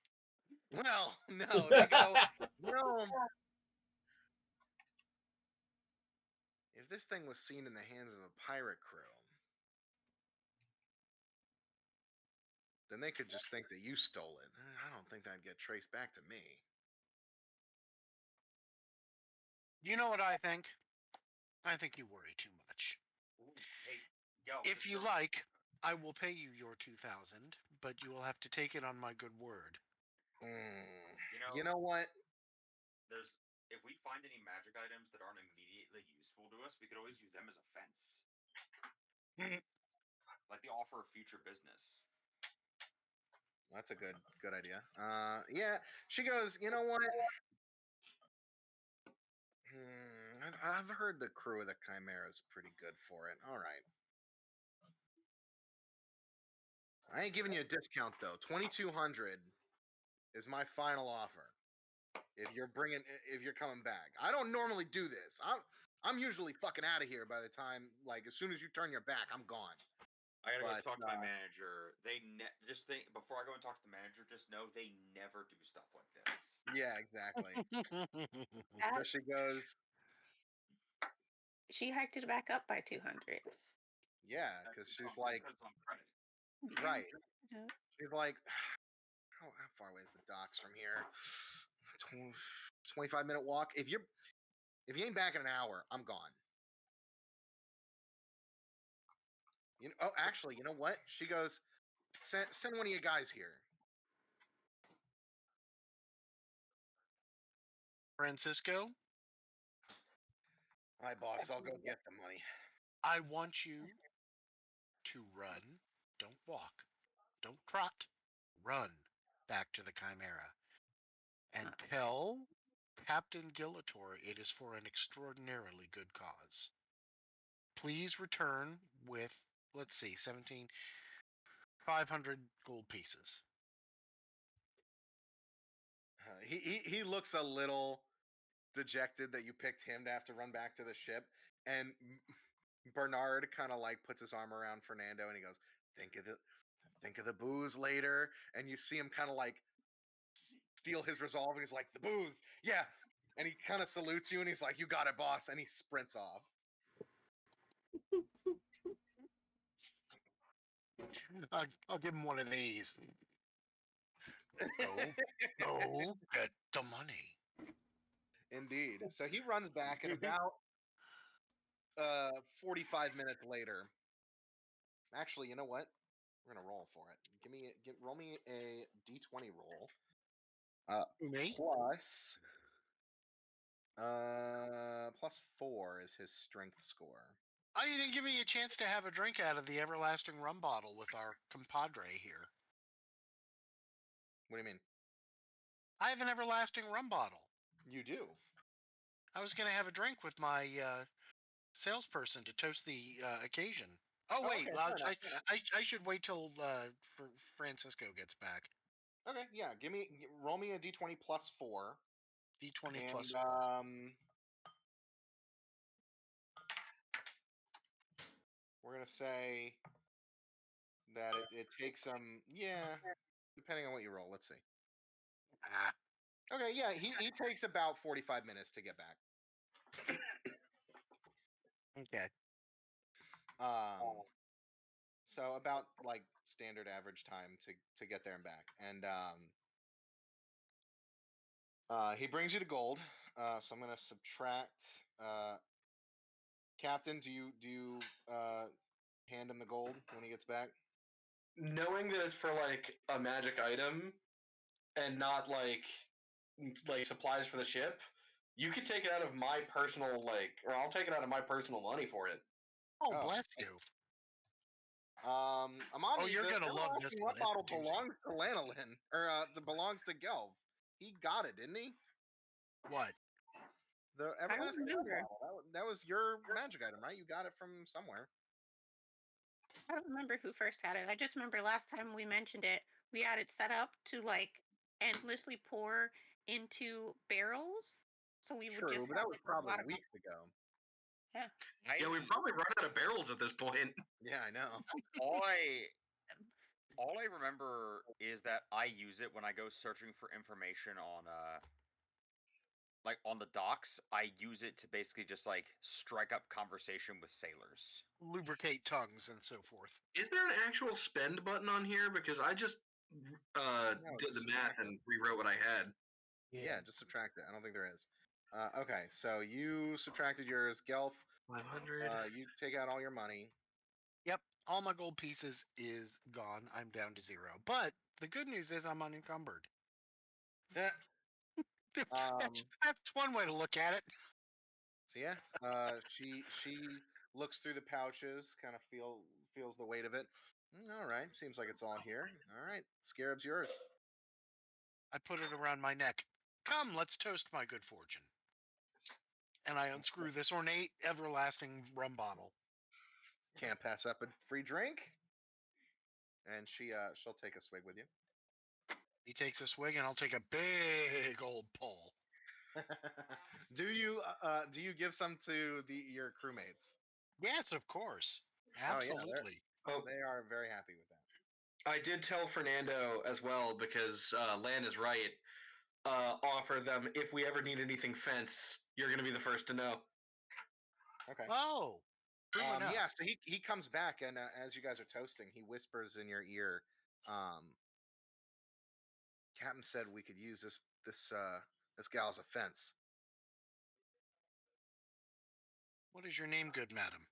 Speaker 2: Well, no, they go, if this thing was seen in the hands of a pirate crew, then they could just think that you stole it. I don't think that'd get traced back to me.
Speaker 5: You know what I think? I think you worry too much.
Speaker 4: Ooh, hey, yo,
Speaker 5: if you like, I will pay you your 2,000, but you will have to take it on my good word.
Speaker 2: You know what?
Speaker 4: If we find any magic items that aren't immediately useful to us, we could always use them as a fence. Like the offer of future business.
Speaker 2: That's a good idea. Yeah. She goes, you know what? I've heard the crew of the Chimera is pretty good for it. All right. I ain't giving you a discount though. 2,200 is my final offer. If you're coming back, I don't normally do this. I'm usually fucking out of here by the time, like, as soon as you turn your back, I'm gone.
Speaker 4: I gotta go talk to my manager. Just think before I go and talk to the manager. Just know they never do stuff like this.
Speaker 2: Yeah, exactly. So she goes.
Speaker 6: She hiked it back up by 200.
Speaker 2: Yeah, because she's like, right. She's like, how far away is the docks from here? 25-minute walk. If you ain't back in an hour, I'm gone. Actually, you know what? She goes, send one of you guys here.
Speaker 5: Francisco?
Speaker 2: Hi, boss. I'll go get the money.
Speaker 5: I want you to run. Don't walk. Don't trot. Run back to the Chimera. And tell Captain Gillator it is for an extraordinarily good cause. Please return with, let's see, 500 gold pieces.
Speaker 2: He looks a little dejected that you picked him to have to run back to the ship, and Bernard kind of like puts his arm around Fernando and he goes, think of the booze later, and you see him kind of like steal his resolve, and he's like, the booze, yeah. And he kind of salutes you, and he's like, you got it, boss, and he sprints off.
Speaker 5: I'll give him one of these. Go get the money.
Speaker 2: Indeed. So he runs back, and about 45 minutes later. Actually, you know what? We're gonna roll for it. Roll me a d20 roll.
Speaker 5: Me?
Speaker 2: Plus 4 is his strength score.
Speaker 5: Oh, you didn't give me a chance to have a drink out of the everlasting rum bottle with our compadre here.
Speaker 2: What do you mean?
Speaker 5: I have an everlasting rum bottle.
Speaker 2: You do?
Speaker 5: I was going to have a drink with my salesperson to toast the occasion. Oh, wait.
Speaker 2: Okay,
Speaker 5: Well,
Speaker 2: fair enough.
Speaker 5: I should wait till Francisco gets back.
Speaker 2: Okay, yeah. Roll me a d20 plus 4.
Speaker 5: D20
Speaker 2: and,
Speaker 5: plus 4.
Speaker 2: We're gonna say that it takes some, depending on what you roll. Let's see. Okay, yeah, he takes about 45 minutes to get back.
Speaker 5: Okay.
Speaker 2: So about like standard average time to get there and back, and he brings you to gold. So I'm gonna subtract. Captain, do you hand him the gold when he gets back?
Speaker 3: Knowing that it's for like a magic item and not like supplies for the ship, you could take it out of my personal or I'll take it out of my personal money for it.
Speaker 5: Oh,
Speaker 2: Oh.
Speaker 5: bless you.
Speaker 2: Amani,
Speaker 5: you're gonna love this one.
Speaker 2: What bottle belongs to Lanolin, or belongs to Gelv? He got it, didn't he?
Speaker 5: What?
Speaker 2: The everlasting bottle. That was your magic item, right? You got it from somewhere.
Speaker 6: I don't remember who first had it. I just remember last time we mentioned it, we had it set up to like endlessly pour into barrels. So we would just
Speaker 2: but that was probably
Speaker 6: a lot
Speaker 2: weeks ago.
Speaker 6: Yeah.
Speaker 3: Yeah, we've probably run out of barrels at this point.
Speaker 2: Yeah, I know.
Speaker 4: All I remember is that I use it when I go searching for information on like on the docks. I use it to basically just like strike up conversation with sailors.
Speaker 5: Lubricate tongues and so forth.
Speaker 3: Is there an actual spend button on here? Because I just did the math and rewrote what I had.
Speaker 2: Yeah, just subtract it. I don't think there is. Okay, so you subtracted yours. Gelf,
Speaker 3: 500.
Speaker 2: you take out all your money.
Speaker 5: Yep, all my gold pieces is gone. I'm down to 0. But the good news is I'm unencumbered.
Speaker 2: Yeah.
Speaker 5: That's one way to look at it.
Speaker 2: So yeah, she looks through the pouches, kind of feels the weight of it. All right, seems like it's all here. All right, Scarab's yours.
Speaker 5: I put it around my neck. Come, let's toast my good fortune. And I unscrew this ornate, everlasting rum bottle.
Speaker 2: Can't pass up a free drink. And she'll take a swig with you.
Speaker 5: He takes a swig, and I'll take a big old pull.
Speaker 2: Do you give some to your crewmates?
Speaker 5: Yes, of course. Absolutely.
Speaker 2: They are very happy with that.
Speaker 3: I did tell Fernando as well, because Lan is right. Offer them, if we ever need anything fence, you're going to be the first to know.
Speaker 2: Okay.
Speaker 5: Oh.
Speaker 2: Yeah, so he comes back, and as you guys are toasting, he whispers in your ear, Captain said we could use this gal as a fence.
Speaker 5: What is your name, good madam?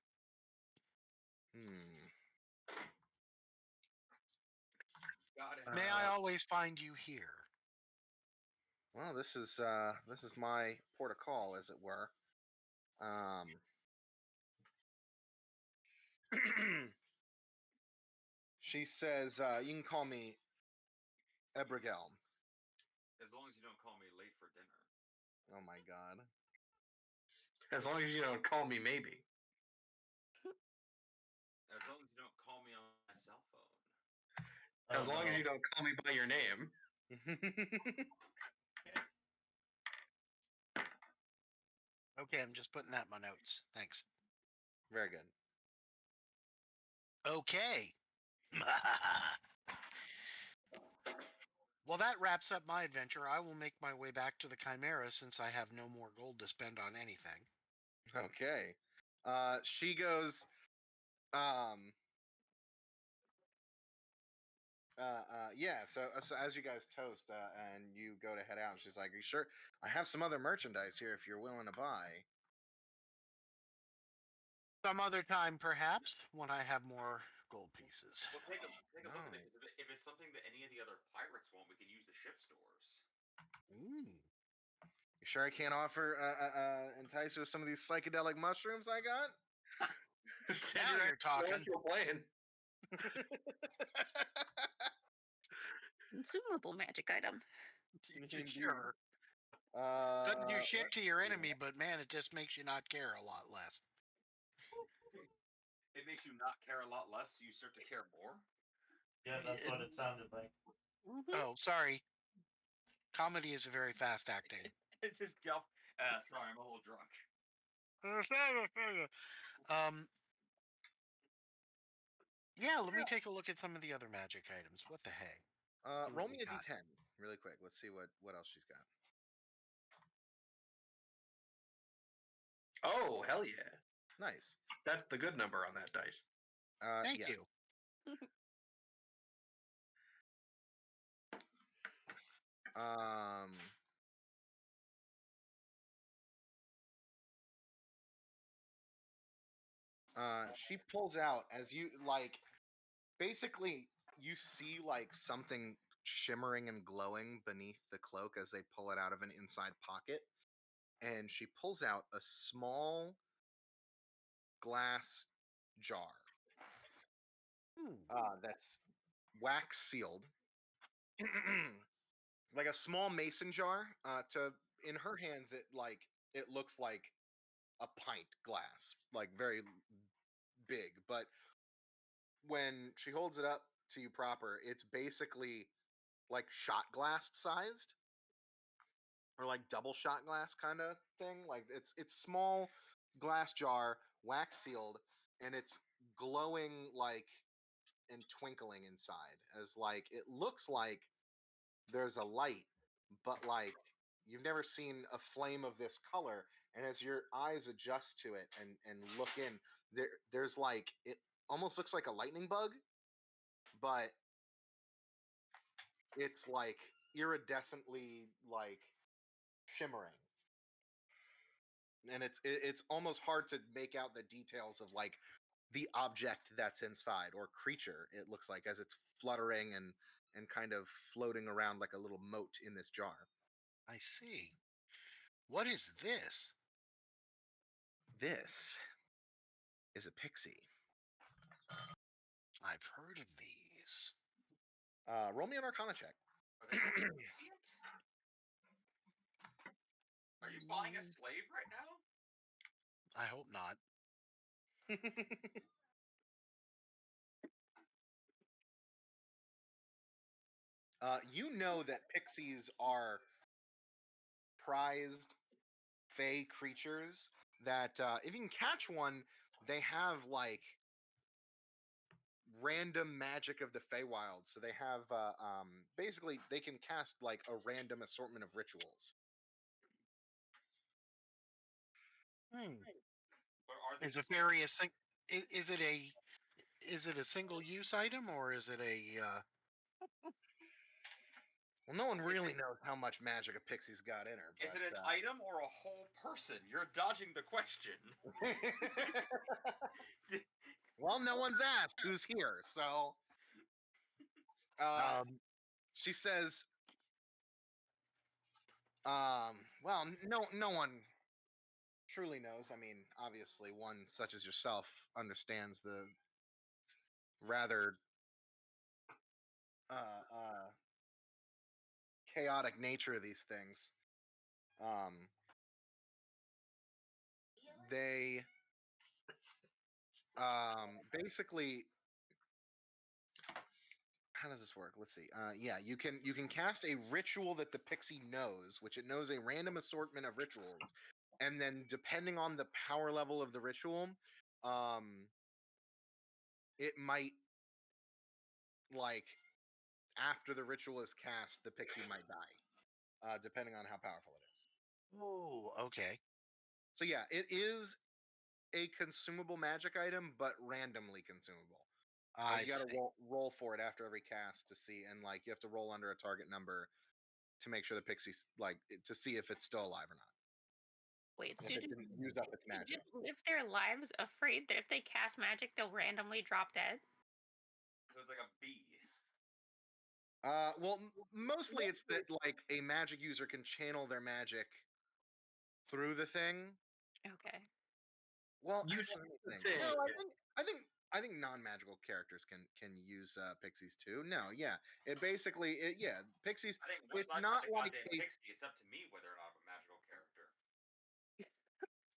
Speaker 5: May I always find you here?
Speaker 2: Well, this is my port of call, as it were. She says you can call me Ebrigel.
Speaker 4: As long as you don't call me late for dinner.
Speaker 2: Oh my god.
Speaker 3: As long as you don't call me maybe.
Speaker 4: As long as you don't call me on my cell phone.
Speaker 3: As long as you don't call me by your name.
Speaker 5: Okay, I'm just putting that in my notes. Thanks.
Speaker 2: Very good.
Speaker 5: Okay. Well, that wraps up my adventure. I will make my way back to the Chimera since I have no more gold to spend on anything.
Speaker 2: Okay. She goes, yeah. So as you guys toast, and you go to head out, she's like, "Are you sure? I have some other merchandise here if you're willing to buy."
Speaker 5: Some other time, perhaps, when I have more gold pieces.
Speaker 4: Well, take a look at it.
Speaker 2: Oh.
Speaker 4: 'Cause if it's something that any of the other pirates want, we could use the ship stores.
Speaker 2: Ooh. You sure I can't offer entice you with some of these psychedelic mushrooms I got?
Speaker 5: Now you're talking.
Speaker 3: Playing.
Speaker 6: Consumable magic item.
Speaker 2: Indeed.
Speaker 5: Sure. Doesn't do shit to your enemy, but man, it just makes you not care a lot less.
Speaker 4: It makes you not care a lot less, so you start to care more.
Speaker 1: Yeah, that's what it sounded like.
Speaker 5: Oh, sorry. Comedy is a very fast acting.
Speaker 4: It's just sorry, I'm a little drunk.
Speaker 5: Yeah, let me take a look at some of the other magic items. What the heck?
Speaker 2: Roll
Speaker 5: do
Speaker 2: me
Speaker 5: we
Speaker 2: a
Speaker 5: got?
Speaker 2: d10 really quick. Let's see what else she's got.
Speaker 3: Oh, hell yeah.
Speaker 2: Nice.
Speaker 3: That's the good number on that dice.
Speaker 5: Thank
Speaker 2: yes.
Speaker 5: you.
Speaker 2: She pulls out as you like. Basically, you see like something shimmering and glowing beneath the cloak as they pull it out of an inside pocket, and she pulls out a small glass jar that's wax sealed, like a small mason jar. In her hands, it looks like a pint glass, like very big. But when she holds it up to you proper, it's basically like shot glass sized, or like double shot glass kind of thing. Like it's small glass jar, wax sealed, and it's glowing like and twinkling inside, as like it looks like there's a light, but like you've never seen a flame of this color. And as your eyes adjust to it and look in, there's like it almost looks like a lightning bug, but it's like iridescently like shimmering, and it's almost hard to make out the details of like the object that's inside, or creature it looks like, as it's fluttering and kind of floating around like a little moat in this jar.
Speaker 5: I see. What is this?
Speaker 2: This is a pixie.
Speaker 5: I've heard of these.
Speaker 2: Roll me an Arcana check.
Speaker 4: Are they radiant? Are you buying a slave right now?
Speaker 5: I hope not.
Speaker 2: You know that pixies are prized fey creatures that if you can catch one, they have like random magic of the Feywild. So they have basically they can cast like a random assortment of rituals.
Speaker 4: Or are they
Speaker 5: Is a fairy a thing? Is it a single use item, or is it a?
Speaker 2: Well, no one really knows how much magic a pixie's got in her.
Speaker 4: Is
Speaker 2: But,
Speaker 4: it an item or a whole person? You're dodging the question.
Speaker 2: well, no one's asked who's here, so she says, well, no one truly knows. I mean, obviously, one such as yourself understands the rather chaotic nature of these things. They basically, how does this work? Let's see. Yeah, you can cast a ritual that the pixie knows, which it knows a random assortment of rituals, and then depending on the power level of the ritual, it might like after the ritual is cast, the pixie might die, depending on how powerful it is.
Speaker 5: Oh, okay.
Speaker 2: So yeah, it is a consumable magic item, but randomly consumable.
Speaker 5: I
Speaker 2: You gotta
Speaker 5: see.
Speaker 2: roll for it after every cast to see, and you have to roll under a target number to make sure the pixie's to see if it's still alive or not.
Speaker 6: Wait, so
Speaker 2: If it didn't use up its
Speaker 6: they
Speaker 2: magic.
Speaker 6: just live their lives afraid that if they cast magic, they'll randomly drop dead?
Speaker 4: So it's like a bee.
Speaker 2: Well, mostly it's that a magic user can channel their magic through the thing.
Speaker 6: Okay.
Speaker 2: Well,
Speaker 3: You
Speaker 2: actually,
Speaker 3: see
Speaker 2: let me
Speaker 3: the
Speaker 2: think. No,
Speaker 3: thing.
Speaker 2: I think non-magical characters can use pixies too. No, yeah, pixies.
Speaker 4: I think once
Speaker 2: It's
Speaker 4: I've
Speaker 2: not
Speaker 4: got the
Speaker 2: like
Speaker 4: goddamn
Speaker 2: a
Speaker 4: pixie, it's up to me whether or not I'm a magical character.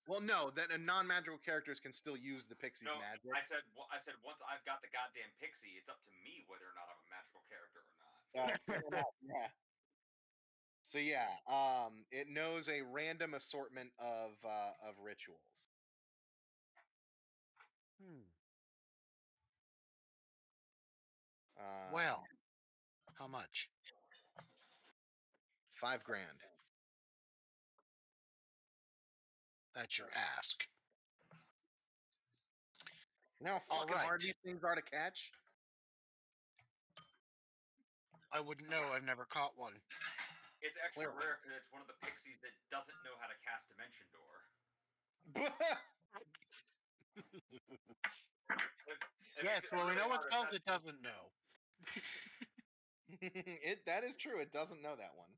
Speaker 2: well, no, that non-magical characters can still use the pixie's
Speaker 4: No,
Speaker 2: magic.
Speaker 4: I said once I've got the goddamn pixie, it's up to me whether or not I'm a magical character or not.
Speaker 2: Fair enough. Yeah. So yeah, it knows a random assortment of rituals.
Speaker 5: Well, how much?
Speaker 2: $5,000.
Speaker 5: That's your ask.
Speaker 2: You know how fucking hard these things are to catch?
Speaker 5: I wouldn't know. I've never caught one.
Speaker 4: It's extra rare because it's one of the pixies that doesn't know how to cast Dimension Door.
Speaker 5: Yes, well, we know what spells it doesn't know.
Speaker 2: That is true. It doesn't know that one.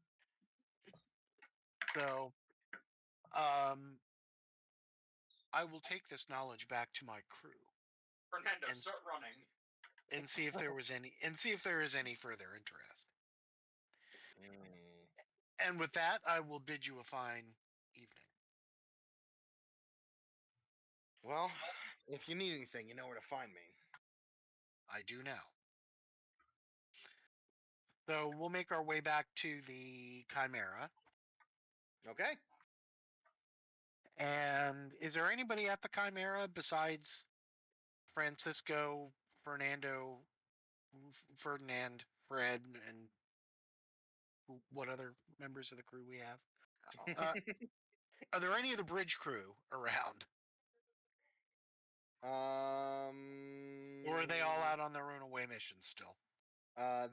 Speaker 5: So, I will take this knowledge back to my crew.
Speaker 4: Fernando, start running.
Speaker 5: And see if there was any, there is any further interest. And with that, I will bid you a fine evening.
Speaker 2: Well, if you need anything, you know where to find me.
Speaker 5: I do now. So we'll make our way back to the Chimera.
Speaker 2: Okay.
Speaker 5: And is there anybody at the Chimera besides Francisco, Fernando, Ferdinand, Fred, and what other members of the crew we have? Are there any of the bridge crew around? Or are they all out on their own away missions still?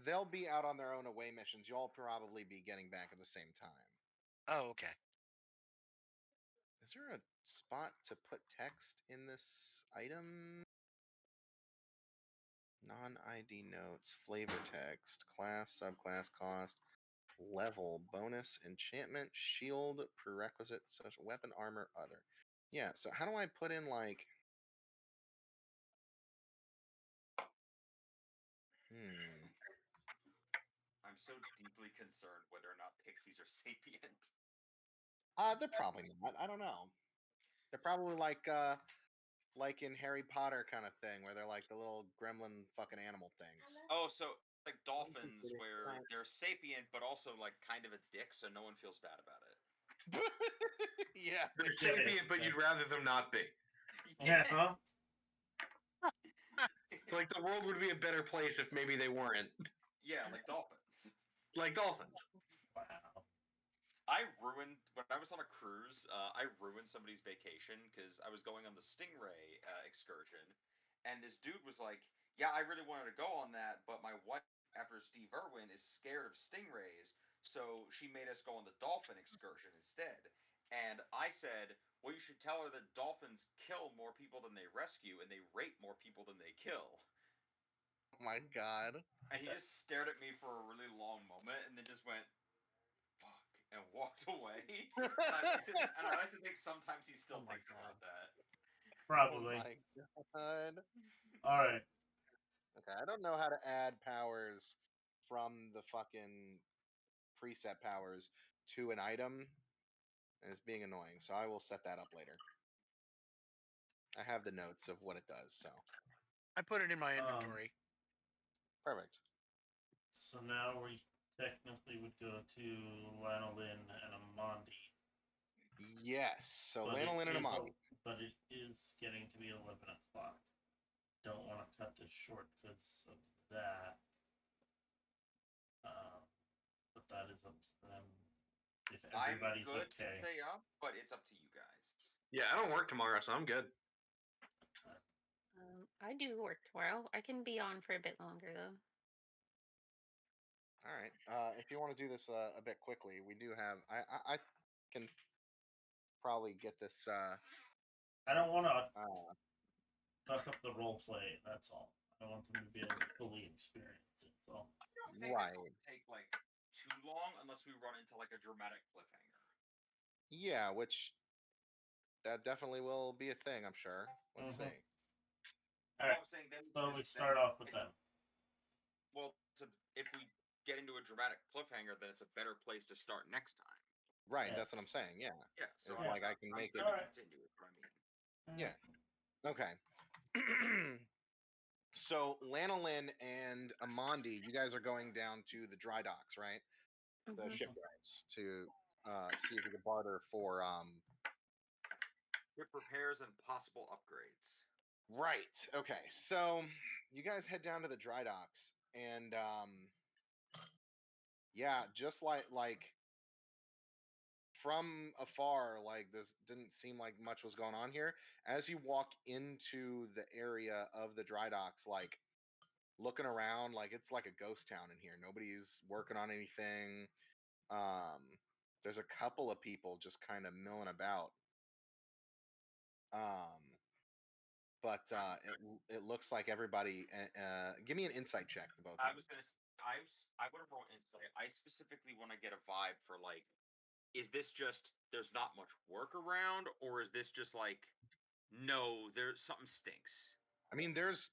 Speaker 2: They'll be out on their own away missions. You'll probably be getting back at the same time.
Speaker 5: Oh, okay.
Speaker 2: Is there a spot to put text in this item? Non-ID notes, flavor text, class, subclass, cost, level, bonus, enchantment, shield, prerequisite, social weapon, armor, other. Yeah, so how do I put in
Speaker 4: I'm so deeply concerned whether or not pixies are sapient.
Speaker 2: They're probably not. I don't know. They're probably like in Harry Potter kind of thing, where they're like the little gremlin fucking animal things.
Speaker 4: Oh, so like dolphins, where they're sapient, but also like kind of a dick, so no one feels bad about it.
Speaker 2: Yeah,
Speaker 3: they're sapient, but you'd rather them not be.
Speaker 1: Yeah. Huh?
Speaker 3: Like the world would be a better place if maybe they weren't.
Speaker 4: Yeah, like dolphins.
Speaker 3: Like dolphins.
Speaker 1: Wow.
Speaker 4: When I was on a cruise, I ruined somebody's vacation because I was going on the Stingray excursion, and this dude was like, "Yeah, I really wanted to go on that, but my wife, after Steve Irwin, is scared of stingrays, so she made us go on the dolphin excursion instead." And I said, "Well, you should tell her that dolphins kill more people than they rescue, and they rape more people than they kill."
Speaker 2: Oh my god.
Speaker 4: And he just stared at me for a really long moment, and then just went, "Fuck," and walked away. and I like to think sometimes he still thinks about that.
Speaker 1: Probably.
Speaker 2: Oh my god.
Speaker 1: All right.
Speaker 2: Okay, I don't know how to add powers from the fucking preset powers to an item, and it's being annoying. So I will set that up later. I have the notes of what it does, so
Speaker 5: I put it in my inventory.
Speaker 2: perfect.
Speaker 1: So now we technically would go to Lanolin and Amandi.
Speaker 2: Yes, so Lanolin and Amandi.
Speaker 1: But it is getting to be 11 o'clock. Don't want to cut this short because of that. that is up to them. If
Speaker 4: I'm
Speaker 1: everybody's
Speaker 4: good
Speaker 1: okay.
Speaker 4: to stay up, but it's up to you guys.
Speaker 3: Yeah, I don't work tomorrow, so I'm good.
Speaker 6: I do work tomorrow. I can be on for a bit longer though.
Speaker 2: All right. If you want to do this a bit quickly, we do have. I can probably get this.
Speaker 1: I don't want to
Speaker 2: Uh,
Speaker 1: fuck up the role play. That's all. I want them to be able to fully experience it. So.
Speaker 4: I don't think
Speaker 2: Right.
Speaker 4: this will take like too long unless we run into like a dramatic cliffhanger.
Speaker 2: Yeah, which that definitely will be a thing, I'm sure. Let's
Speaker 1: Mhm.
Speaker 2: see.
Speaker 1: All right.
Speaker 4: I'm saying then
Speaker 1: So we
Speaker 4: just-
Speaker 1: start
Speaker 4: then
Speaker 1: off with them.
Speaker 4: Well, if we get into a dramatic cliffhanger, then it's a better place to start next time.
Speaker 2: Right, that's what
Speaker 1: Yes.
Speaker 2: I'm saying. Yeah.
Speaker 4: Yeah, so
Speaker 2: It's
Speaker 4: I'm-
Speaker 2: like I can
Speaker 4: I'm
Speaker 2: make
Speaker 4: good
Speaker 2: it.
Speaker 4: to
Speaker 1: Alright.
Speaker 4: continue is what I mean.
Speaker 2: Yeah. Okay. So Lanolin and Amandi, you guys are going down to the dry docks, right? The
Speaker 6: Mhm.
Speaker 2: shipyards to see if you can barter for
Speaker 4: Ship repairs and possible upgrades.
Speaker 2: Right. Okay. So you guys head down to the dry docks, and yeah, just like from afar, like this didn't seem like much was going on here. As you walk into the area of the dry docks, like looking around, like it's like a ghost town in here. Nobody's working on anything. There's a couple of people just kind of milling about. But it looks like everybody. Give me an insight check, the both
Speaker 4: I
Speaker 2: of you.
Speaker 4: was gonna. I would have rolled insight. I specifically want to get a vibe for like, is this just there's not much work around, or is this just like, no, there's something stinks.
Speaker 2: I mean, there's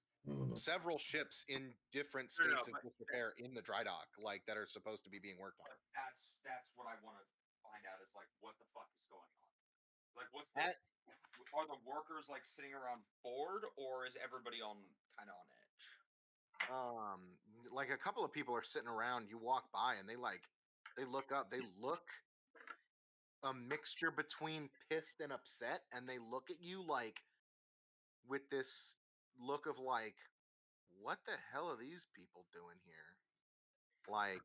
Speaker 2: several ships in different
Speaker 4: No, no,
Speaker 2: states of
Speaker 4: but
Speaker 2: disrepair in the dry dock, like that are supposed to be being worked on.
Speaker 4: But that's what I want to find out is like what the fuck is going on. Like, what's this? Are the workers like sitting around bored, or is everybody on kind of on edge?
Speaker 2: Like a couple of people are sitting around. You walk by and they look up. They look a mixture between pissed and upset, and they look at you like with this look of like, what the hell are these people doing here? Like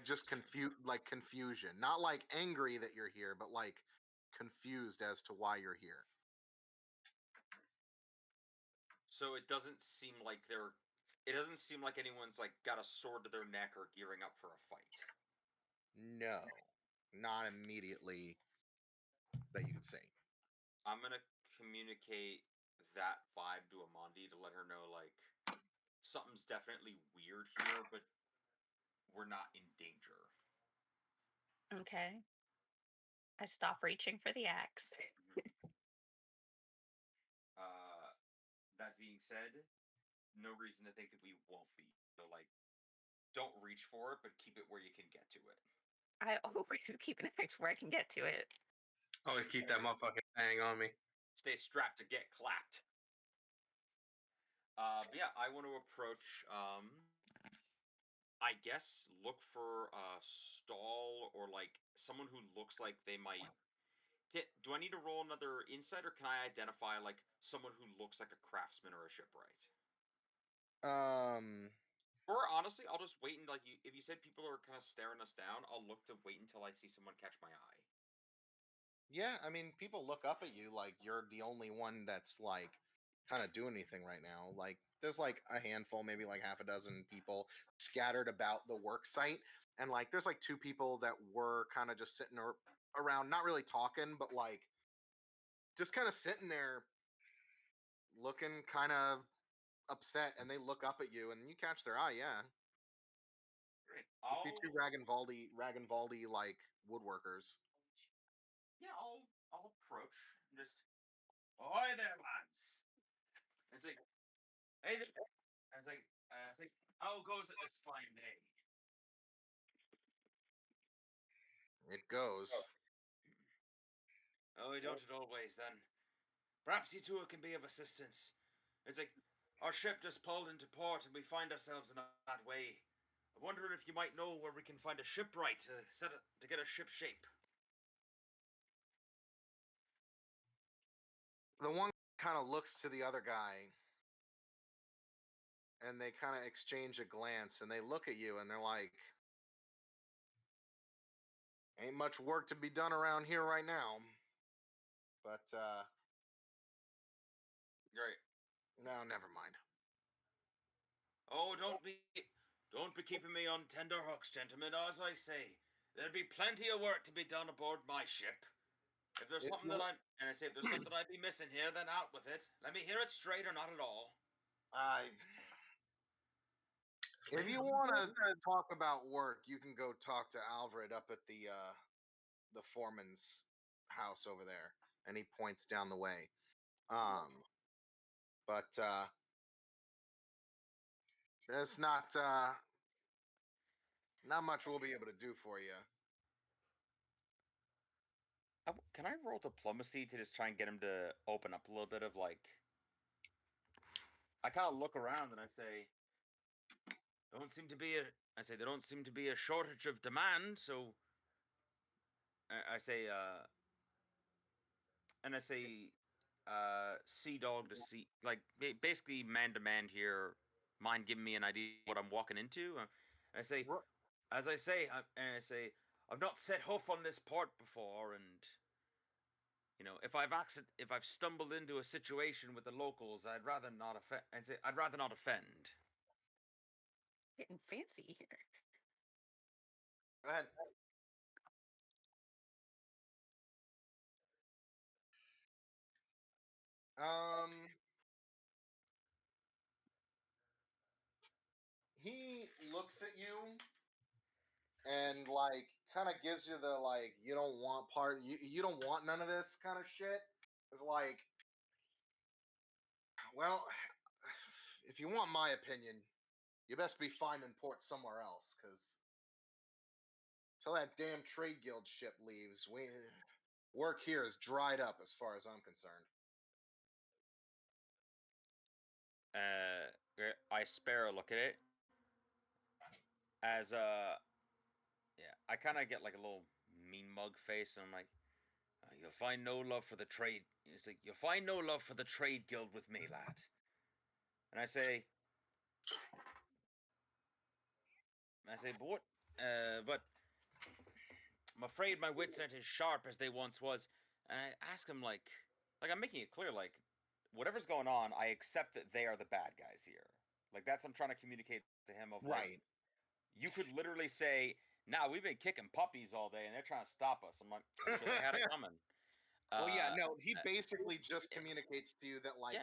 Speaker 2: just confusion, not like angry that you're here, but like confused as to why you're here.
Speaker 4: So it doesn't seem like they're. It doesn't seem like anyone's like got a sword to their neck or gearing up for a fight.
Speaker 2: No, not immediately that you could see.
Speaker 4: I'm gonna communicate that vibe to Amandi to let her know like something's definitely weird here, but we're not in danger.
Speaker 6: Okay. I stop reaching for the axe.
Speaker 4: That being said, no reason to think that we won't be. So like, don't reach for it, but keep it where you can get to it.
Speaker 6: I always keep an axe where I can get to it.
Speaker 3: Always keep that motherfucking thing on me.
Speaker 4: Stay strapped to get clapped. But yeah, I want to approach. I guess look for a stall or like someone who looks like they might. Do I need to roll another insight, or can I identify like someone who looks like a craftsman or a shipwright? Or honestly, I'll just wait and like you. If you said people are kind of staring us down, I'll look to wait until I see someone catch my eye.
Speaker 2: Yeah, I mean, people look up at you like you're the only one that's like kind of doing anything right now. Like, there's like a handful, maybe like half a dozen people scattered about the work site, and like there's like two people that were kind of just sitting around, not really talking, but like just kind of sitting there, looking kind of upset, and they look up at you, and you catch their eye. Yeah,
Speaker 4: Great.
Speaker 2: you see two Ragnvaldi like woodworkers.
Speaker 4: Yeah, I'll approach and just, ahoy there, lads. And it's like, hey there. And it's like, how goes it this fine day?
Speaker 2: It goes.
Speaker 4: Oh, we don't it always then. Perhaps you two can be of assistance. It's like, our ship just pulled into port and we find ourselves in that way. I'm wondering if you might know where we can find a shipwright to get a ship shape.
Speaker 2: The one kind of looks to the other guy and they kind of exchange a glance, and they look at you, and they're like, "Ain't much work to be done around here right now." But
Speaker 4: Great.
Speaker 2: no, never mind.
Speaker 4: Oh, don't be keeping me on tender hooks, gentlemen. As I say, there'll be plenty of work to be done aboard my ship. If there's
Speaker 2: If
Speaker 4: something
Speaker 2: you-
Speaker 4: if there's something I'd be missing here, then out with it. Let me hear it straight or not at all.
Speaker 2: If you want to talk about work, you can go talk to Alfred up at the foreman's house over there, and he points down the way. But there's not much we'll be able to do for you.
Speaker 4: Can I roll diplomacy to just try and get him to open up a little bit of like? I kind of look around and I say, there don't seem to be a shortage of demand. So I say, sea dog to sea, like basically man to man here. Mind giving me an idea what I'm walking into? I say, as I say, I've not set hoof on this port before, and if I've stumbled into a situation with the locals, I'd rather not offend.
Speaker 6: Getting fancy here.
Speaker 2: Go ahead. He looks at you and like kind of gives you the like you don't want you don't want none of this kind of shit. It's like, well, if you want my opinion, you best be finding port somewhere else, because till that damn trade guild ship leaves, work here is dried up as far as I'm concerned.
Speaker 4: I spare a look at it. As yeah, I kind of get like a little mean mug face, and I'm like, you'll find no love for the trade. It's like you'll find no love for the trade guild with me, lad. And I say, but what? But I'm afraid my wits aren't as sharp as they once was. And I ask him like I'm making it clear, like, whatever's going on, I accept that they are the bad guys here. Like that's I'm trying to communicate to him of
Speaker 2: right.
Speaker 4: Like, you could literally say, "Nah, we've been kicking puppies all day, and they're trying to stop us." I'm like, I'm sure they had it coming.
Speaker 2: Well, yeah, no, he basically just communicates to you that like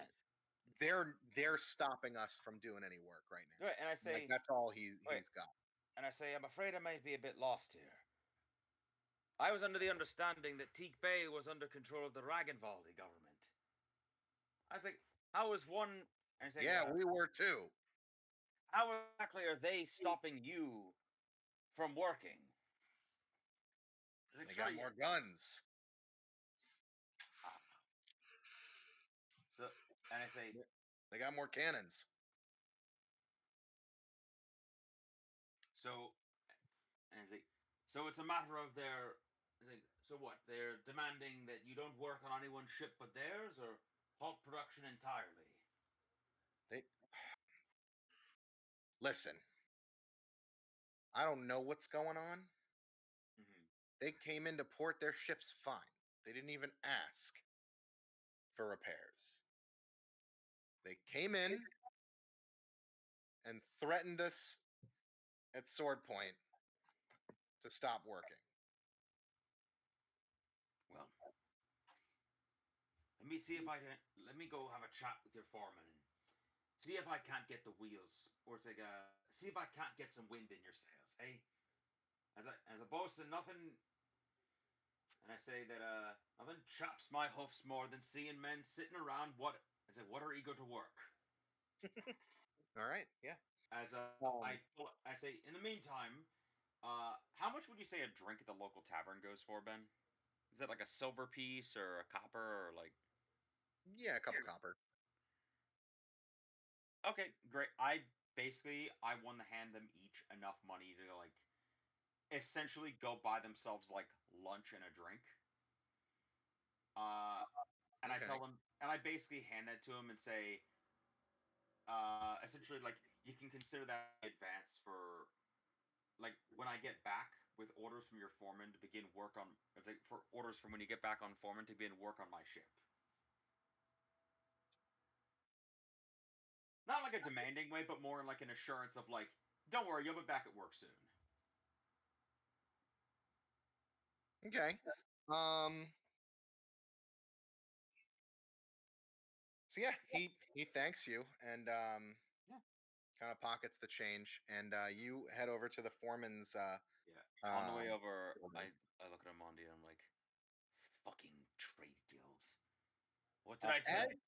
Speaker 2: they're stopping us from doing any work right now.
Speaker 4: Right, and I say,
Speaker 2: like, that's all he's got.
Speaker 4: And I say, I'm afraid I might be a bit lost here. I was under the understanding that Teak Bay was under control of the Ragenvaldi government. I was like, how is one? I say,
Speaker 2: yeah, we were too.
Speaker 4: How exactly are they stopping you from working?
Speaker 2: They got more guns.
Speaker 4: So, and I say,
Speaker 2: they got more cannons.
Speaker 4: So, and I say, so it's a matter of so what? They're demanding that you don't work on anyone's ship but theirs, or halt production entirely?
Speaker 2: Listen, I don't know what's going on.
Speaker 4: Mm-hmm.
Speaker 2: They came into port, their ship's fine. They didn't even ask for repairs. They came in and threatened us at sword point to stop working.
Speaker 4: Well, let me go have a chat with your foreman and see if I can't get the wheels, or it's like see if I can't get some wind in your sails, hey? As a bosun, nothing. And I say that nothing chaps my hoofs more than seeing men sitting around what are eager to work.
Speaker 2: All right, yeah.
Speaker 4: As I say, in the meantime, how much would you say a drink at the local tavern goes for, Ben? Is that like a silver piece or a copper or like?
Speaker 2: Yeah, a couple copper.
Speaker 4: Okay, great. I want to hand them each enough money to like essentially go buy themselves like lunch and a drink. And I tell them, and I basically hand that to them and say, essentially like you can consider that advance for like when I get back with orders from your foreman to begin work on for orders from when you get back on foreman to begin work on my ship. Not like a demanding way, but more like an assurance of like, don't worry, you'll be back at work soon.
Speaker 2: Okay. So yeah, he thanks you and
Speaker 4: Yeah.
Speaker 2: kind of pockets the change, and you head over to the foreman's.
Speaker 4: Yeah. On the way over,
Speaker 2: building.
Speaker 4: I look at Amondi and I'm like, fucking trade guild. What did I tell
Speaker 2: as,
Speaker 4: you?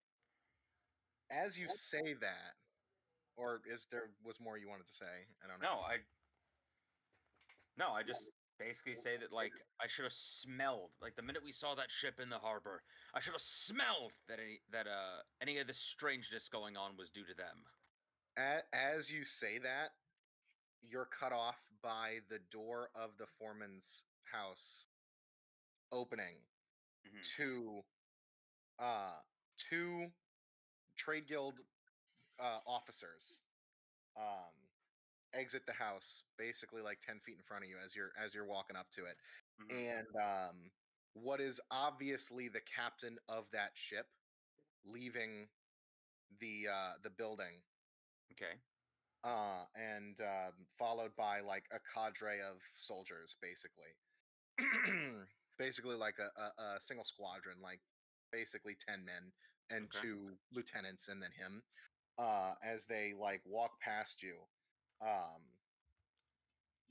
Speaker 2: as you say that, or is there was more you wanted to say? I don't know.
Speaker 4: No, I just basically say that like I should have smelled like the minute we saw that ship in the harbor, I should have smelled that any of this strangeness going on was due to them.
Speaker 2: As you say that, you're cut off by the door of the foreman's house opening to two trade guild officers exit the house basically like 10 feet in front of you as you're walking up to it. And what is obviously the captain of that ship leaving the building.
Speaker 4: Okay.
Speaker 2: And followed by like a cadre of soldiers, basically. Basically like a single squadron, like basically 10 men and
Speaker 4: Okay.
Speaker 2: 2 lieutenants and then him. As they like walk past you,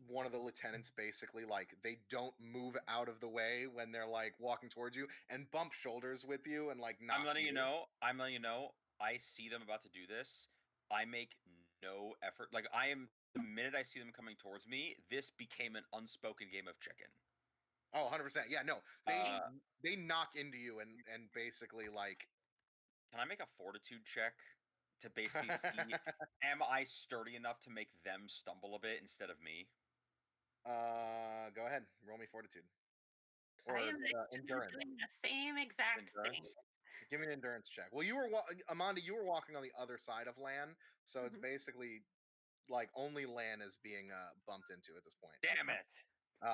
Speaker 2: one of the lieutenants basically like they don't move out of the way when they're like walking towards you and bump shoulders with you and like knock
Speaker 4: I'm letting you know. I see them about to do this. I make no effort. Like I am the minute I see them coming towards me, this became an unspoken game of chicken.
Speaker 2: Oh, 100%. Yeah, no. They knock into you and basically like
Speaker 4: Can I make a fortitude check to basically see am I sturdy enough to make them stumble a bit instead of me?
Speaker 2: Go ahead. Roll me fortitude.
Speaker 6: I
Speaker 2: Or
Speaker 6: am next to you
Speaker 2: endurance.
Speaker 6: doing the same exact thing.
Speaker 4: Endurance?
Speaker 2: Give me an endurance check. Well, you were Amanda, you were walking on the other side of Lan, so it's basically like only Lan is being bumped into at this point.
Speaker 4: Damn it!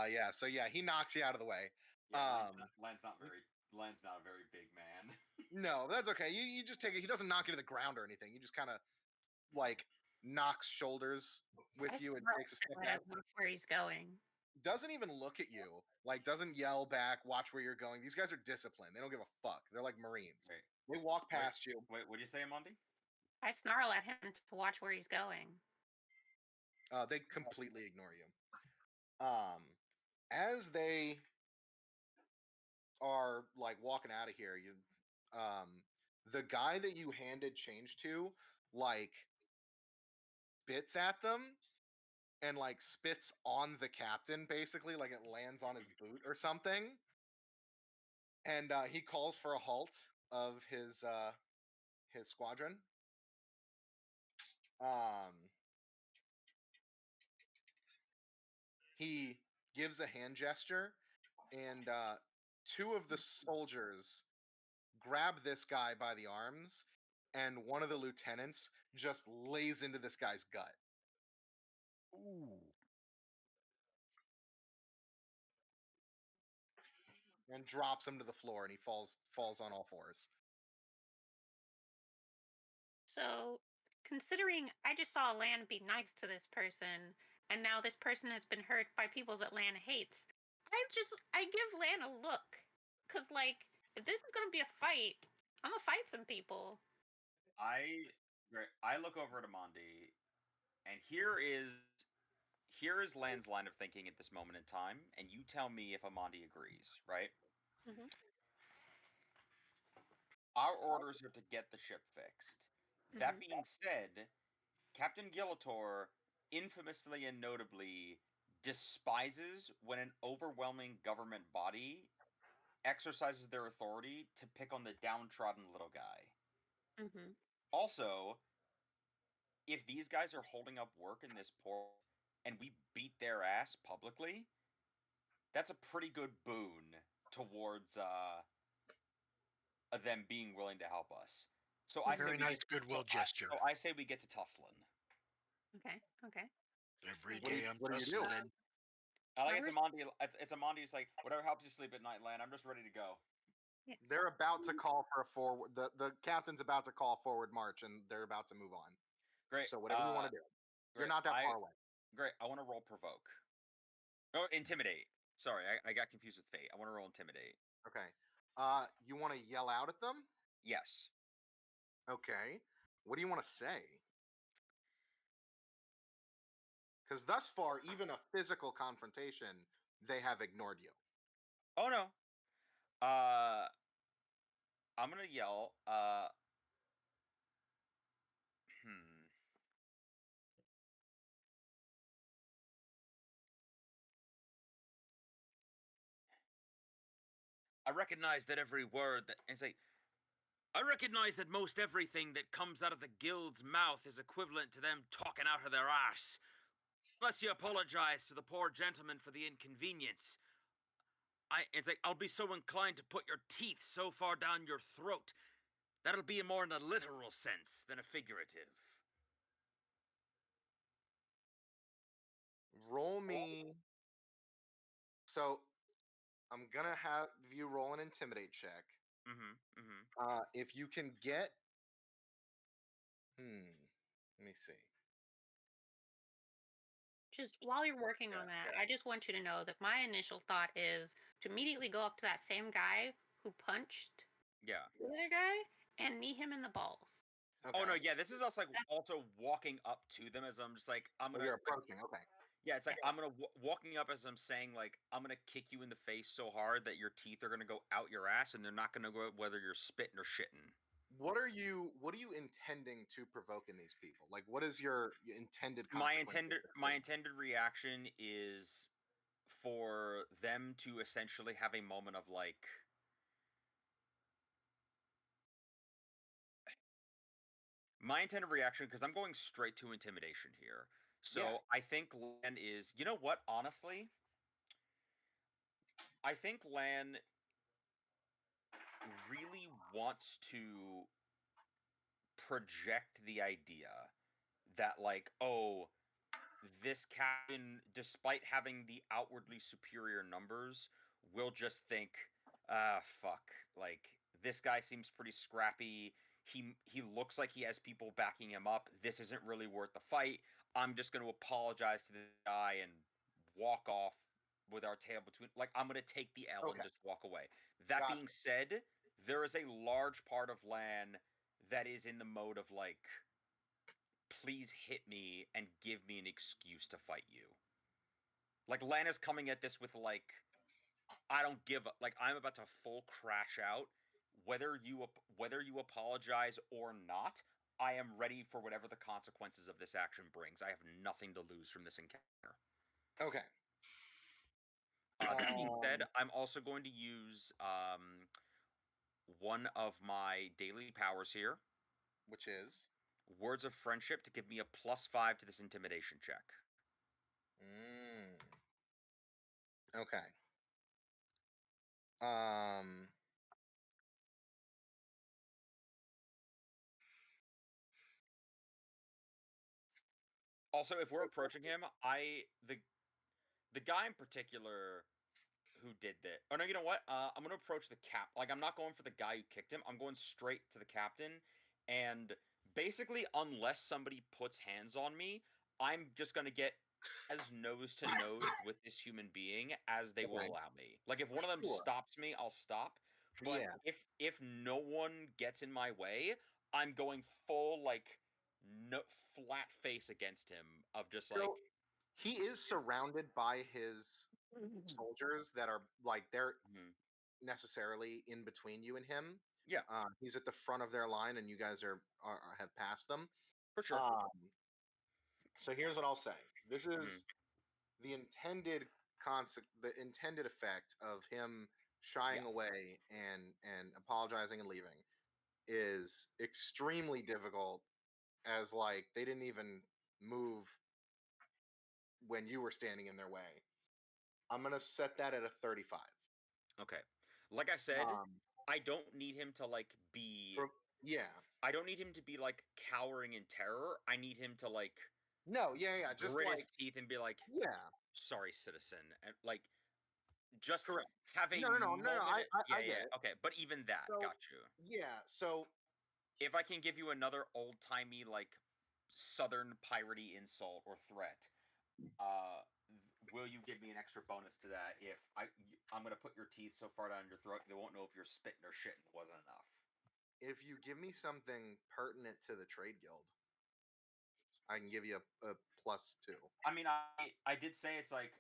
Speaker 2: Yeah. So yeah, he knocks you out of the way.
Speaker 4: Yeah, Lan's not a very big man.
Speaker 2: No, that's okay. You just take it. He doesn't knock you to the ground or anything. He just kind of like knocks shoulders with you and takes a step back.
Speaker 6: Where he's going.
Speaker 2: Doesn't even look at you. Like doesn't yell back. Watch where you're going. These guys are disciplined. They don't give a fuck. They're like Marines.
Speaker 4: Wait,
Speaker 2: They walk past you.
Speaker 4: Wait, what'd you say, Amondi?
Speaker 6: I snarl at him to watch where he's going.
Speaker 2: They completely ignore you. As they are like walking out of here, the guy that you handed change to like spits at them and like spits on the captain, basically like it lands on his boot or something. And he calls for a halt of his squadron. He gives a hand gesture, and 2 of the soldiers grab this guy by the arms, and one of the lieutenants just lays into this guy's gut.
Speaker 4: Ooh.
Speaker 2: And drops him to the floor, and he falls on all fours.
Speaker 6: So, considering I just saw Lan be nice to this person, and now this person has been hurt by people that Lan hates, I give Lan a look. Cause like, if this is gonna be a fight, I'm gonna fight some people.
Speaker 4: I look over at Amondi, and here is Lan's line of thinking at this moment in time, and you tell me if Amondi agrees, right?
Speaker 6: Mhm.
Speaker 4: Our orders are to get the ship fixed. That
Speaker 6: Mhm.
Speaker 4: being said, Captain Gillator infamously and notably despises when an overwhelming government body exercises their authority to pick on the downtrodden little guy.
Speaker 6: Mhm.
Speaker 4: Also, if these guys are holding up work in this port and we beat their ass publicly, that's a pretty good boon towards them being willing to help us. So I say
Speaker 5: Very
Speaker 4: we
Speaker 5: nice
Speaker 4: get,
Speaker 5: goodwill
Speaker 4: so
Speaker 5: gesture.
Speaker 4: I say we get to tussling.
Speaker 6: Okay.
Speaker 5: Every
Speaker 2: What do
Speaker 5: day
Speaker 2: you-
Speaker 5: I'm
Speaker 2: what do you do?
Speaker 5: tussling.
Speaker 4: I like
Speaker 6: Whoever's-
Speaker 4: it's a Monty. It's like whatever helps you sleep at night, Lan. I'm just ready to go.
Speaker 2: They're about to call for a forward. The captain's about to call forward march, and they're about to move on.
Speaker 4: Great.
Speaker 2: So whatever you want to do. You're
Speaker 4: great.
Speaker 2: not that far away.
Speaker 4: Great. I want to roll provoke. Oh, intimidate. Sorry, I got confused with fate. I want to roll intimidate.
Speaker 2: Okay. You want to yell out at them?
Speaker 4: Yes.
Speaker 2: Okay. What do you want to say? Because thus far, even a physical confrontation, they have ignored you.
Speaker 4: Oh no. I'm gonna yell. I recognize that every word that and say. I recognize that most everything that comes out of the guild's mouth is equivalent to them talking out of their ass. Unless you apologize to the poor gentleman for the inconvenience. It's like, I'll be so inclined to put your teeth so far down your throat. That'll be more in a literal sense than a figurative.
Speaker 2: Roll me. So I'm gonna have you roll an intimidate check. If you can get, let me see.
Speaker 6: Just while you're working on that, I just want you to know that my initial thought is to immediately go up to that same guy who punched
Speaker 4: Yeah.
Speaker 6: the other guy and knee him in the balls.
Speaker 2: Okay.
Speaker 4: Oh no, yeah, this is us like also walking up to them as I'm just like I'm gonna.
Speaker 2: You're approaching. Okay.
Speaker 4: Yeah, it's like I'm gonna walking up as I'm saying like I'm gonna kick you in the face so hard that your teeth are gonna go out your ass and they're not gonna go whether you're spitting or shitting.
Speaker 2: What are you intending to provoke in these people? Like, what is your intended consequence?
Speaker 4: My intended reaction is for them to essentially have a moment of like my intended reaction because I'm going straight to intimidation here. So
Speaker 2: Yeah.
Speaker 4: I think Lan is, you know what, honestly? I think Lan really wants to project the idea that like, oh, this captain, despite having the outwardly superior numbers, will just think, fuck, like this guy seems pretty scrappy. He looks like he has people backing him up. This isn't really worth the fight. I'm just going to apologize to the guy and walk off with our tail between. Like I'm going to take the L and just walk away. That
Speaker 2: Gotcha.
Speaker 4: being said, there is a large part of Lan that is in the mode of like, please hit me and give me an excuse to fight you. Like Lana's coming at this with like, I don't give up. Like I'm about to full crash out. Whether you apologize or not, I am ready for whatever the consequences of this action brings. I have nothing to lose from this encounter.
Speaker 2: Okay.
Speaker 4: That being said, I'm also going to use one of my daily powers here,
Speaker 2: which is
Speaker 4: Words of Friendship, to give me a +5 to this intimidation check.
Speaker 2: Okay.
Speaker 4: Also, if we're approaching him, the guy in particular who did that. Oh no, you know what? I'm gonna approach the cap. Like I'm not going for the guy who kicked him. I'm going straight to the captain, and basically, unless somebody puts hands on me, I'm just gonna get as nose to nose with this human being as they will allow me. Like if one of them stops me, I'll stop. But if no one gets in my way, I'm going full like no flat face against him of just like
Speaker 2: he is surrounded by his soldiers that are like they're necessarily in between you and him.
Speaker 4: Yeah.
Speaker 2: He's at the front of their line and you guys have passed them.
Speaker 4: For sure.
Speaker 2: So here's what I'll say. This is the intended effect of him shying away and apologizing and leaving is extremely difficult, as like they didn't even move when you were standing in their way. I'm gonna set that at a 35.
Speaker 4: Okay. Like I said, I don't need him to like be I don't need him to be like cowering in terror. I need him to like
Speaker 2: No, yeah, just
Speaker 4: grit
Speaker 2: like
Speaker 4: his teeth and be like,
Speaker 2: yeah,
Speaker 4: "Sorry, citizen," and like just
Speaker 2: correct.
Speaker 4: have a
Speaker 2: No.
Speaker 4: moment.
Speaker 2: I get it.
Speaker 4: Okay, but even that,
Speaker 2: So
Speaker 4: got you.
Speaker 2: yeah, so
Speaker 4: If I can give you another old timey like southern piratey insult or threat, will you give me an extra bonus to that if I'm gonna put your teeth so far down your throat they won't know if you're spitting or shitting wasn't enough?
Speaker 2: if you give me something pertinent to the trade guild, I can give you a +2.
Speaker 4: I mean, I did say it's like,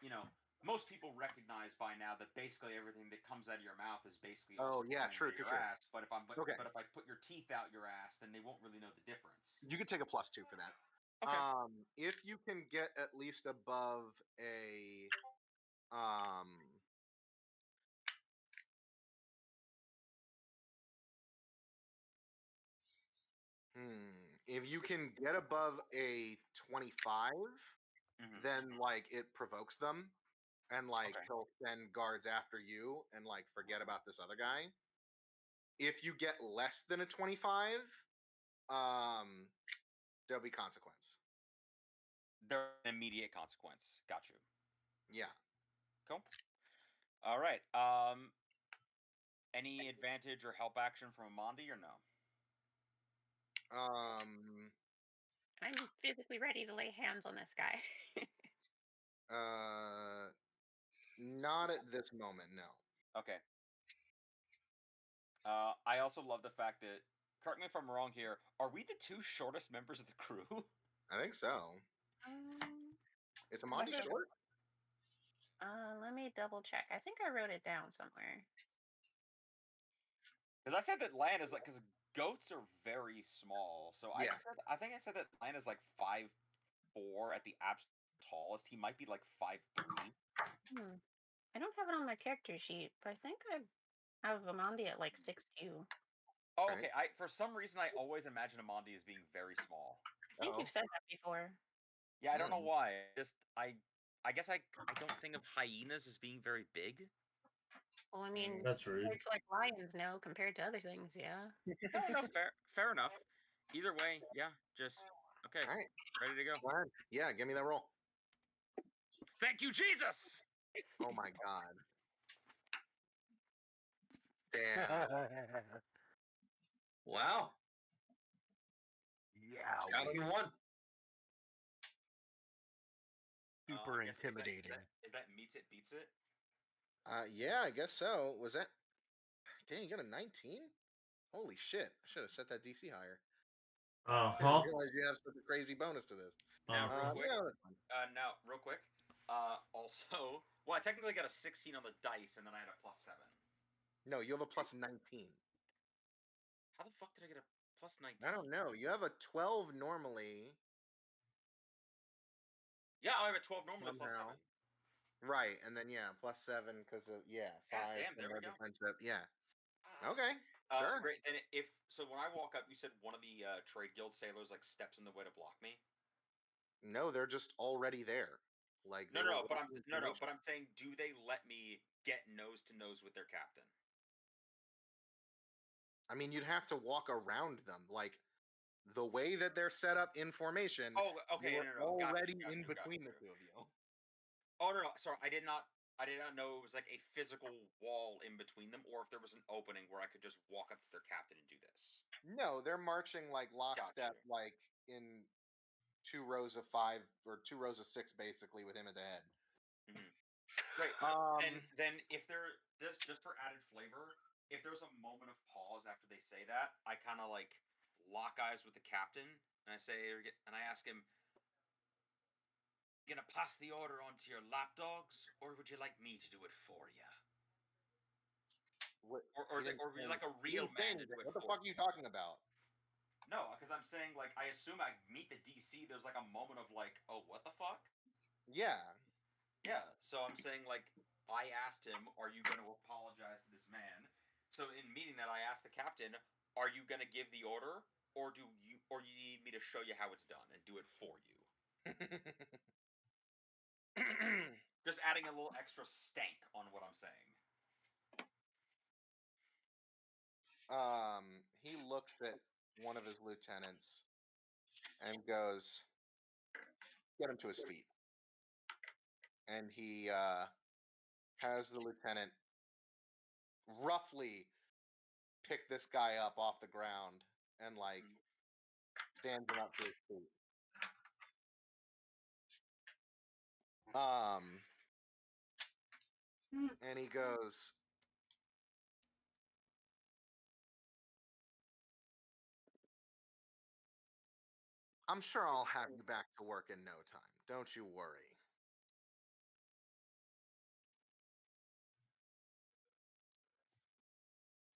Speaker 4: you know, most people recognize by now that basically everything that comes out of your mouth is basically
Speaker 2: Oh
Speaker 4: also
Speaker 2: yeah,
Speaker 4: coming
Speaker 2: true,
Speaker 4: out of
Speaker 2: true,
Speaker 4: your
Speaker 2: true.
Speaker 4: ass. But
Speaker 2: Okay.
Speaker 4: if I put your teeth out your ass, then they won't really know the difference.
Speaker 2: You can take a +2 for that.
Speaker 4: Okay.
Speaker 2: If you can get at least above a if you can get above a 25, then like it provokes them and like
Speaker 4: Okay.
Speaker 2: he'll send guards after you and like forget about this other guy. If you get less than a 25, there'll be consequence.
Speaker 4: There's an immediate consequence. Got you.
Speaker 2: Yeah.
Speaker 4: Cool. All right. Any advantage or help action from Amandi or no?
Speaker 6: I'm physically ready to lay hands on this guy.
Speaker 2: Not at this moment, no.
Speaker 4: Okay. I also love the fact that, correct me if I'm wrong here, are we the two shortest members of the crew?
Speaker 2: I think so. Is Amandi
Speaker 6: That's a-
Speaker 2: short?
Speaker 6: Let me double check. I think I wrote it down somewhere.
Speaker 4: Because I said that Lan is like, because goats are very small. So
Speaker 2: Yeah.
Speaker 4: I think I said that Lan is like 5'4" at the absolute tallest. He might be like 5'3".
Speaker 6: I don't have it on my character sheet, but I think I have Amandi at like 6'2".
Speaker 4: Oh,
Speaker 2: Right.
Speaker 4: okay. For some reason I always imagine Amandi as being very small.
Speaker 6: I think you've said that before.
Speaker 4: Yeah, I don't know why. I guess I don't think of hyenas as being very big.
Speaker 6: Well, I mean,
Speaker 1: That's rude.
Speaker 6: compared to like lions, no. Compared to other things, yeah.
Speaker 4: No, fair enough. Either way, yeah, just okay.
Speaker 2: All right.
Speaker 4: Ready to go.
Speaker 2: Go ahead. Yeah, give me that roll.
Speaker 4: Thank you, Jesus.
Speaker 2: Oh my god. Damn.
Speaker 3: Wow.
Speaker 5: Yeah,
Speaker 3: Got him one.
Speaker 5: super
Speaker 4: I guess-
Speaker 5: intimidating.
Speaker 4: Is that meets it beats it?
Speaker 2: Yeah, I guess so. Was that? Dang, you got a 19? Holy shit! I should have set that DC higher. I didn't realize you have such a crazy bonus to this.
Speaker 4: Now, real quick.
Speaker 2: Yeah, that's fine.
Speaker 4: Now, real quick. Also, well, I technically got a 16 on the dice, and then I had a +7.
Speaker 2: No, you have a +19.
Speaker 4: How the fuck did I get a +19?
Speaker 2: I don't know. You have a 12 normally.
Speaker 4: Yeah, I have a 12 normally
Speaker 2: Somehow.
Speaker 4: +7.
Speaker 2: Right, and then yeah, +7 because of 5.
Speaker 4: damn, there we
Speaker 2: and
Speaker 4: go.
Speaker 2: friendship. Yeah. Okay. Sure.
Speaker 4: Great. Then so when I walk up, you said one of the trade guild sailors like steps in the way to block me.
Speaker 2: No, they're just already there. Like
Speaker 4: But I'm saying, do they let me get nose to nose with their captain?
Speaker 2: I mean, you'd have to walk around them. Like the way that they're set up in formation.
Speaker 4: Oh, okay.
Speaker 2: You're already in between the two of you.
Speaker 4: Oh no, sorry. I did not know it was like a physical wall in between them, or if there was an opening where I could just walk up to their captain and do this.
Speaker 2: No, they're marching like lockstep, like in 2 rows of 5 or 2 rows of 6, basically, with him at the head.
Speaker 4: Great. Then if there just for added flavor, if there's a moment of pause after they say that, I kind of like lock eyes with the captain, and I say, and I ask him, "You gonna pass the order on to your lapdogs, or would you like me to do it for you?" Or would you like a real man to do it?
Speaker 2: What the fuck are you talking about?
Speaker 4: No, because I'm saying like I assume I meet the DC. There's like a moment of like, oh, what the fuck?
Speaker 2: Yeah.
Speaker 4: Yeah. So I'm saying like I asked him, "Are you going to apologize to this man?" So in meeting that, I asked the captain, "Are you going to give the order, or you need me to show you how it's done and do it for you?" Just adding a little extra stank on what I'm saying.
Speaker 2: he looks at one of his lieutenants and goes, "Get him to his feet." And he has the lieutenant roughly pick this guy up off the ground and like stands him up to his feet. And he goes, "I'm sure I'll have you back to work in no time. Don't you worry."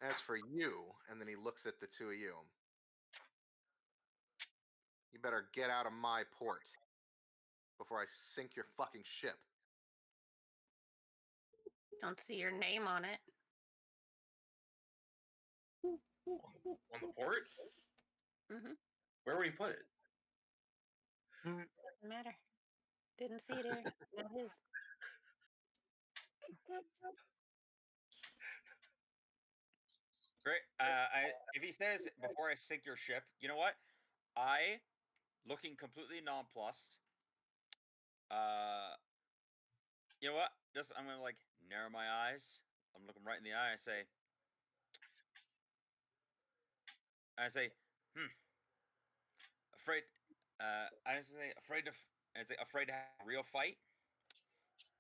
Speaker 2: As for you, and then he looks at the two of you, you better get out of my port before I sink your fucking ship.
Speaker 6: Don't see your name on it.
Speaker 3: On the port?
Speaker 6: Mm-hmm.
Speaker 3: Where would he put it?
Speaker 6: Doesn't matter. Didn't see it here. Not his.
Speaker 4: Great. If he says before I sink your ship, you know what? I, looking completely nonplussed. You know what? I'm gonna like narrow my eyes. I'm looking right in the eye. I say, afraid. I say afraid to. I say afraid to have a real fight.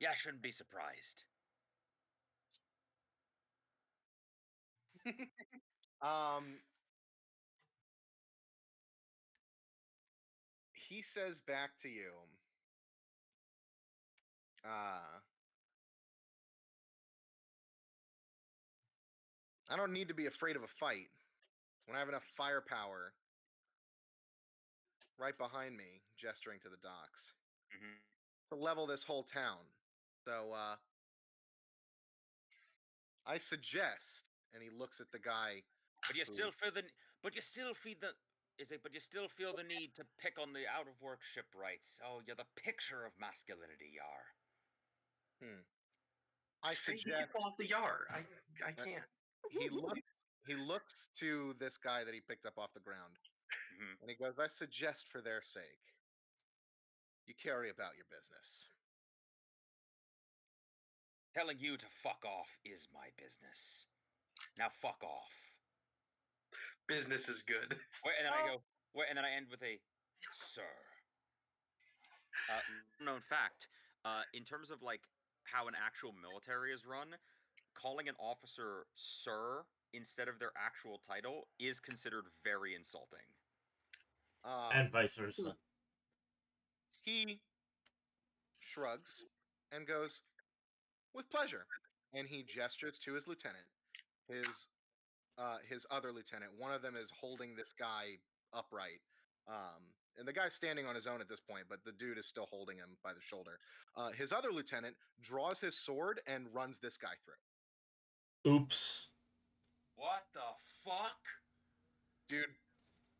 Speaker 4: Yeah, I shouldn't be surprised.
Speaker 2: He says back to you, "I don't need to be afraid of a fight when I have enough firepower right behind me," gesturing to the docks,
Speaker 4: Mm-hmm.
Speaker 2: "to level this whole town. So, I suggest," and he looks at the guy.
Speaker 4: But you still feel the. But you still feel the. But you still feel the need to pick on the out of work shipwrights. Oh, you're the picture of masculinity, you are.
Speaker 2: I
Speaker 3: Say he
Speaker 2: suggest
Speaker 3: can pull off the yar. I can't.
Speaker 2: he looks to this guy that he picked up off the ground, and he goes, "I suggest for their sake, you carry about your business."
Speaker 4: Telling you to fuck off is my business. Now fuck off.
Speaker 3: Business is good.
Speaker 4: And then I go. And then I end with a, sir. Known fact. In terms of like how an actual military is run, calling an officer sir instead of their actual title is considered very insulting.
Speaker 1: And vice versa.
Speaker 2: He shrugs and goes, "With pleasure," and he gestures to his lieutenant, his other lieutenant. One of them is holding this guy upright, and the guy's standing on his own at this point, but the dude is still holding him by the shoulder. His other lieutenant draws his sword and runs this guy through.
Speaker 1: Oops.
Speaker 4: What the fuck?
Speaker 2: Dude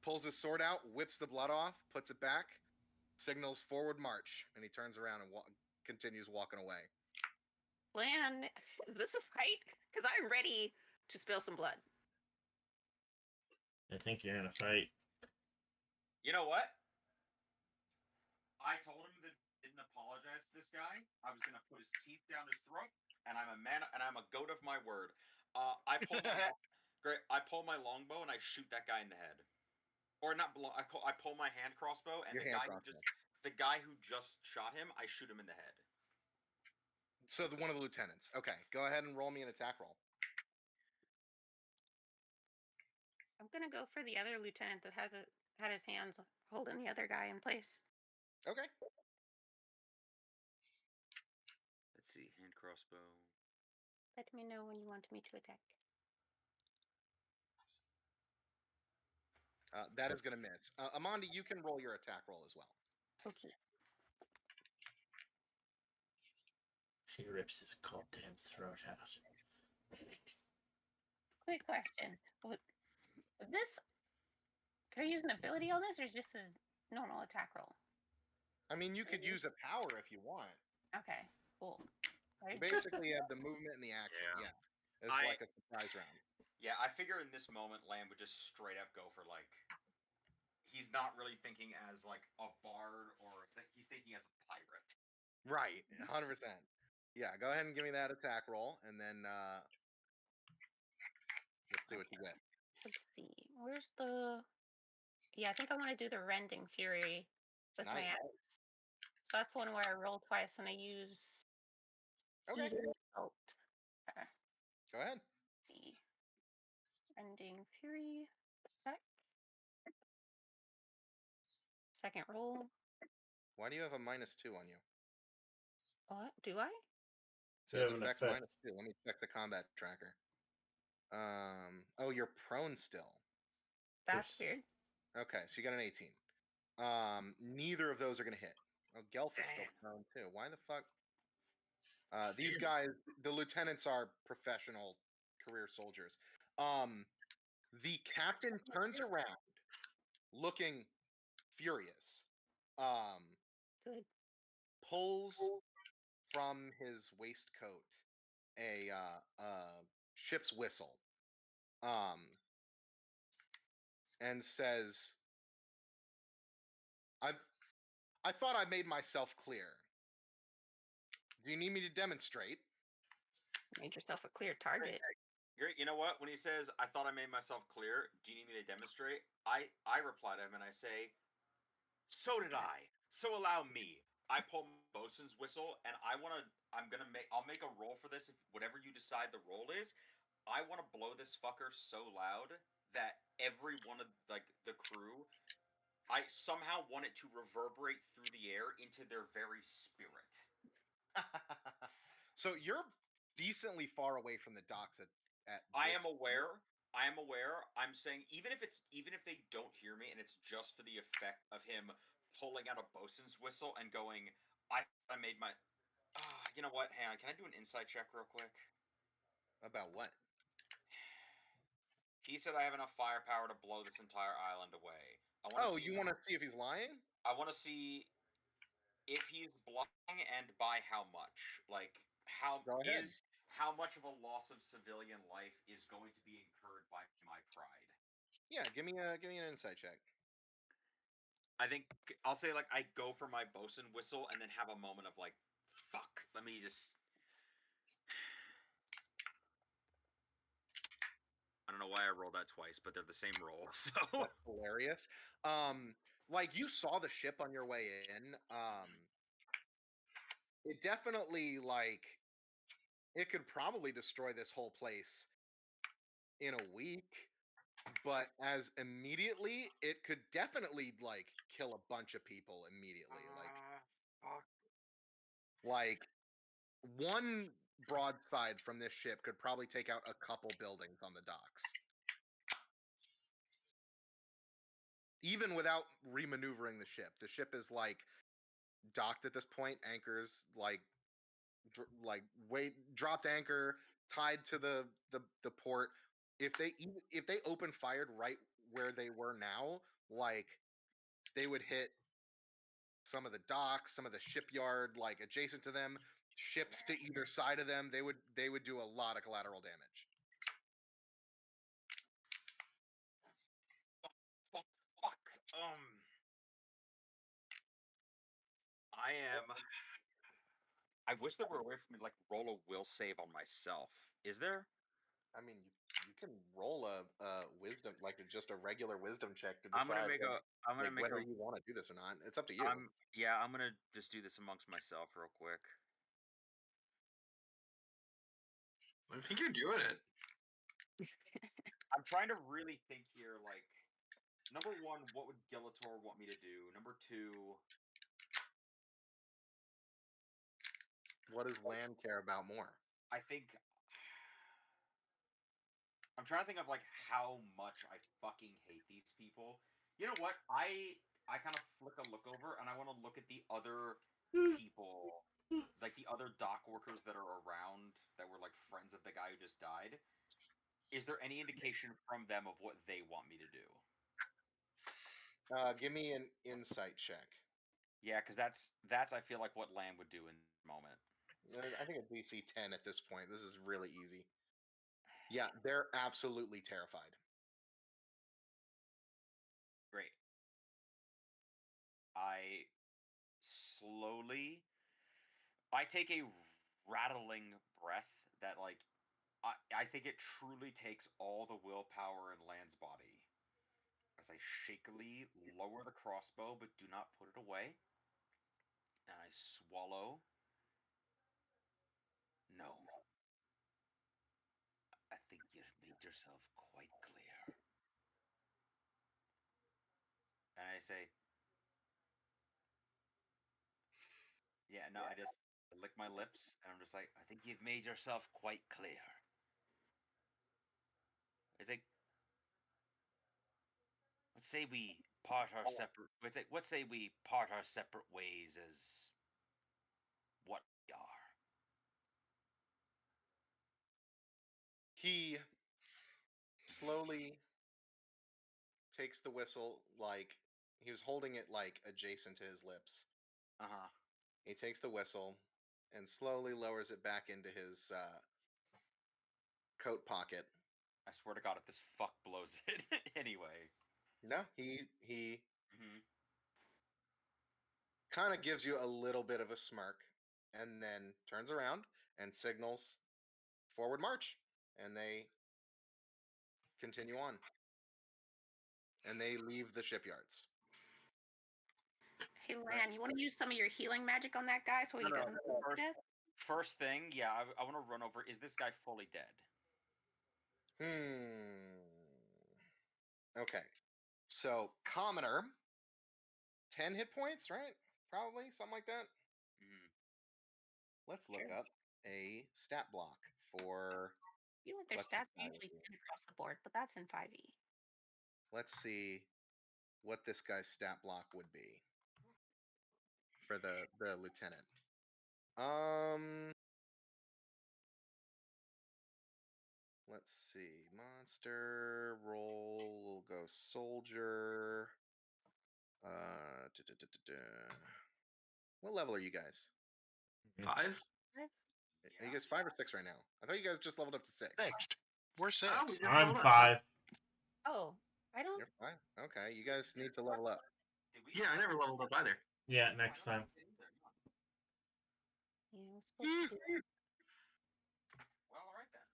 Speaker 2: pulls his sword out, whips the blood off, puts it back, signals forward march, and he turns around and continues walking away.
Speaker 6: Lan, is this a fight? Because I'm ready to spill some blood.
Speaker 1: I think you're in a fight.
Speaker 4: You know what? I told him that I didn't apologize to this guy. I was gonna put his teeth down his throat, and I'm a man, and I'm a goat of my word. I pull my longbow and I shoot that guy in the head, or not. I pull my hand crossbow, and the guy who just shot him, I shoot him in the head.
Speaker 2: So one of the lieutenants. Okay, go ahead and roll me an attack roll.
Speaker 6: I'm gonna go for the other lieutenant that had his hands holding the other guy in place.
Speaker 2: Okay.
Speaker 4: Let's see, hand crossbow.
Speaker 6: Let me know when you want me to attack.
Speaker 2: That is gonna miss. Amanda, you can roll your attack roll as well.
Speaker 6: Okay.
Speaker 1: She rips his goddamn throat out.
Speaker 6: Quick question. This, can I use an ability on this, or is just a normal attack roll?
Speaker 2: I mean, you could use a power if you want.
Speaker 6: Okay, cool.
Speaker 2: You basically have the movement and the action. Yeah. It's like a surprise round.
Speaker 4: Yeah, I figure in this moment, Lamb would just straight up go for like. He's not really thinking as like a bard, or he's thinking as a pirate.
Speaker 2: Right, 100%. Yeah, go ahead and give me that attack roll, and then let's see what you get.
Speaker 6: Let's see. Where's the? Yeah, I think I want to do the Rending Fury with my
Speaker 2: Nice.
Speaker 6: axe. So that's one where I roll twice and I use
Speaker 2: Okay.
Speaker 6: either result. Okay.
Speaker 2: Go ahead.
Speaker 6: Let's see. Rending Fury. Attack. Second roll.
Speaker 2: Why do you have a -2 on you?
Speaker 6: What? Do I?
Speaker 2: It
Speaker 1: You
Speaker 2: says
Speaker 1: have an
Speaker 2: effect
Speaker 1: effect.
Speaker 2: -2. Let me check the combat tracker. Oh, you're prone still.
Speaker 6: That's
Speaker 1: Pers-
Speaker 6: weird.
Speaker 2: Okay, so you got an 18. Neither of those are gonna hit. Oh, Gelf is still
Speaker 4: Damn.
Speaker 2: prone too. Why the fuck? These guys, the lieutenants are professional career soldiers. The captain turns around, looking furious.
Speaker 6: Good.
Speaker 2: Pulls from his waistcoat a ship's whistle, and says, I thought I made myself clear. Do you need me to demonstrate?
Speaker 6: Made yourself a clear target.
Speaker 4: You know what? When he says, "I thought I made myself clear," do you need me to demonstrate? I reply to him and I say, "So did I. So allow me." I pull my bosun's whistle and I'll make a roll for this. If whatever you decide the roll is, I want to blow this fucker so loud that every one of like the crew, I somehow want it to reverberate through the air into their very spirit.
Speaker 2: So you're decently far away from the docks at
Speaker 4: I
Speaker 2: this
Speaker 4: am aware. I am aware. I'm saying even if they don't hear me and it's just for the effect of him pulling out a bosun's whistle and going, I made my. You know what? Hang on. Can I do an insight check real quick?
Speaker 2: About what?
Speaker 4: He said I have enough firepower to blow this entire island away.
Speaker 2: You want to see if he's lying?
Speaker 4: I want to see if he's bluffing and by how much. Like
Speaker 2: Go ahead.
Speaker 4: how much of a loss of civilian life is going to be incurred by my pride.
Speaker 2: Yeah, give me an insight check.
Speaker 4: I think I'll say like I go for my bosun whistle and then have a moment of like, fuck. Let me just. I don't know why I rolled that twice, but they're the same roll. So
Speaker 2: That's hilarious. Like you saw the ship on your way in. It definitely it could probably destroy this whole place in a week, but as immediately it could definitely kill a bunch of people immediately. Like one broadside from this ship could probably take out a couple buildings on the docks. Even without remaneuvering the ship. The ship is docked at this point, anchors dropped anchor, tied to the port. If they open fired right where they were now, they would hit some of the docks, some of the shipyard adjacent to them, ships to either side of them. They would do a lot of collateral damage.
Speaker 4: Fuck. I wish there were a way for me to roll a will save on myself. Is there?
Speaker 2: I mean, you can roll a wisdom, just a regular wisdom check to decide
Speaker 4: I'm gonna make
Speaker 2: whether you want to do this or not. It's up to you.
Speaker 4: I'm gonna just do this amongst myself real quick.
Speaker 3: I think you're doing it.
Speaker 4: I'm trying to really think here. Number one, what would Gillator want me to do? Number two,
Speaker 2: what does Land care about more?
Speaker 4: I think I'm trying to think of how much I fucking hate these people. You know what? I kind of flick a look over and I want to look at the other people, the other dock workers that are around that were friends of the guy who just died. Is there any indication from them of what they want me to do?
Speaker 2: Give me an insight check.
Speaker 4: Yeah, because that's I feel like what Lamb would do in this moment.
Speaker 2: I think a DC 10 at this point. This is really easy. Yeah, they're absolutely terrified.
Speaker 4: Great. I slowly. I take a rattling breath that, like, I think it truly takes all the willpower in Land's body. As I shakily lower the crossbow, but do not put it away. And I swallow. No. I think you've made yourself quite clear. And I say, yeah, no, I just lick my lips, and I'm just like, I think you've made yourself quite clear. It's like, let's say we part our separate. Let's say we part our separate ways as what we are.
Speaker 2: He slowly takes the whistle, like he was holding it like adjacent to his lips.
Speaker 4: Uh huh.
Speaker 2: He takes the whistle and slowly lowers it back into his coat pocket.
Speaker 4: I swear to God, if this fuck blows it anyway.
Speaker 2: No, he
Speaker 4: Mm-hmm.
Speaker 2: kind of gives you a little bit of a smirk, and then turns around and signals forward march, and they continue on, and they leave the shipyards.
Speaker 6: Hey, Lan, you want to use some of your healing magic on that guy so he doesn't bleed to death?
Speaker 4: First thing, yeah, I want to run over. Is this guy fully dead?
Speaker 2: Okay. So, commoner, 10 hit points, right? Probably, something like that.
Speaker 4: Mm-hmm.
Speaker 2: Let's look up a stat block for.
Speaker 6: I feel like their
Speaker 2: what this
Speaker 6: stats
Speaker 2: guy
Speaker 6: are
Speaker 2: would
Speaker 6: usually
Speaker 2: be.
Speaker 6: 10 across the board, but that's in 5e.
Speaker 2: Let's see what this guy's stat block would be for the lieutenant. Let's see. Monster roll. We'll go soldier. What level are you guys?
Speaker 3: 5?
Speaker 2: Are you guys 5 or 6 right now? I thought you guys just leveled up to 6.
Speaker 5: Next. We're 6.
Speaker 3: Oh, we just
Speaker 1: I'm
Speaker 3: leveled up.
Speaker 1: 5.
Speaker 6: Oh, I don't.
Speaker 2: You're 5. Okay, you guys need to level up.
Speaker 4: Did we?
Speaker 3: Yeah, I never leveled up either.
Speaker 1: Yeah, next time.
Speaker 6: Yeah, I was supposed to do.
Speaker 4: Well, all right then.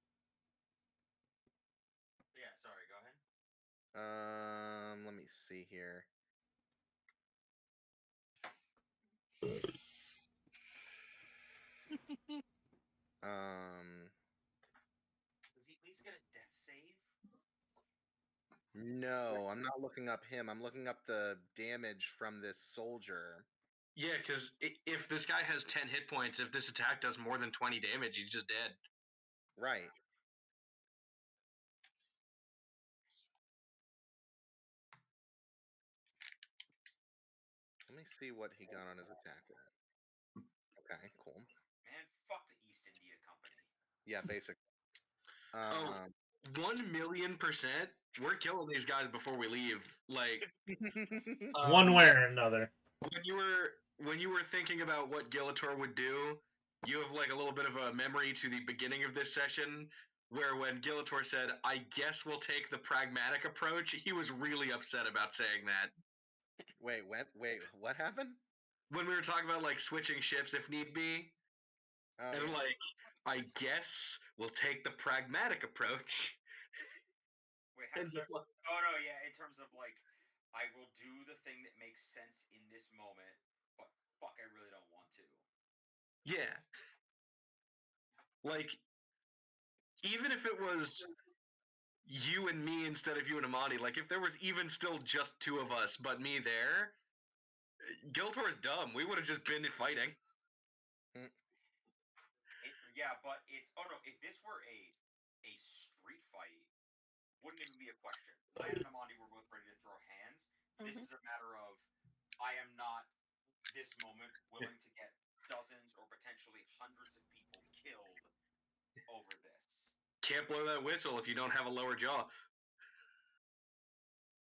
Speaker 4: Yeah, sorry. Go ahead.
Speaker 2: Let me see here.
Speaker 4: Does he at least get a death save?
Speaker 2: No, I'm not looking up him. I'm looking up the damage from this soldier.
Speaker 3: Yeah, because if this guy has 10 hit points, if this attack does more than 20 damage, he's just dead.
Speaker 2: Right. Let me see what he got on his attack roll. Okay, cool.
Speaker 4: Man, fuck the East India Company.
Speaker 2: Yeah, basically.
Speaker 3: 1,000,000%. We're killing these guys before we leave. Like
Speaker 1: One way or another.
Speaker 3: when you were thinking about what Gilator would do, you have like a little bit of a memory to the beginning of this session where when Gilator said, "I guess we'll take the pragmatic approach," he was really upset about saying that.
Speaker 2: Wait, what happened?
Speaker 3: When we were talking about like switching ships if need be,
Speaker 2: Oh,
Speaker 3: and
Speaker 2: yeah.
Speaker 3: like, I guess we'll take the pragmatic approach.
Speaker 4: Wait,
Speaker 3: And just like,
Speaker 4: oh no, yeah. In terms of like, I will do the thing that makes sense in this moment, but fuck, I really don't want to.
Speaker 3: yeah. Like, even if it was you and me instead of you and Amani, like if there was even still just 2 of us but me there, Giltor's dumb. We would have just been fighting.
Speaker 4: Yeah, but it's oh no. If this were a street fight, wouldn't even be a question. Lan and Amani were both ready to throw hands. This is a matter of I am not this moment willing to get dozens or potentially hundreds of people killed over this.
Speaker 3: Can't blow that whistle if you don't have a lower jaw.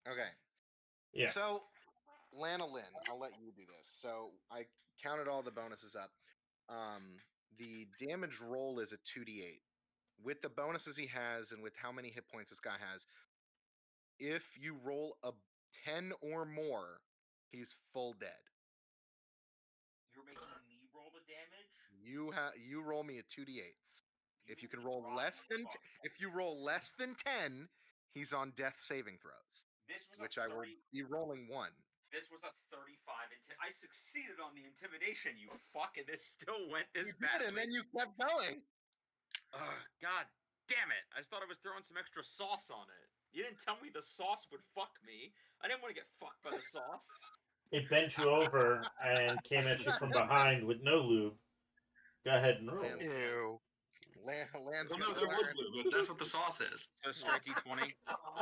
Speaker 2: Okay.
Speaker 1: Yeah.
Speaker 2: So, Lana Lynn, I'll let you do this. So, I counted all the bonuses up. The damage roll is a 2d8. with the bonuses he has and with how many hit points this guy has, if you roll a 10 or more, he's full dead.
Speaker 4: You're making me roll the damage.
Speaker 2: You roll me a 2d8s. If you can roll
Speaker 4: rotten
Speaker 2: less than
Speaker 4: fuck.
Speaker 2: if you roll less than 10, he's on death saving throws,
Speaker 4: This was
Speaker 2: which
Speaker 4: a
Speaker 2: I will
Speaker 4: 30.
Speaker 2: be rolling 1.
Speaker 4: This was a 35. I succeeded on the intimidation, you fuck, and this still went this
Speaker 2: You did,
Speaker 4: badly.
Speaker 2: and then you kept going.
Speaker 4: God damn it! I just thought I was throwing some extra sauce on it. You didn't tell me the sauce would fuck me. I didn't want to get fucked by the sauce.
Speaker 1: It bent you over and came at you from behind with no lube. Go ahead and roll.
Speaker 5: Ew.
Speaker 2: Lands
Speaker 3: Well, no,
Speaker 2: gonna
Speaker 3: there was
Speaker 2: fire.
Speaker 3: lube. That's what the sauce is.
Speaker 4: So straight D20.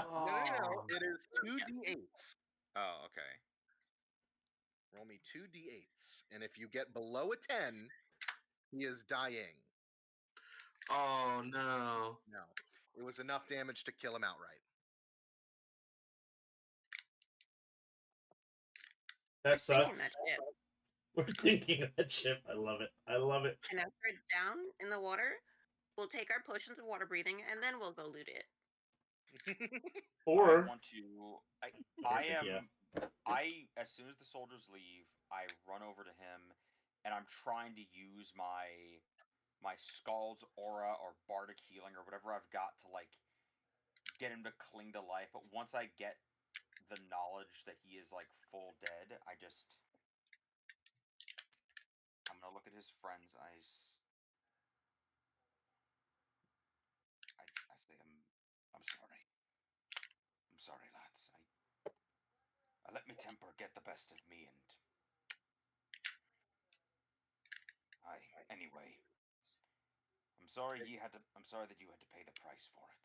Speaker 2: No. It is 2d8s.
Speaker 4: Oh, okay.
Speaker 2: Roll me 2d8s, and if you get below a 10, he is dying.
Speaker 3: Oh no.
Speaker 2: No, it was enough damage to kill him outright.
Speaker 1: That
Speaker 6: Thinking
Speaker 1: sucks.
Speaker 6: that shit.
Speaker 1: We're thinking of that shit. I love it. I love it.
Speaker 6: And after it's down in the water, we'll take our potions of water breathing and then we'll go loot it.
Speaker 1: Or
Speaker 4: I want to. I am.
Speaker 1: Yeah.
Speaker 4: As soon as the soldiers leave, I run over to him, and I'm trying to use my Scald's aura or bardic healing or whatever I've got to like get him to cling to life. But once I get the knowledge that he is like full dead, I'm gonna look at his friends. I say I'm sorry. I'm sorry, lads. I let me temper get the best of me, and anyway. I'm sorry that you had to pay the price for it.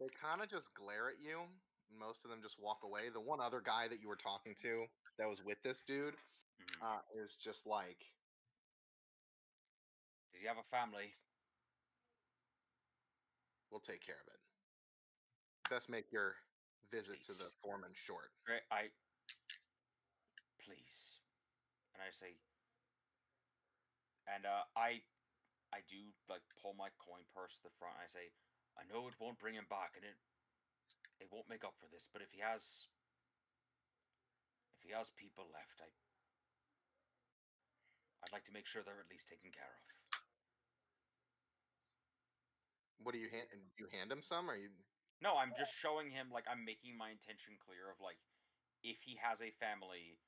Speaker 2: They kind of just glare at you. Most of them just walk away. The one other guy that you were talking to that was with this dude is just like,
Speaker 4: Did you have a family?
Speaker 2: we'll take care of it. Best make your visit to the foreman short.
Speaker 4: Please. And I say, and I do like pull my coin purse to the front. And I say, I know it won't bring him back, and it won't make up for this. But if he has people left, I'd like to make sure they're at least taken care of.
Speaker 2: What do you hand? Do you hand him some, or you?
Speaker 4: No, I'm just showing him like I'm making my intention clear of like if he has a family,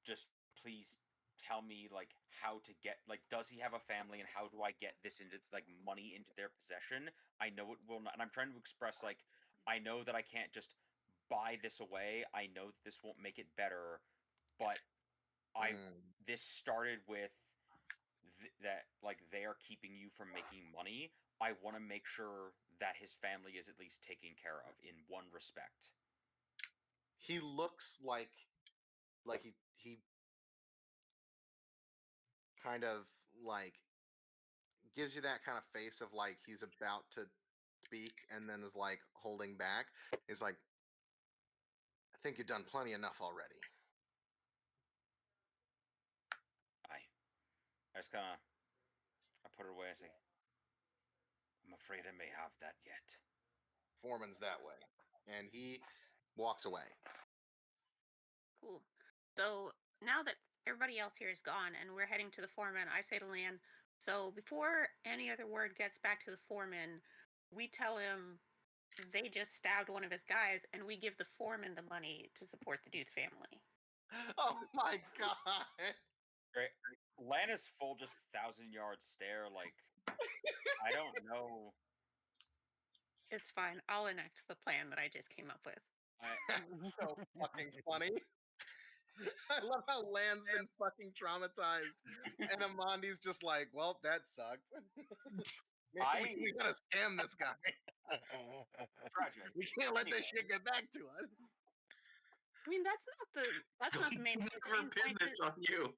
Speaker 4: just please tell me like how to get like does he have a family and how do I get this into like money into their possession? I know it will not, and I'm trying to express like I know that I can't just buy this away. I know that this won't make it better, but this started with that like they are keeping you from making money. I want to make sure that his family is at least taken care of in one respect.
Speaker 2: He looks like he kind of like gives you that kind of face of like he's about to speak and then is like holding back. He's like, I think you've done plenty enough already.
Speaker 4: I just kind of I put it away and say, I'm afraid I may have that yet.
Speaker 2: Foreman's that way, and he walks away.
Speaker 6: Cool. So now that everybody else here is gone and we're heading to the foreman, I say to Lan, so before any other word gets back to the foreman, we tell him they just stabbed one of his guys and we give the foreman the money to support the dude's family.
Speaker 2: Oh my god.
Speaker 4: Great. Lan is full just 1,000-yard stare like I don't know.
Speaker 6: It's fine. I'll enact the plan that I just came up with.
Speaker 2: That's so fucking funny. I love how Lan's been fucking traumatized, and Amandi's just like, well, that sucked. We gotta scam this guy.
Speaker 4: Tragic.
Speaker 2: We can't let this shit get back to us.
Speaker 6: I mean, that's not the main point.
Speaker 3: Never pin this on you.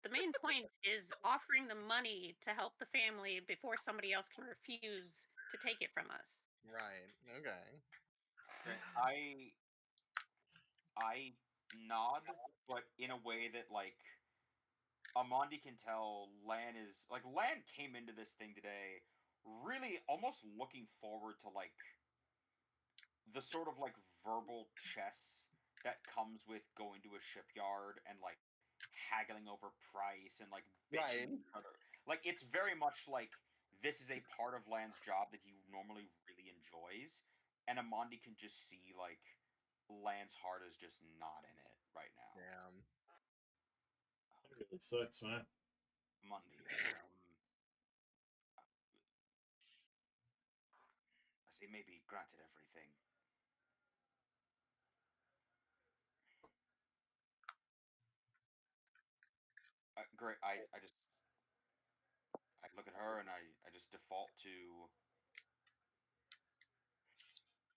Speaker 6: The main point is offering the money to help the family before somebody else can refuse to take it from us.
Speaker 2: Right. Okay.
Speaker 4: I nod, but in a way that like Amandi can tell Lan is like Lan came into this thing today really almost looking forward to like the sort of like verbal chess that comes with going to a shipyard and like haggling over price and like bitching
Speaker 2: Right.
Speaker 4: with each other. Like it's very much like this is a part of Lan's job that he normally really enjoys, and Amandi can just see like Lan's heart is just not in it right now.
Speaker 2: Damn.
Speaker 1: That really sucks, man.
Speaker 4: Amandi, I say maybe granted everything. Great. I just I look at her and I just default to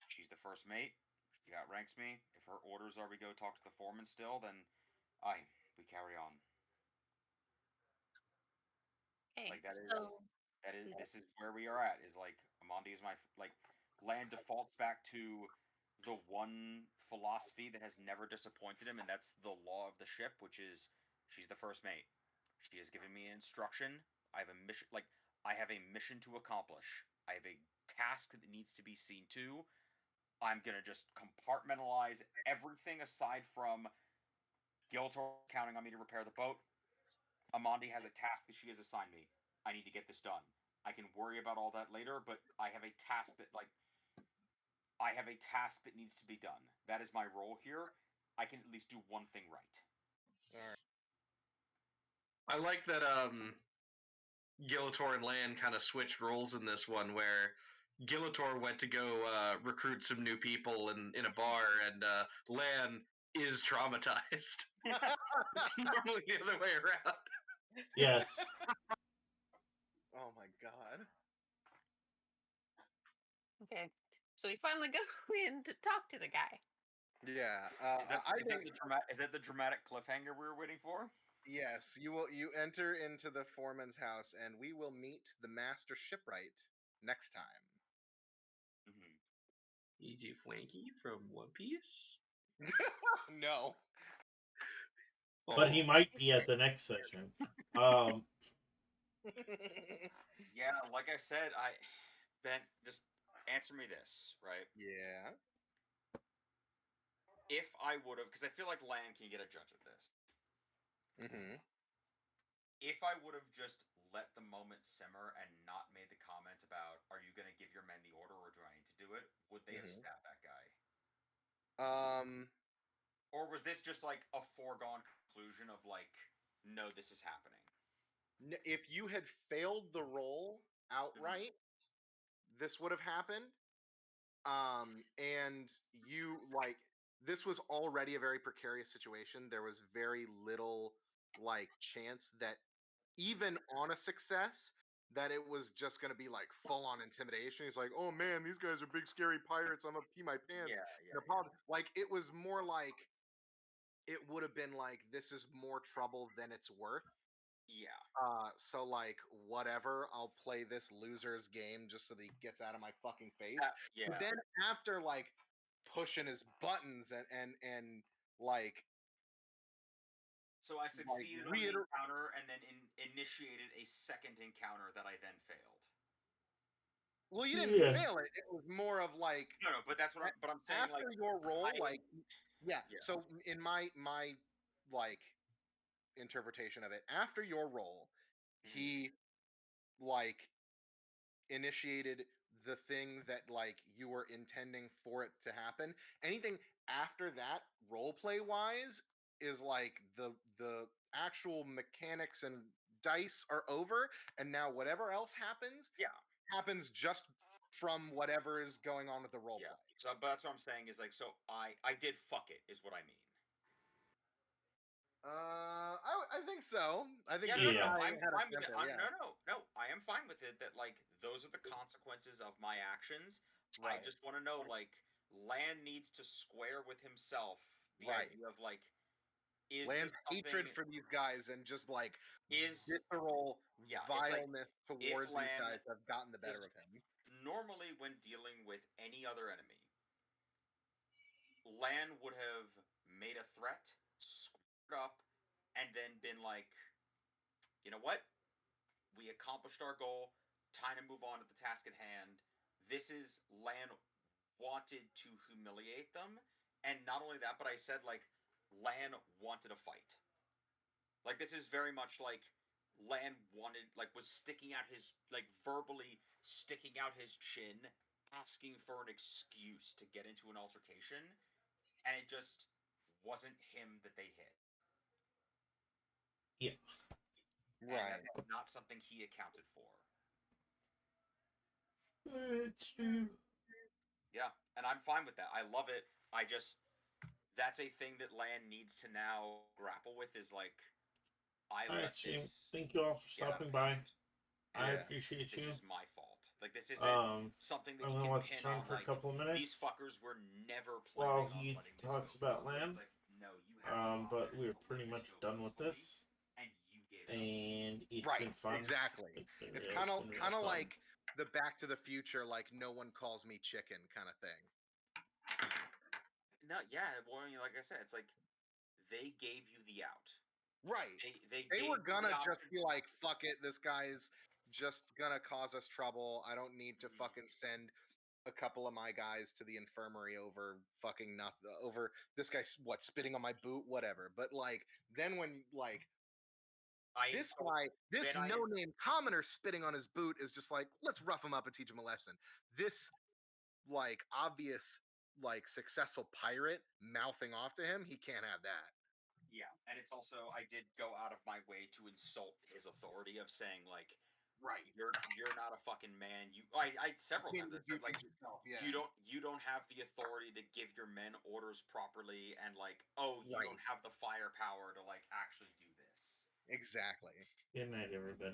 Speaker 4: she's the first mate. She outranks me. If her orders are we go talk to the foreman still, then we carry on.
Speaker 6: Okay,
Speaker 4: Like that is
Speaker 6: so
Speaker 4: this is where we are at. Is like Amandi is my like Land defaults back to the one philosophy that has never disappointed him, and that's the law of the ship, which is she's the first mate. She has given me instruction. I have a mission. Like I have a mission to accomplish. I have a task that needs to be seen to. I'm gonna just compartmentalize everything aside from Giltor counting on me to repair the boat. Amandi has a task that she has assigned me. I need to get this done. I can worry about all that later, but I have a task that needs to be done. That is my role here. I can at least do one thing right.
Speaker 2: All right.
Speaker 3: I like that Gillitor and Lan kind of switched roles in this one, where Gillitor went to go recruit some new people in a bar, and Lan is traumatized. It's normally the other way around.
Speaker 1: Yes.
Speaker 2: Oh my god.
Speaker 6: okay, so we finally go in to talk to the guy.
Speaker 2: Yeah.
Speaker 4: Is that the dramatic cliffhanger we were waiting for?
Speaker 2: Yes, you enter into the foreman's house, and we will meet the master shipwright next time.
Speaker 4: Mm-hmm.
Speaker 3: E.G. Flanky from One Piece.
Speaker 2: No.
Speaker 1: But he might be at the next session.
Speaker 4: Yeah, like I said, Ben, just answer me this, right?
Speaker 2: Yeah.
Speaker 4: If I would have, because I feel like Lan can get a judge of this.
Speaker 2: Mm-hmm.
Speaker 4: If I would have just let the moment simmer and not made the comment about, "Are you going to give your men the order, or do I need to do it?" Would they have stabbed that guy? Or was this just like a foregone conclusion of like, no, this is happening?
Speaker 2: If you had failed the roll outright, this would have happened. And you like this was already a very precarious situation. There was very little like chance that even on a success that it was just going to be like full on intimidation. He's like, "Oh man, these guys are big scary pirates. I'm gonna pee my pants." Like it was more like it would have been like this is more trouble than it's worth.
Speaker 4: Yeah.
Speaker 2: So like whatever, I'll play this loser's game just so that he gets out of my fucking face.
Speaker 4: Yeah.
Speaker 2: But then after like pushing his buttons and like
Speaker 4: So I succeeded on the encounter and then initiated a second encounter that I then failed.
Speaker 2: Well, you didn't fail it. It was more of like
Speaker 4: no, but that's what I'm saying.
Speaker 2: After
Speaker 4: like
Speaker 2: your roll,
Speaker 4: I,
Speaker 2: yeah. So in my like interpretation of it, after your roll, he like initiated the thing that like you were intending for it to happen. Anything after that, role play wise, is like the actual mechanics and dice are over, and now whatever else happens, happens just from whatever is going on with the role play.
Speaker 4: So, but that's what I'm saying is like, so I did fuck it, is what I mean.
Speaker 2: I think so. I think
Speaker 4: I'm fine with it. No, I am fine with it. That like those are the consequences of my actions. Right. I just want to know like Lan needs to square with himself the idea of like is
Speaker 2: Lan's hatred for these guys and just like visceral vileness towards these guys have gotten the better of him.
Speaker 4: Normally, when dealing with any other enemy, Lan would have made a threat, squared up, and then been like, you know what? We accomplished our goal. Time to move on to the task at hand. This is Lan wanted to humiliate them, and not only that, but I said like Lan wanted a fight. Like this is very much like Lan wanted, like was sticking out his, like verbally sticking out his chin, asking for an excuse to get into an altercation, and it just wasn't him that they hit.
Speaker 1: Yeah.
Speaker 2: Right.
Speaker 4: And that's not something he accounted for.
Speaker 1: It's true.
Speaker 4: Yeah, and I'm fine with that. I love it. I just, that's a thing that Lan needs to now grapple with, is like, I
Speaker 1: All
Speaker 4: let
Speaker 1: right, stream.
Speaker 4: this
Speaker 1: Thank you all for
Speaker 4: get out
Speaker 1: stopping
Speaker 4: of
Speaker 1: by.
Speaker 4: hand.
Speaker 1: I
Speaker 2: Yeah.
Speaker 1: appreciate
Speaker 4: This
Speaker 1: you.
Speaker 4: is my fault. Like this isn't something that
Speaker 1: I'm
Speaker 4: he
Speaker 1: gonna
Speaker 4: can
Speaker 1: let
Speaker 4: pin
Speaker 1: this run
Speaker 4: on.
Speaker 1: for a
Speaker 4: Like
Speaker 1: couple of minutes
Speaker 4: these fuckers were never
Speaker 1: while
Speaker 4: planning on
Speaker 1: he
Speaker 4: letting this
Speaker 1: talks
Speaker 4: go
Speaker 1: about
Speaker 4: peacefully.
Speaker 1: Lan.
Speaker 4: It's like, no, you have the
Speaker 1: But
Speaker 4: option
Speaker 1: we're
Speaker 4: to
Speaker 1: pretty
Speaker 4: let
Speaker 1: much
Speaker 4: this go
Speaker 1: done with
Speaker 4: peacefully,
Speaker 1: this,
Speaker 4: and you gave it up.
Speaker 1: and it's
Speaker 2: Right.
Speaker 1: been fun.
Speaker 2: Exactly.
Speaker 1: It's been
Speaker 2: It's
Speaker 1: real-
Speaker 2: kind of
Speaker 1: been real fun.
Speaker 2: like the Back to the Future, like no one calls me chicken kind of thing.
Speaker 4: No, yeah. Well, I mean, like I said, it's like they gave you the out.
Speaker 2: Right.
Speaker 4: They
Speaker 2: They were
Speaker 4: gave you
Speaker 2: gonna
Speaker 4: the
Speaker 2: just
Speaker 4: option.
Speaker 2: be like, fuck it, this guy's just gonna cause us trouble. I don't need to fucking send a couple of my guys to the infirmary over fucking nothing, over this guy's what, spitting on my boot, whatever. But like then when like this guy, this no-name commoner spitting on his boot is just like, let's rough him up and teach him a lesson. This like obvious like successful pirate mouthing off to him, he can't have that.
Speaker 4: Yeah, and it's also, I did go out of my way to insult his authority of saying like,
Speaker 2: Right.
Speaker 4: You're not a fucking man. I several times I said like,
Speaker 2: yeah.
Speaker 4: you don't have the authority to give your men orders properly, and like, oh, you
Speaker 2: Right.
Speaker 4: don't have the firepower to like actually do this.
Speaker 2: Exactly.
Speaker 1: Good night, everybody.